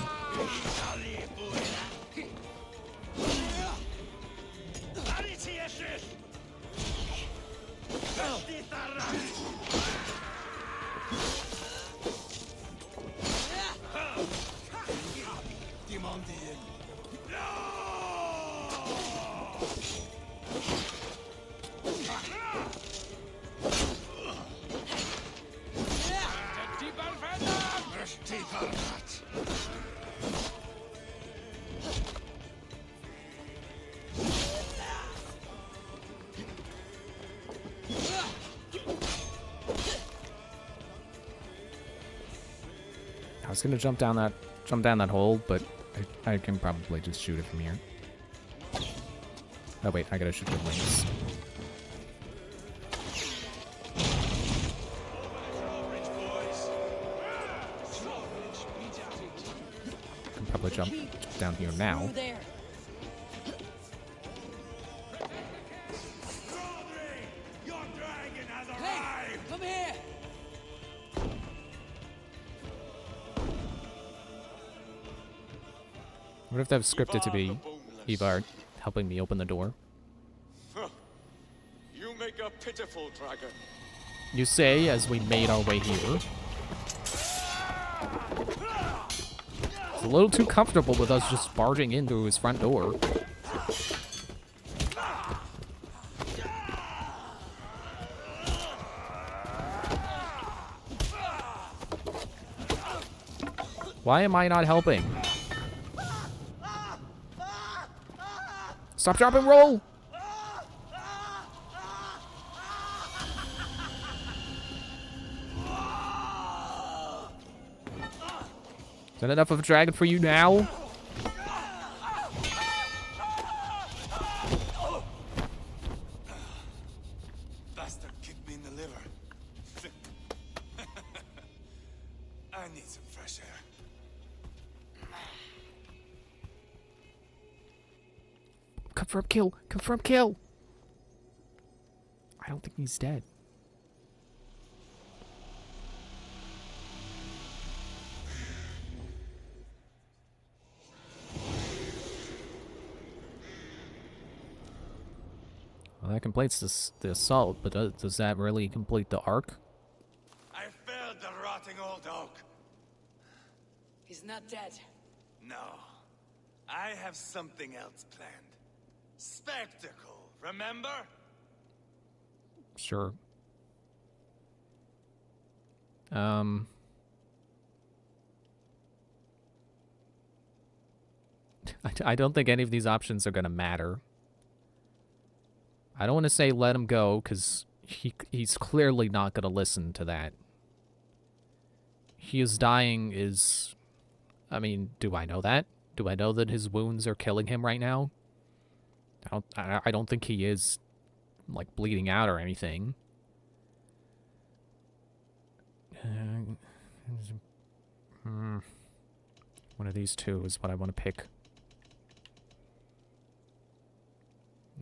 [SPEAKER 1] was gonna jump down that hole, but I can probably just shoot it from here. Oh wait, I gotta shoot the wings. I can probably jump down here now.
[SPEAKER 7] Hey, come here!
[SPEAKER 1] What if that was scripted to be Ivar helping me open the door?
[SPEAKER 6] Huh. You make a pitiful dragon.
[SPEAKER 1] You say as we made our way here. It's a little too comfortable with us just barging into his front door. Why am I not helping? Stop, drop, and roll! Is that enough of a dragon for you now?
[SPEAKER 5] Bastard kicked me in the liver. I need some fresh air.
[SPEAKER 1] Confirm kill! Confirm kill! I don't think he's dead. Well, that completes the assault, but does that really complete the arc?
[SPEAKER 5] I felled the rotting old oak.
[SPEAKER 2] He's not dead.
[SPEAKER 5] No. I have something else planned. Spectacle, remember?
[SPEAKER 1] Sure. I don't think any of these options are gonna matter. I don't want to say let him go, because he's clearly not gonna listen to that. He is dying is... I mean, do I know that? Do I know that his wounds are killing him right now? I don't think he is, like, bleeding out or anything. One of these two is what I want to pick.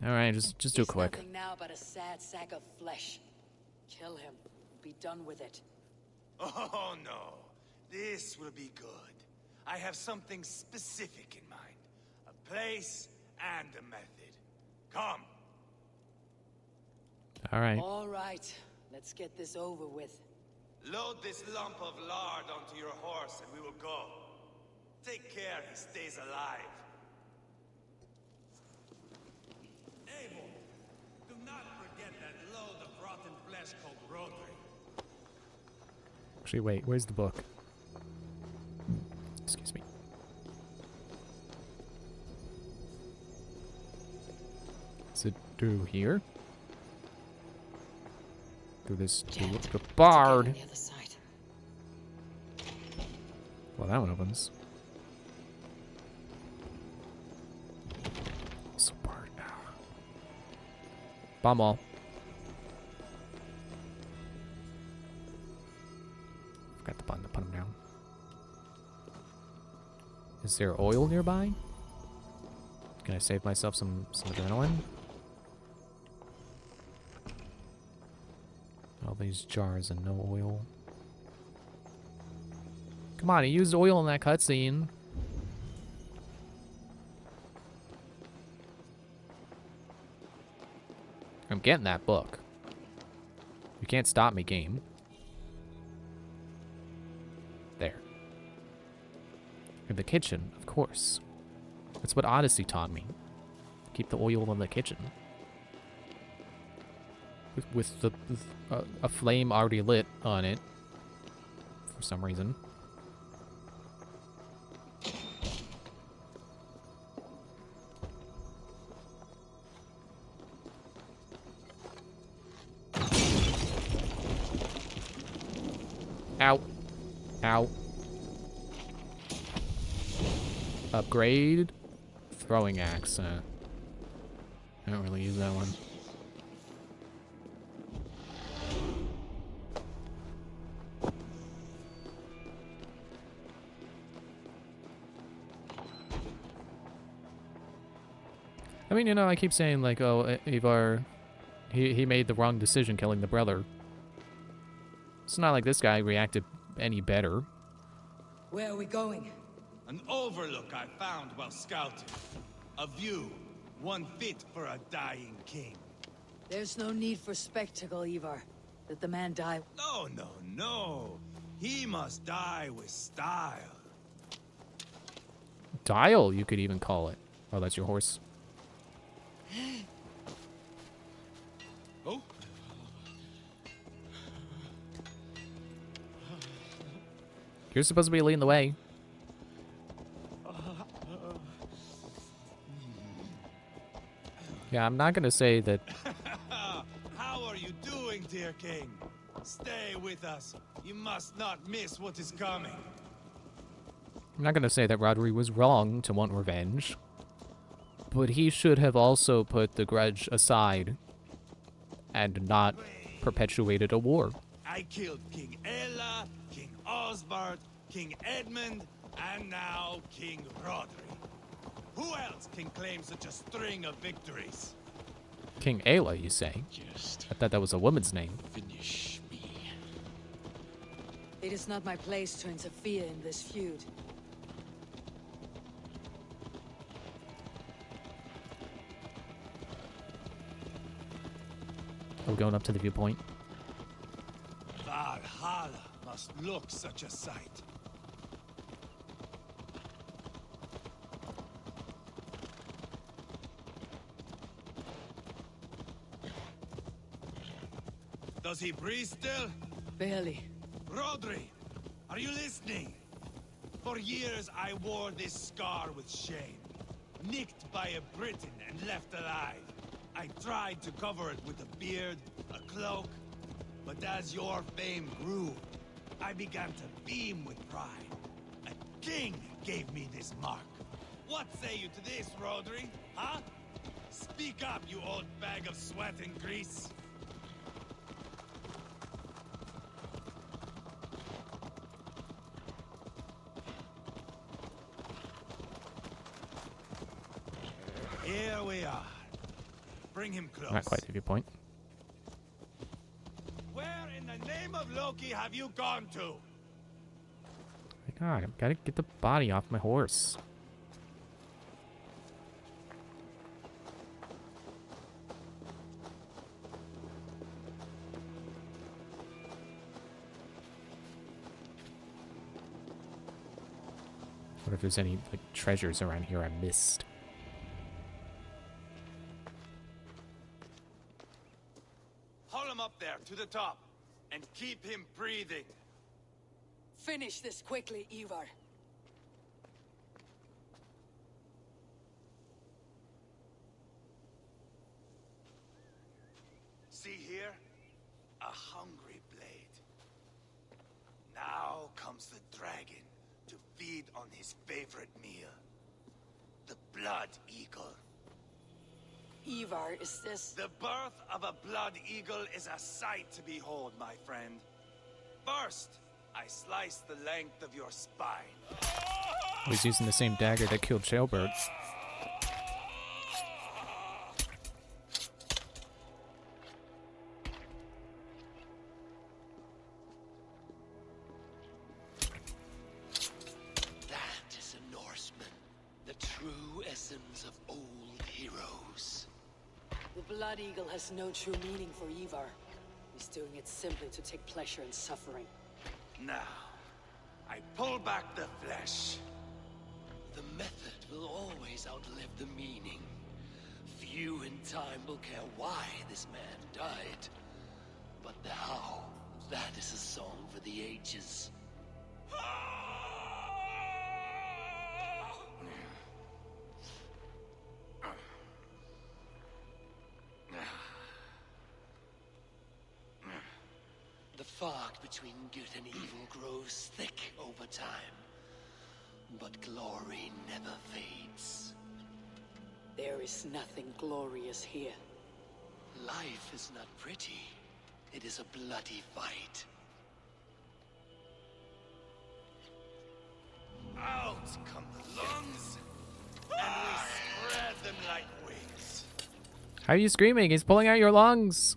[SPEAKER 1] Alright, just do it quick.
[SPEAKER 2] Nothing now but a sad sack of flesh. Kill him. Be done with it.
[SPEAKER 5] Oh no. This will be good. I have something specific in mind. A place and a method. Come.
[SPEAKER 1] Alright.
[SPEAKER 2] All right. Let's get this over with.
[SPEAKER 5] Load this lump of lard onto your horse and we will go. Take care he stays alive. Abel, do not forget that load of rotten flesh called Rodri.
[SPEAKER 1] Actually, wait, where's the book? Excuse me. Is it through here? Through this door? The bard!
[SPEAKER 2] On the other side.
[SPEAKER 1] Well, that one opens. So bard. Bomb wall. Forgot the button to put him down. Is there oil nearby? Can I save myself some adrenaline? All these jars and no oil. Come on, he used oil in that cutscene. I'm getting that book. You can't stop me, game. There. In the kitchen, of course. That's what Odyssey taught me. Keep the oil in the kitchen. With a flame already lit on it. For some reason. Ow. Ow. Upgrade. Throwing axe. I don't really use that one. I mean, you know, I keep saying, like, oh, Ivar, he made the wrong decision killing the brother. It's not like this guy reacted any better.
[SPEAKER 2] Where are we going?
[SPEAKER 5] An overlook I found while scouting. A view, one fit for a dying king.
[SPEAKER 2] There's no need for spectacle, Ivar. Let the man die.
[SPEAKER 5] No, no, no. He must die with style.
[SPEAKER 1] Dial, you could even call it. Oh, that's your horse.
[SPEAKER 5] Oh.
[SPEAKER 1] You're supposed to be leading the way. Yeah, I'm not gonna say that.
[SPEAKER 5] How are you doing, dear king? Stay with us. You must not miss what is coming.
[SPEAKER 1] I'm not gonna say that Rodri was wrong to want revenge. But he should have also put the grudge aside and not perpetuated a war.
[SPEAKER 5] I killed King Ella, King Osbert, King Edmund, and now King Rodri. Who else can claim such a string of victories?
[SPEAKER 1] King Ayla, you say? I thought that was a woman's name.
[SPEAKER 6] Finish me.
[SPEAKER 2] It is not my place to interfere in this feud.
[SPEAKER 1] Are we going up to the viewpoint?
[SPEAKER 5] Valhalla must look such a sight. Does he breathe still?
[SPEAKER 2] Barely.
[SPEAKER 5] Rodri, are you listening? For years I wore this scar with shame. Nicked by a Briton and left alive. I tried to cover it with a beard, a cloak, but as your fame grew, I began to beam with pride. A king gave me this mark. What say you to this, Rodri? Huh? Speak up, you old bag of sweat and grease. Here we are. Bring him close.
[SPEAKER 1] Not quite the viewpoint.
[SPEAKER 5] Where in the name of Loki have you gone to?
[SPEAKER 1] God, I've got to get the body off my horse. What if there's any like treasures around here I missed?
[SPEAKER 5] Haul him up there to the top and keep him breathing.
[SPEAKER 2] Finish this quickly, Ivar.
[SPEAKER 5] See here? A hungry blade. Now comes the dragon to feed on his favorite meal. The Blood Eagle.
[SPEAKER 2] Ivar, is this...
[SPEAKER 5] The birth of a Blood Eagle is a sight to behold, my friend. First, I slice the length of your spine.
[SPEAKER 1] I was using the same dagger that killed Jailbird.
[SPEAKER 6] That is a Norseman. The true essence of old heroes.
[SPEAKER 2] The Blood Eagle has no true meaning for Ivar. He's doing it simply to take pleasure in suffering.
[SPEAKER 5] Now, I pull back the flesh.
[SPEAKER 6] The method will always outlive the meaning. Few in time will care why this man died. But the how, that is a song for the ages. The fog between good and evil grows thick over time.
[SPEAKER 2] But glory never fades. There is nothing glorious here. Life is not pretty. It is a bloody fight.
[SPEAKER 5] Out come the lungs, and we spread them like wings.
[SPEAKER 1] How are you screaming? He's pulling out your lungs.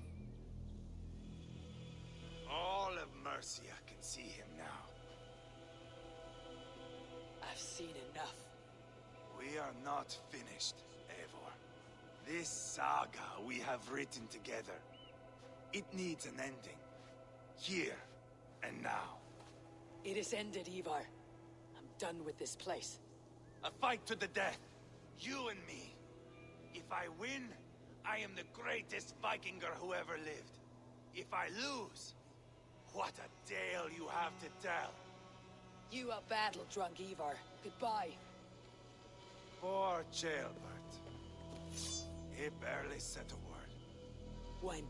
[SPEAKER 5] All of Mercia can see him now.
[SPEAKER 2] I've seen enough.
[SPEAKER 5] We are not finished, Eivor. This saga we have written together, it needs an ending. Here and now.
[SPEAKER 2] It is ended, Ivar. I'm done with this place.
[SPEAKER 5] A fight to the death. You and me. If I win, I am the greatest Vikinger who ever lived. If I lose, what a tale you have to tell.
[SPEAKER 2] You are battle-drunk, Ivar. Goodbye.
[SPEAKER 5] Poor Ceolbert. He barely said a word.
[SPEAKER 2] When?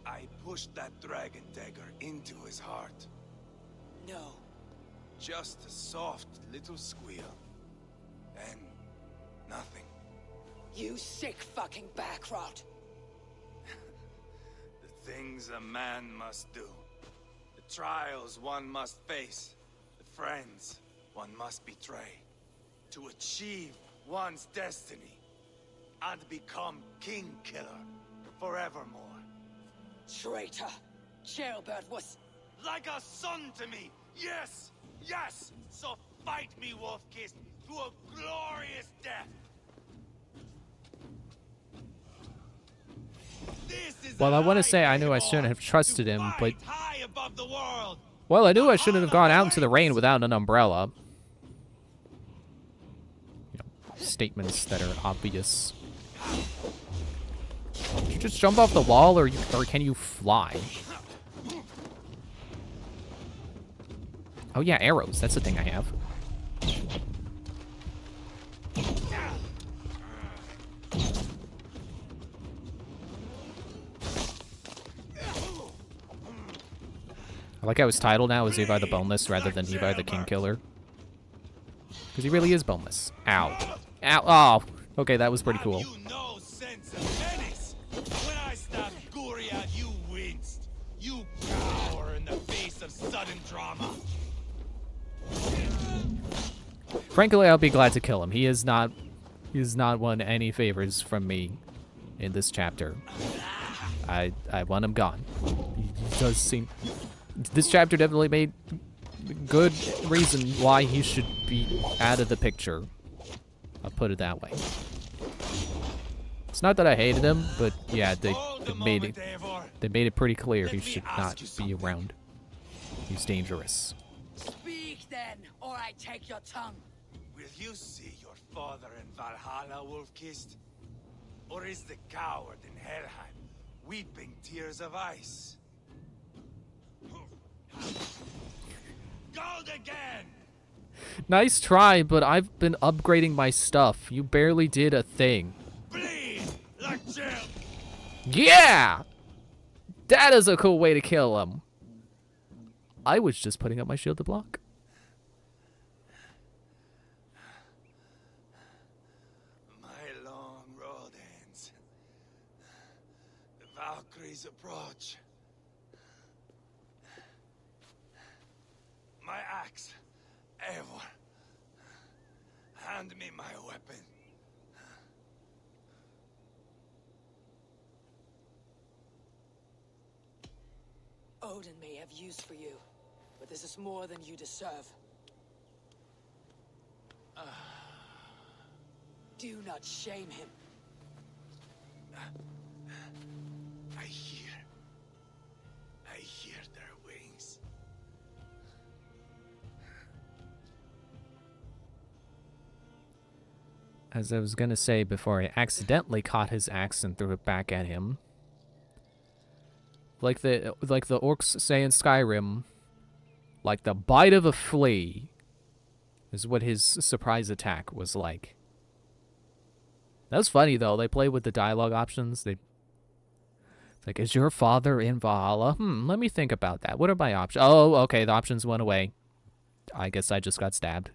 [SPEAKER 5] I pushed that dragon dagger into his heart.
[SPEAKER 2] No.
[SPEAKER 5] Just a soft little squeal. Then, nothing.
[SPEAKER 2] You sick fucking backrot.
[SPEAKER 5] The things a man must do. The trials one must face. The friends one must betray. To achieve one's destiny. And become King Killer forevermore.
[SPEAKER 2] Traitor! Ceolbert was...
[SPEAKER 5] Like a son to me! Yes! Yes! So fight me, Wolf-Kissed, to a glorious death!
[SPEAKER 1] Well, I want to say I knew I shouldn't have trusted him, but... Well, I knew I shouldn't have gone out into the rain without an umbrella. You know, statements that are obvious. Did you just jump off the wall, or can you fly? Oh yeah, arrows. That's the thing I have. I like how his title now is Ivar the Boneless rather than Ivar the King Killer. Because he really is boneless. Ow. Ow. Oh. Okay, that was pretty cool.
[SPEAKER 5] No sense of menace. When I stabbed Guriad, you winced. You cower in the face of sudden drama.
[SPEAKER 1] Frankly, I'll be glad to kill him. He has not won any favors from me in this chapter. I want him gone. He does seem... This chapter definitely made good reason why he should be out of the picture. I'll put it that way. It's not that I hated him, but yeah, they made it pretty clear he should not be around. He's dangerous.
[SPEAKER 2] Speak then, or I take your tongue.
[SPEAKER 5] Will you see your father in Valhalla, Wolf-Kissed? Or is the coward in Helheim weeping tears of ice? Gold again!
[SPEAKER 1] Nice try, but I've been upgrading my stuff. You barely did a thing.
[SPEAKER 5] Bleed like Jill.
[SPEAKER 1] Yeah! That is a cool way to kill him. I was just putting up my shield to block.
[SPEAKER 5] My long road ends. The Valkyries approach. My axe, Eivor. Hand me my weapon.
[SPEAKER 2] Odin may have use for you, but this is more than you deserve. Do not shame him.
[SPEAKER 5] I hear their wings.
[SPEAKER 1] As I was gonna say before I accidentally caught his axe and threw it back at him. Like the orcs say in Skyrim, like the bite of a flea is what his surprise attack was like. That was funny though, they play with the dialogue options. It's like, is your father in Valhalla? Let me think about that. What are my options? Oh, okay, the options went away. I guess I just got stabbed.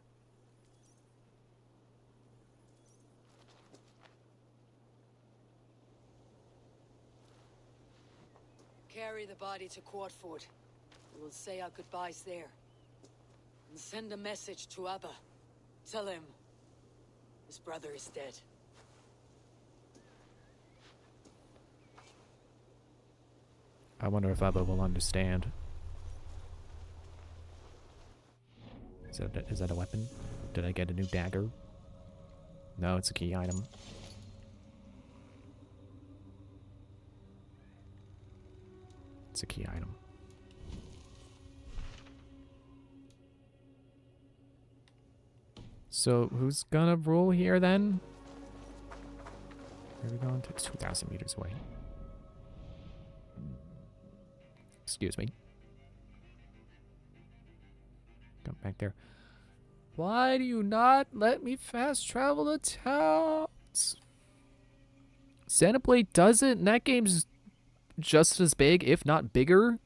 [SPEAKER 2] carry the body to Quartford. We will say our goodbyes there. And send a message to Abba. Tell him his brother is dead.
[SPEAKER 1] I wonder if Abba will understand. Is that a weapon? Did I get a new dagger? No, it's a key item. It's a key item. So, who's gonna rule here then? Where are we going to? 2,000 meters away. Excuse me. Come back there. Why do you not let me fast travel to towns? Xenoblade does it, and that game's just as big, if not bigger.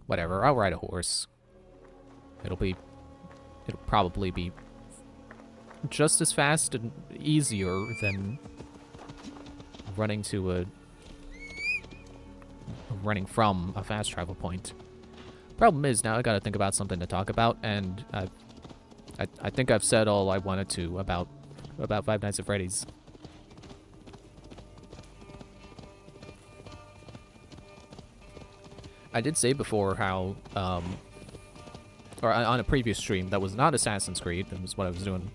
[SPEAKER 1] Whatever, I'll ride a horse. It'll probably be just as fast and easier than running from a fast travel point. Problem is, now I gotta think about something to talk about, and I think I've said all I wanted to about Five Nights at Freddy's. I did say before how, or on a previous stream that was not Assassin's Creed, that was what I was doing.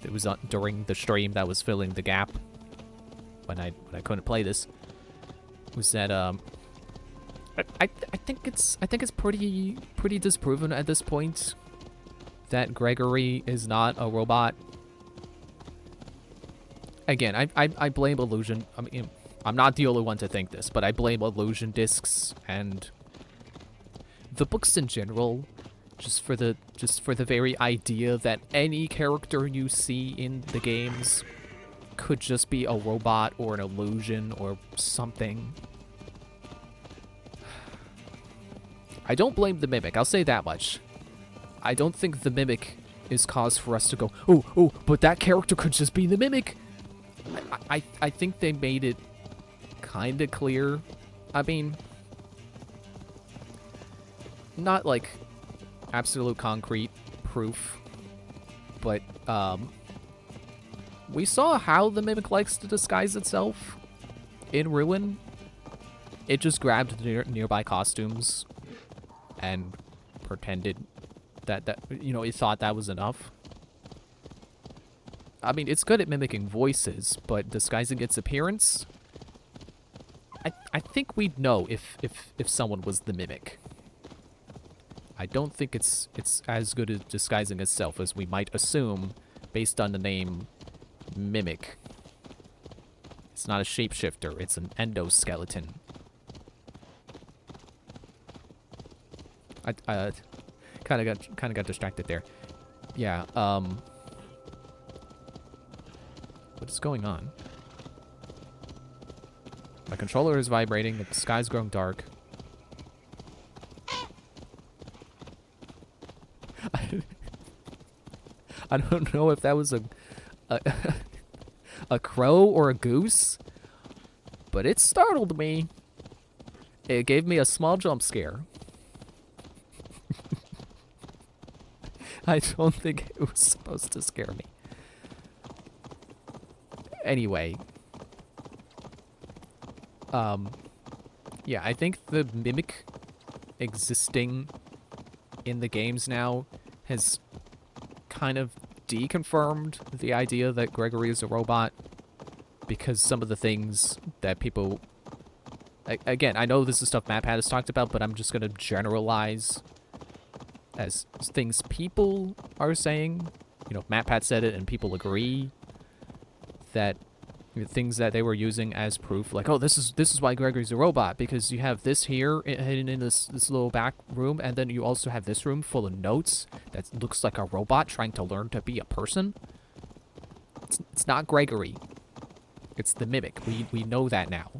[SPEAKER 1] It was during the stream that was filling the gap when I couldn't play this. Was that I think it's pretty disproven at this point that Gregory is not a robot. Again, I blame Illusion. I mean, I'm not the only one to think this, but I blame Illusion Discs and the books in general, just for the very idea that any character you see in the games could just be a robot or an illusion or something. I don't blame the Mimic, I'll say that much. I don't think the Mimic is cause for us to go, oh, but that character could just be the Mimic. I think they made it kind of clear. I mean, not like absolute concrete proof, but we saw how the Mimic likes to disguise itself in Ruin. It just grabbed nearby costumes and pretended that you know, it thought that was enough. I mean, it's good at mimicking voices, but disguising its appearance, I think we'd know if someone was the Mimic. I don't think it's as good at disguising itself as we might assume based on the name Mimic. It's not a shapeshifter, it's an endoskeleton. I kind of got distracted there. Yeah, what is going on? My controller is vibrating, the sky's growing dark. I don't know if that was a crow or a goose, but it startled me. It gave me a small jump scare. I don't think it was supposed to scare me. Anyway. Yeah, I think the Mimic existing in the games now has kind of deconfirmed the idea that Gregory is a robot, because some of the things that people... Again, I know this is stuff MatPat has talked about, but I'm just going to generalize as things people are saying. You know, MatPat said it and people agree that things that they were using as proof, like, oh, this is why Gregory's a robot, because you have this here hidden in this little back room, and then you also have this room full of notes that looks like a robot trying to learn to be a person. It's not Gregory. It's the Mimic. We know that now.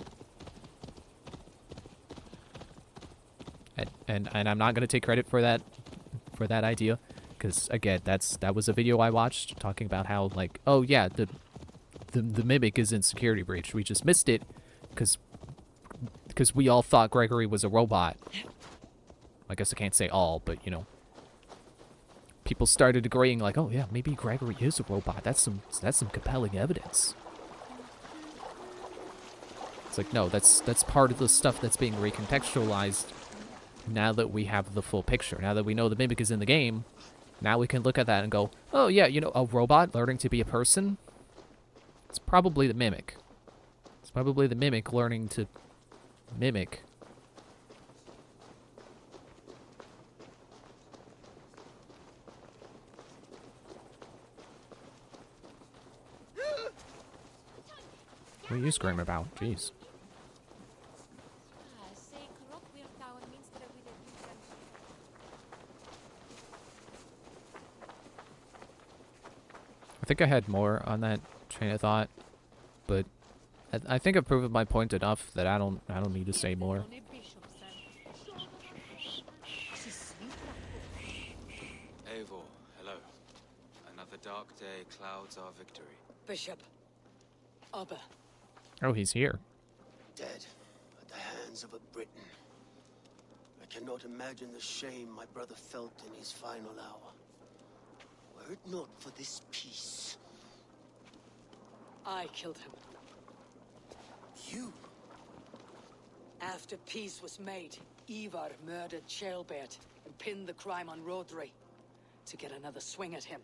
[SPEAKER 1] And I'm not gonna take credit for that idea, because again, that was a video I watched talking about how, like, oh yeah, the mimic is in security breach. We just missed it because we all thought Gregory was a robot. I guess I can't say all, but you know, people started agreeing like, oh yeah, maybe Gregory is a robot. That's some compelling evidence. It's like, no, that's part of the stuff that's being recontextualized now that we have the full picture. Now that we know the mimic is in the game, now we can look at that and go, oh yeah, you know, a robot learning to be a person? It's probably the mimic. It's probably the mimic learning to mimic. What are you screaming about? Jeez. I think I had more on that train of thought, but I think I've proven my point enough that I don't need to say more.
[SPEAKER 8] Eivor, hello. Another dark day clouds our victory.
[SPEAKER 2] Bishop. Abba.
[SPEAKER 1] Oh, he's here.
[SPEAKER 14] Dead at the hands of a Briton. I cannot imagine the shame my brother felt in his final hour. Were it not for this peace.
[SPEAKER 2] I killed him.
[SPEAKER 14] You?
[SPEAKER 2] After peace was made, Ivar murdered Ceolbert and pinned the crime on Rodri to get another swing at him.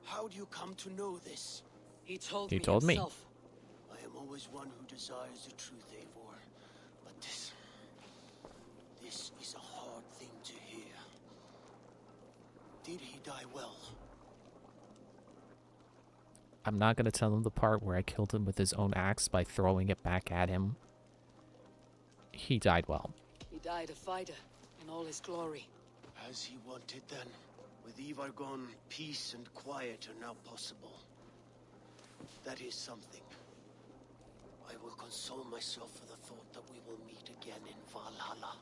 [SPEAKER 14] How do you come to know this?
[SPEAKER 2] He told
[SPEAKER 1] me.
[SPEAKER 14] I am always one who desires the truth, Eivor. But this is a hard thing to hear. Did he die well?
[SPEAKER 1] I'm not going to tell him the part where I killed him with his own axe by throwing it back at him. He died well.
[SPEAKER 2] He died a fighter in all his glory.
[SPEAKER 14] As he wanted then. With Ivar gone, peace and quiet are now possible. That is something. I will console myself for the thought that we will meet again in Valhalla.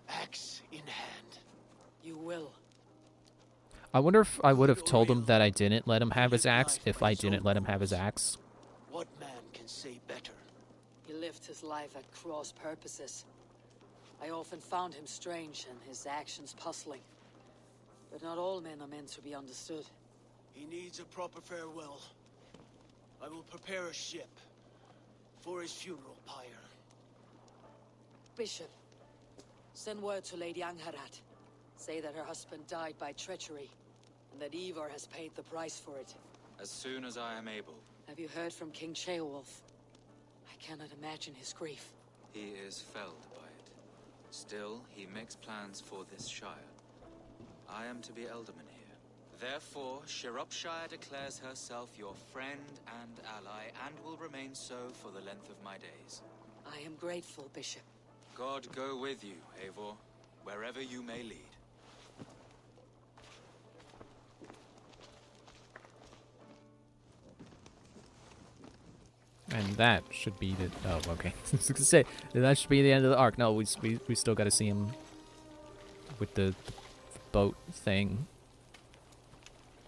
[SPEAKER 14] Axe in hand.
[SPEAKER 2] You will.
[SPEAKER 1] I wonder if I would have told him that I didn't let him have his axe if I didn't let him have his axe.
[SPEAKER 14] What man can say better?
[SPEAKER 2] He lived his life at cross purposes. I often found him strange and his actions puzzling. But not all men are meant to be understood.
[SPEAKER 14] He needs a proper farewell. I will prepare a ship for his funeral pyre.
[SPEAKER 2] Bishop, send word to Lady Angharad. Say that her husband died by treachery, and that Ivar has paid the price for it.
[SPEAKER 8] As soon as I am able.
[SPEAKER 2] Have you heard from King Ceolwulf? I cannot imagine his grief.
[SPEAKER 8] He is felled by it. Still, he makes plans for this shire. I am to be Elderman here. Therefore, Shropshire declares herself your friend and ally, and will remain so for the length of my days.
[SPEAKER 2] I am grateful, Bishop.
[SPEAKER 8] God go with you, Eivor, wherever you may lead.
[SPEAKER 1] And that should be the... Oh, okay. I was gonna say, that should be the end of the arc. No, we still gotta see him with the boat thing.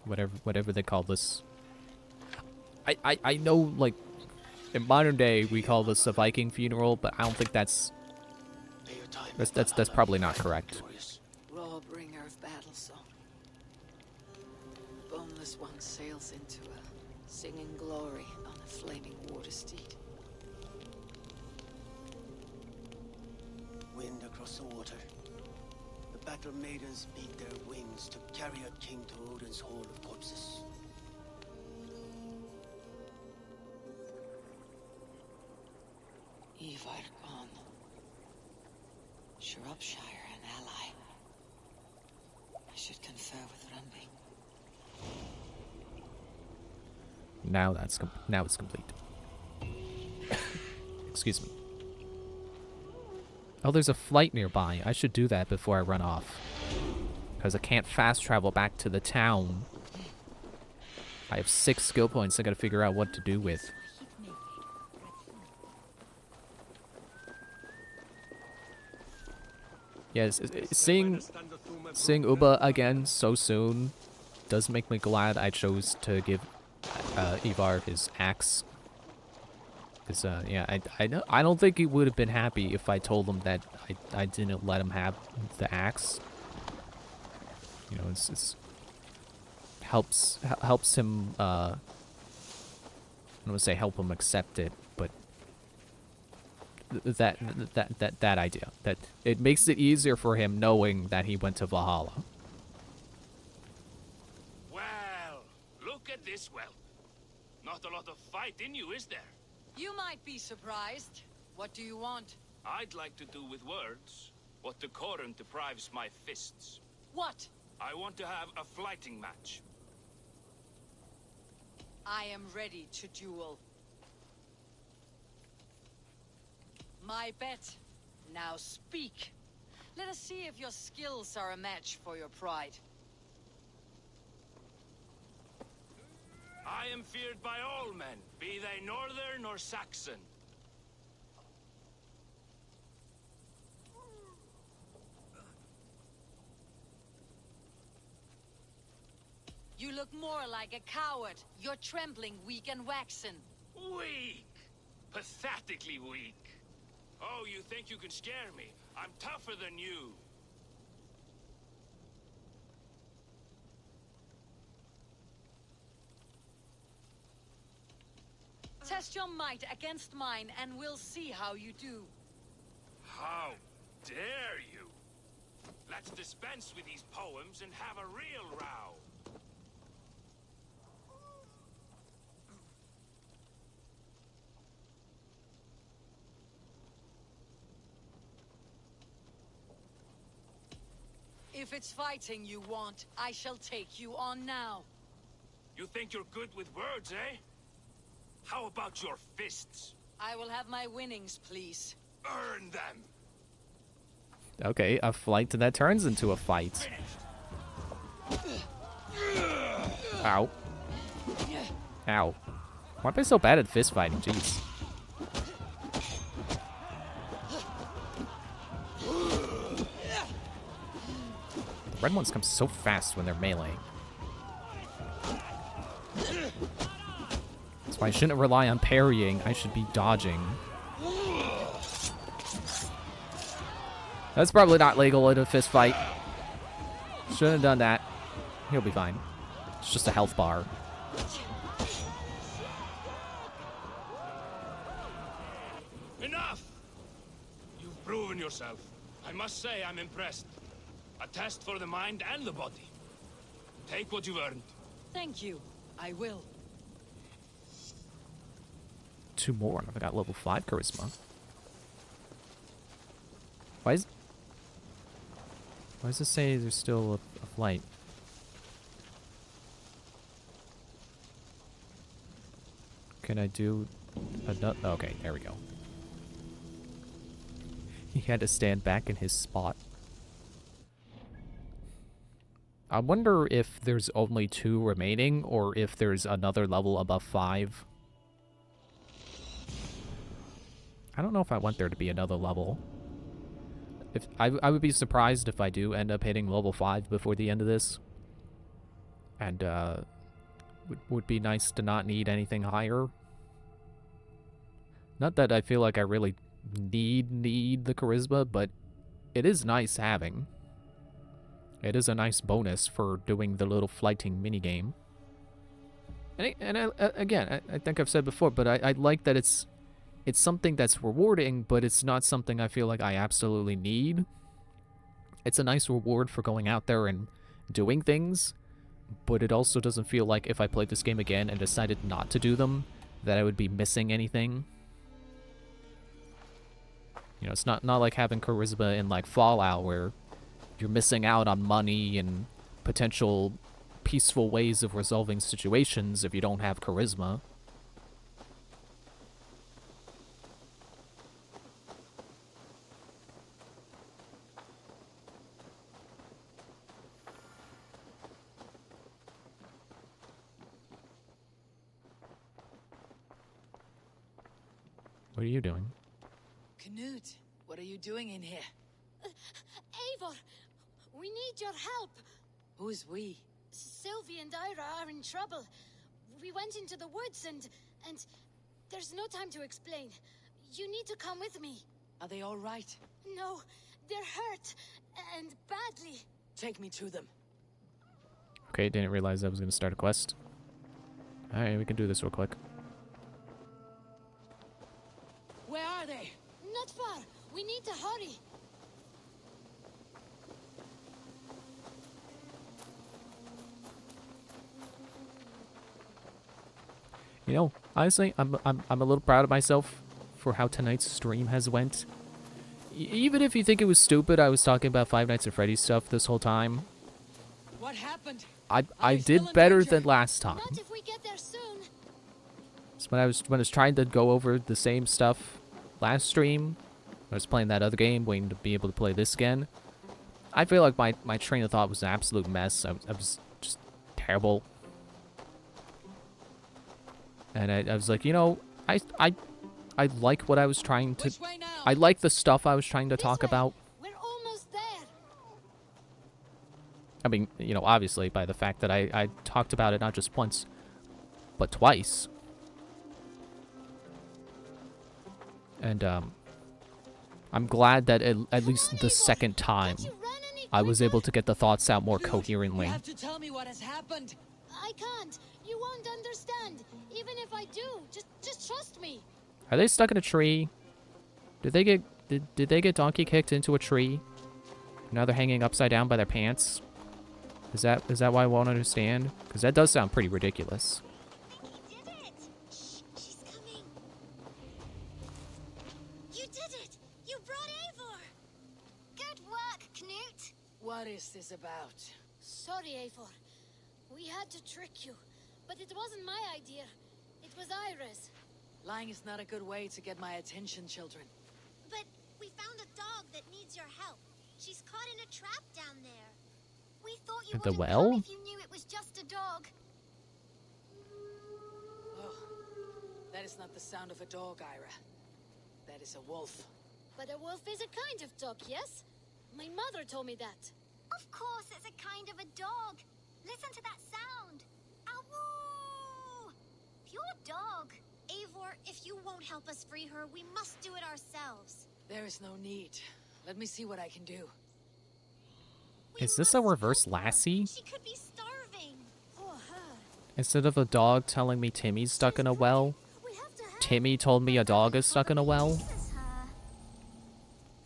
[SPEAKER 1] Whatever they call this. I know, like, in modern day we call this a Viking funeral, but I don't think that's probably not correct.
[SPEAKER 2] Raw bringer of battle song. The boneless one sails into a singing glory on a flaming water steed.
[SPEAKER 14] Wind across the water. The battle maidens beat their wings to carry a king to Odin's hall of corpses.
[SPEAKER 2] Ivar gone. Shropshire an ally. I should confer with Runding.
[SPEAKER 1] Now it's complete. Excuse me. Oh, there's a flight nearby. I should do that before I run off. Because I can't fast travel back to the town. I have 6 skill points I gotta figure out what to do with. Yes, seeing Ubba again so soon does make me glad I chose to give Ivar his axe. Because, yeah, I don't think he would have been happy if I told him that I didn't let him have the axe. You know, it's helps him, I don't want to say help him accept it, but that idea. That it makes it easier for him knowing that he went to Valhalla.
[SPEAKER 13] Well, look at this well. Not a lot of fight in you, is there?
[SPEAKER 2] You might be surprised. What do you want?
[SPEAKER 13] I'd like to do with words what the Coran deprives my fists.
[SPEAKER 2] What?
[SPEAKER 13] I want to have a fighting match.
[SPEAKER 2] I am ready to duel. My bet. Now speak. Let us see if your skills are a match for your pride.
[SPEAKER 13] I am feared by all men, be they northern or Saxon.
[SPEAKER 2] You look more like a coward. You're trembling, weak and waxen.
[SPEAKER 13] Weak! Pathetically weak. Oh, you think you can scare me? I'm tougher than you.
[SPEAKER 2] Test your might against mine, and we'll see how you do.
[SPEAKER 13] How dare you? Let's dispense with these poems and have a real row.
[SPEAKER 2] If it's fighting you want, I shall take you on now.
[SPEAKER 13] You think you're good with words, eh? How about your fists?
[SPEAKER 2] I will have my winnings, please.
[SPEAKER 13] Earn them!
[SPEAKER 1] Okay, a fight that turns into a fight. Ow. Ow. Why am I so bad at fist fighting? Jeez. Red ones come so fast when they're melee. That's why I shouldn't rely on parrying. I should be dodging. That's probably not legal in a fist fight. Shouldn't have done that. He'll be fine. It's just a health bar.
[SPEAKER 13] Enough! You've proven yourself. I must say I'm impressed. A test for the mind and the body. Take what you've earned.
[SPEAKER 2] Thank you. I will.
[SPEAKER 1] 2 more and I've got level 5 charisma. Why does it say there's still a flight? Can I do another? Okay, there we go. He had to stand back in his spot. I wonder if there's only 2 remaining, or if there's another level above 5. I don't know if I want there to be another level. If I would be surprised if I do end up hitting level 5 before the end of this. And would be nice to not need anything higher. Not that I feel like I really need the charisma, but it is nice having. It is a nice bonus for doing the little flighting minigame. And again, I think I've said before, but I like that it's something that's rewarding, but it's not something I feel like I absolutely need. It's a nice reward for going out there and doing things, but it also doesn't feel like if I played this game again and decided not to do them, that I would be missing anything. You know, it's not like having charisma in like Fallout where you're missing out on money and potential peaceful ways of resolving situations if you don't have charisma. What are you doing?
[SPEAKER 2] Knut, what are you doing in here?
[SPEAKER 9] Eivor, we need your help.
[SPEAKER 2] Who's we?
[SPEAKER 9] Sylvie and Ira are in trouble. We went into the woods and there's no time to explain. You need to come with me.
[SPEAKER 2] Are they all right?
[SPEAKER 9] No, they're hurt and badly.
[SPEAKER 2] Take me to them.
[SPEAKER 1] Okay, didn't realize I was gonna start a quest. Alright, we can do this real quick.
[SPEAKER 2] Where are they?
[SPEAKER 9] Not far. We need to hurry.
[SPEAKER 1] You know, honestly, I'm a little proud of myself for how tonight's stream has went. Even if you think it was stupid, I was talking about Five Nights at Freddy's stuff this whole time.
[SPEAKER 2] What happened?
[SPEAKER 1] I did better than last time.
[SPEAKER 9] Not if we get there soon.
[SPEAKER 1] So when I was trying to go over the same stuff last stream, I was playing that other game, waiting to be able to play this again. I feel like my train of thought was an absolute mess. I was just terrible. And I was like, you know, I like what I was trying to... I like the stuff I was trying to talk about.
[SPEAKER 9] We're almost there.
[SPEAKER 1] I mean, you know, obviously by the fact that I talked about it not just once, but twice. And I'm glad that at least the second time I was able to get the thoughts out more coherently.
[SPEAKER 2] You have to tell me what has happened.
[SPEAKER 9] I can't. You won't understand. Even if I do, just trust me.
[SPEAKER 1] Are they stuck in a tree? Did they get donkey kicked into a tree? Now they're hanging upside down by their pants? Is that why I won't understand? Because that does sound pretty ridiculous.
[SPEAKER 9] You did it. Shh, she's coming. You did it. You brought Eivor. Good work, Knut.
[SPEAKER 2] What is this about?
[SPEAKER 9] Sorry, Eivor. We had to trick you, but it wasn't my idea. It was Iris.
[SPEAKER 2] Lying is not a good way to get my attention, children.
[SPEAKER 15] But we found a dog that needs your help. She's caught in a trap down there. We thought you
[SPEAKER 1] At the
[SPEAKER 15] wouldn't
[SPEAKER 1] well?
[SPEAKER 15] come if you knew it was just a dog.
[SPEAKER 2] Oh, that is not the sound of a dog, Ira. That is a wolf.
[SPEAKER 9] But a wolf is a kind of dog, yes? My mother told me that.
[SPEAKER 15] Of course it's a kind of a dog. Listen to that sound. Awoo! Pure dog. Eivor, if you won't help us free her, we must do it ourselves.
[SPEAKER 2] There is no need. Let me see what I can do.
[SPEAKER 1] Is this a reverse Lassie?
[SPEAKER 15] She could be starving.
[SPEAKER 9] Poor her.
[SPEAKER 1] Instead of a dog telling me Timmy's stuck in a well, Timmy told me a dog is stuck in a well?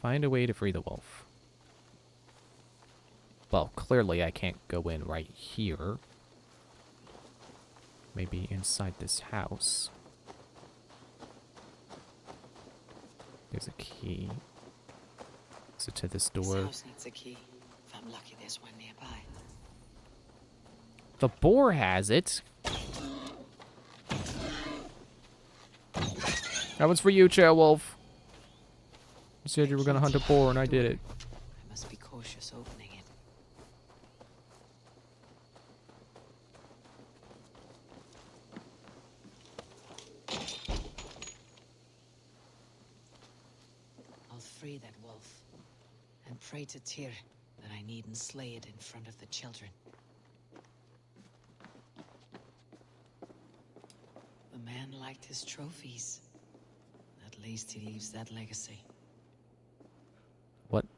[SPEAKER 1] Find a way to free the wolf. Well, clearly I can't go in right here. Maybe inside this house. There's a key. Is it to this door?
[SPEAKER 2] This house needs a key. If I'm lucky, there's one nearby.
[SPEAKER 1] The boar has it. That one's for you, Chairwolf. You said you were gonna hunt a boar, and I did it.
[SPEAKER 2] I must be cautious opening it. I'll free that wolf, and pray to Tyr that I needn't slay it in front of the children. The man liked his trophies. At least he leaves that legacy.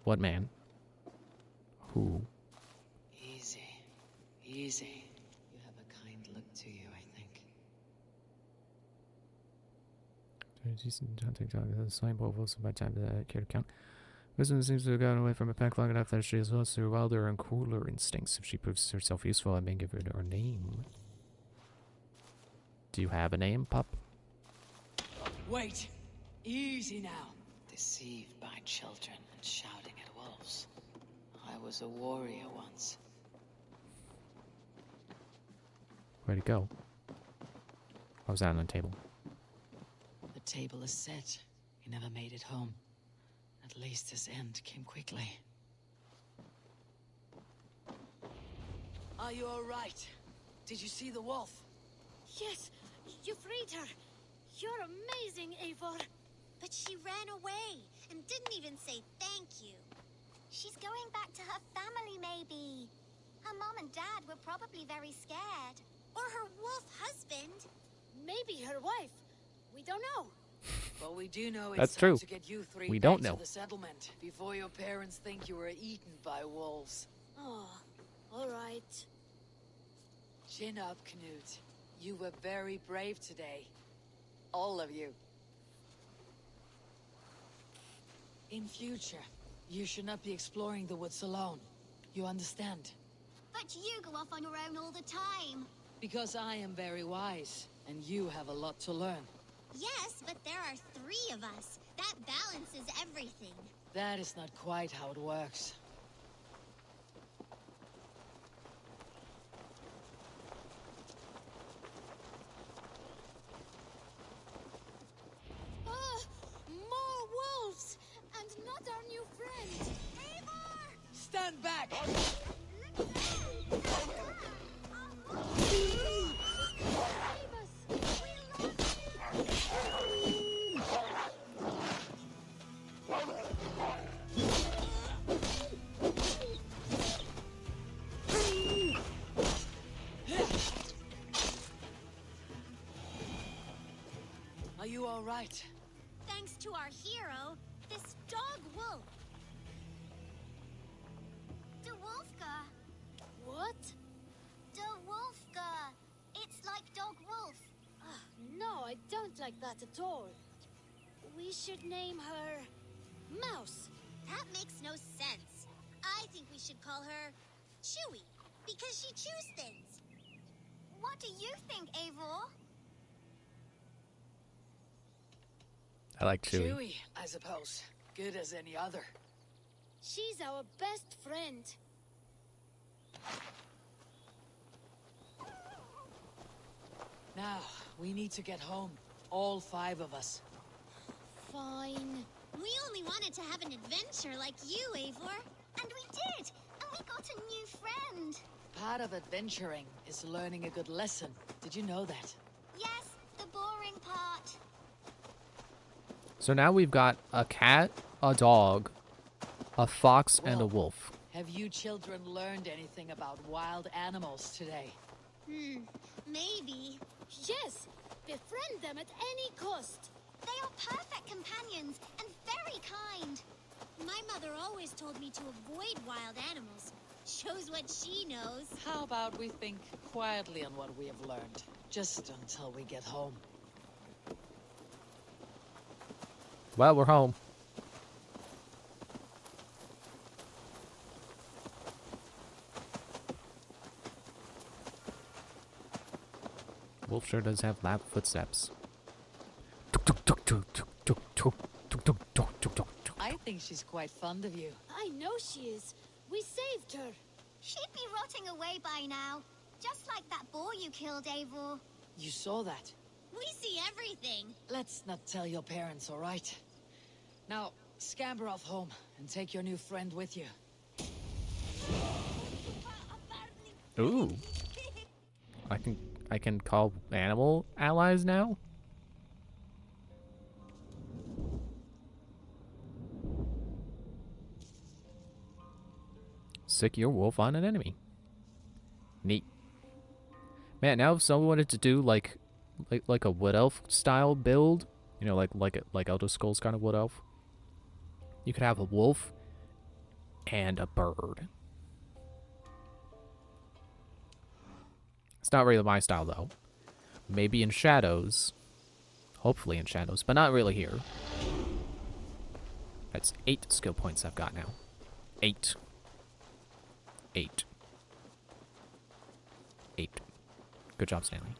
[SPEAKER 1] What man? Who?
[SPEAKER 2] Easy. Easy. You have a kind look to you, I think.
[SPEAKER 1] Hunting dog has a same wolves by time that care to count. Wisdom seems to have gotten away from a pack long enough that she has lost her wilder and cooler instincts. If she proves herself useful, I may give her her name. Do you have a name, pup?
[SPEAKER 2] Wait! Easy now. Deceived by children and shouting at wolves. I was a warrior once.
[SPEAKER 1] Where'd he go? I was out on the table.
[SPEAKER 2] The table is set. He never made it home. At least his end came quickly. Are you all right? Did you see the wolf?
[SPEAKER 9] Yes, you freed her. You're amazing, Eivor.
[SPEAKER 15] But she ran away and didn't even say thank you. She's going back to her family, maybe. Her mom and dad were probably very scared. Or her wolf husband.
[SPEAKER 9] Maybe her wife. We don't know.
[SPEAKER 2] But we do know
[SPEAKER 1] That's
[SPEAKER 2] it's time
[SPEAKER 1] true.
[SPEAKER 2] to get you three
[SPEAKER 1] We
[SPEAKER 2] back
[SPEAKER 1] don't
[SPEAKER 2] to
[SPEAKER 1] know.
[SPEAKER 2] the settlement before your parents think you were eaten by wolves.
[SPEAKER 9] Oh, all right.
[SPEAKER 2] Chin up, Knut. You were very brave today. All of you. In future, you should not be exploring the woods alone. You understand?
[SPEAKER 15] But you go off on your own all the time.
[SPEAKER 2] Because I am very wise, and you have a lot to learn.
[SPEAKER 15] Yes, but there are 3 of us. That balances everything.
[SPEAKER 2] That is not quite how it works.
[SPEAKER 9] More wolves! And not our new friend!
[SPEAKER 15] Eivor!
[SPEAKER 2] Stand back! Are you all right?
[SPEAKER 15] Thanks to our hero, this dog wolf. De Wolfka.
[SPEAKER 9] What?
[SPEAKER 15] De Wolfka. It's like dog wolf.
[SPEAKER 9] No, I don't like that at all. We should name her Mouse.
[SPEAKER 15] That makes no sense. I think we should call her Chewy, because she chews things. What do you think, Eivor?
[SPEAKER 1] I like Chewie.
[SPEAKER 2] Chewie, I suppose. Good as any other.
[SPEAKER 9] She's our best friend.
[SPEAKER 2] Now, we need to get home. All 5 of us.
[SPEAKER 9] Fine.
[SPEAKER 15] We only wanted to have an adventure like you, Eivor. And we did! And we got a new friend.
[SPEAKER 2] Part of adventuring is learning a good lesson. Did you know that?
[SPEAKER 15] Yes, the boring part.
[SPEAKER 1] So now we've got a cat, a dog, a fox, and a wolf.
[SPEAKER 2] Have you children learned anything about wild animals today?
[SPEAKER 15] Maybe.
[SPEAKER 9] Yes, befriend them at any cost.
[SPEAKER 15] They are perfect companions and very kind. My mother always told me to avoid wild animals. Shows what she knows.
[SPEAKER 2] How about we think quietly on what we have learned? Just until we get home.
[SPEAKER 1] Well, we're home. Wolf sure does have loud footsteps.
[SPEAKER 2] I think she's quite fond of you.
[SPEAKER 9] I know she is. We saved her.
[SPEAKER 15] She'd be rotting away by now. Just like that boar you killed, Eivor.
[SPEAKER 2] You saw that.
[SPEAKER 15] We see everything.
[SPEAKER 2] Let's not tell your parents, all right? Now, scamper off home and take your new friend with you.
[SPEAKER 1] Ooh. I can call animal allies now? Sick your wolf on an enemy. Neat. Man, now if someone wanted to do like a wood elf style build, you know, like Elder Scrolls kind of wood elf, you could have a wolf and a bird. It's not really my style though. Maybe in Shadows. Hopefully in Shadows, but not really here. That's 8 skill points I've got now. 8. 8. 8. Good job, Stanley.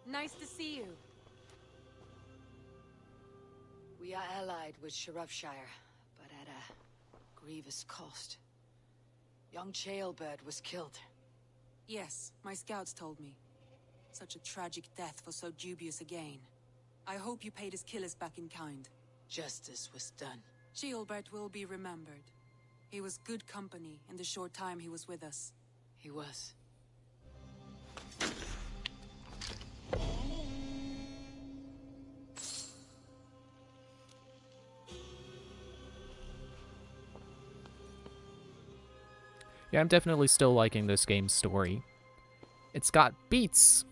[SPEAKER 16] Nice to see you.
[SPEAKER 2] We are allied with Shropshire, but at a grievous cost. Young Chaelbert was killed.
[SPEAKER 16] Yes, my scouts told me. Such a tragic death for so dubious a gain. I hope you paid his killers back in kind.
[SPEAKER 2] Justice was done.
[SPEAKER 16] Chaelbert will be remembered. He was good company in the short time he was with us.
[SPEAKER 2] He was.
[SPEAKER 1] Yeah, I'm definitely still liking this game's story. It's got beats,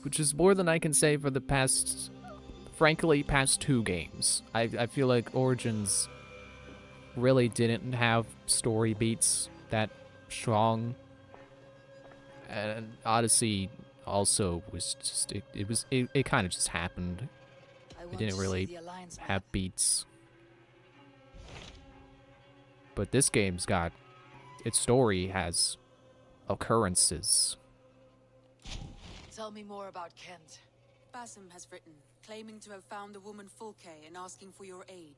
[SPEAKER 1] which is more than I can say for the past, frankly, past 2 games. I feel like Origins really didn't have story beats that strong. And Odyssey also was just, it kind of just happened. It didn't really have beats. But this game's got, its story has occurrences.
[SPEAKER 2] Tell me more about Kent.
[SPEAKER 16] Basim has written, claiming to have found the woman Fulke and asking for your aid.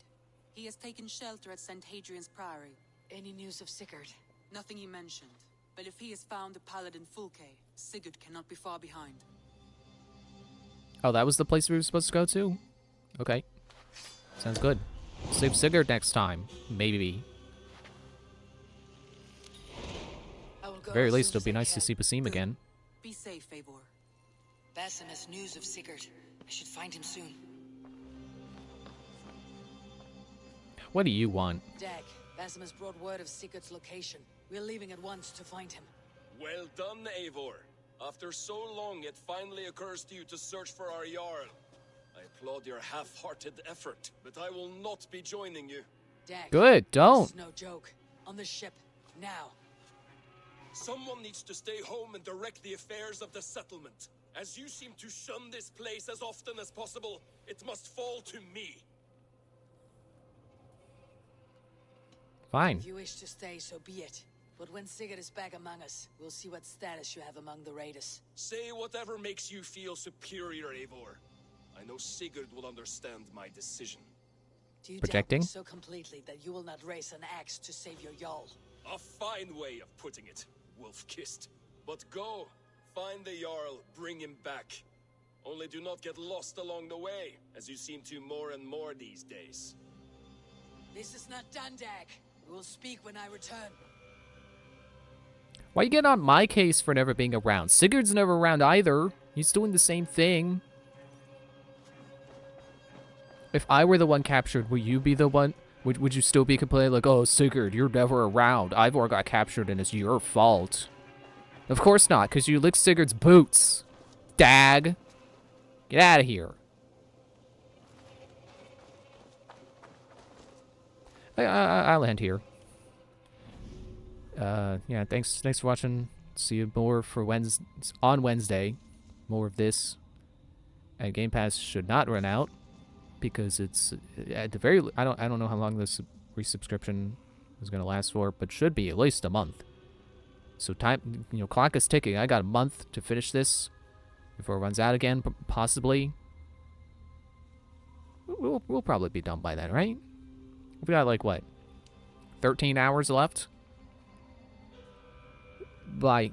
[SPEAKER 16] He has taken shelter at St. Hadrian's Priory.
[SPEAKER 2] Any news of Sigurd?
[SPEAKER 16] Nothing he mentioned. But if he has found the paladin Fulke, Sigurd cannot be far behind.
[SPEAKER 1] Oh, that was the place we were supposed to go to? Okay. Sounds good. Save Sigurd next time. Maybe. At the very least, it'll be nice to see Basim again.
[SPEAKER 16] Be safe, Eivor.
[SPEAKER 2] Basim has news of Sigurd. I should find him soon.
[SPEAKER 1] What do you want?
[SPEAKER 2] Dag, Basim has brought word of Sigurd's location. We're leaving at once to find him.
[SPEAKER 11] Well done, Eivor. After so long, it finally occurs to you to search for our Jarl. I applaud your half-hearted effort, but I will not be joining you.
[SPEAKER 2] Dag,
[SPEAKER 1] good, don't.
[SPEAKER 2] This is no joke. On the ship, now.
[SPEAKER 11] Someone needs to stay home and direct the affairs of the settlement. As you seem to shun this place as often as possible, it must fall to me.
[SPEAKER 1] Fine.
[SPEAKER 2] If you wish to stay, so be it. But when Sigurd is back among us, we'll see what status you have among the raiders.
[SPEAKER 11] Say whatever makes you feel superior, Eivor. I know Sigurd will understand my decision.
[SPEAKER 2] Do you
[SPEAKER 1] Projecting?
[SPEAKER 2] doubt me so completely that you will not raise an axe to save your Jarl?
[SPEAKER 11] A fine way of putting it, wolf-kissed. But go, find the Jarl, bring him back. Only do not get lost along the way, as you seem to more and more these days.
[SPEAKER 2] This is not done, Dag. We will speak when I return.
[SPEAKER 1] Why you get on my case for never being around? Sigurd's never around either. He's doing the same thing. If I were the one captured, would you be the one? Would you still be complaining like, oh, Sigurd, you're never around. Eivor got captured and it's your fault. Of course not, because you licked Sigurd's boots. Dag. Get out of here. I'll end here. Yeah, thanks for watching. See you more for on Wednesday. More of this. And Game Pass should not run out because it's at the very I don't know how long this resubscription is going to last for, but should be at least a month. So time, clock is ticking. I got a month to finish this before it runs out again, possibly. We'll probably be done by then, right? We got like what? 13 hours left? Bye.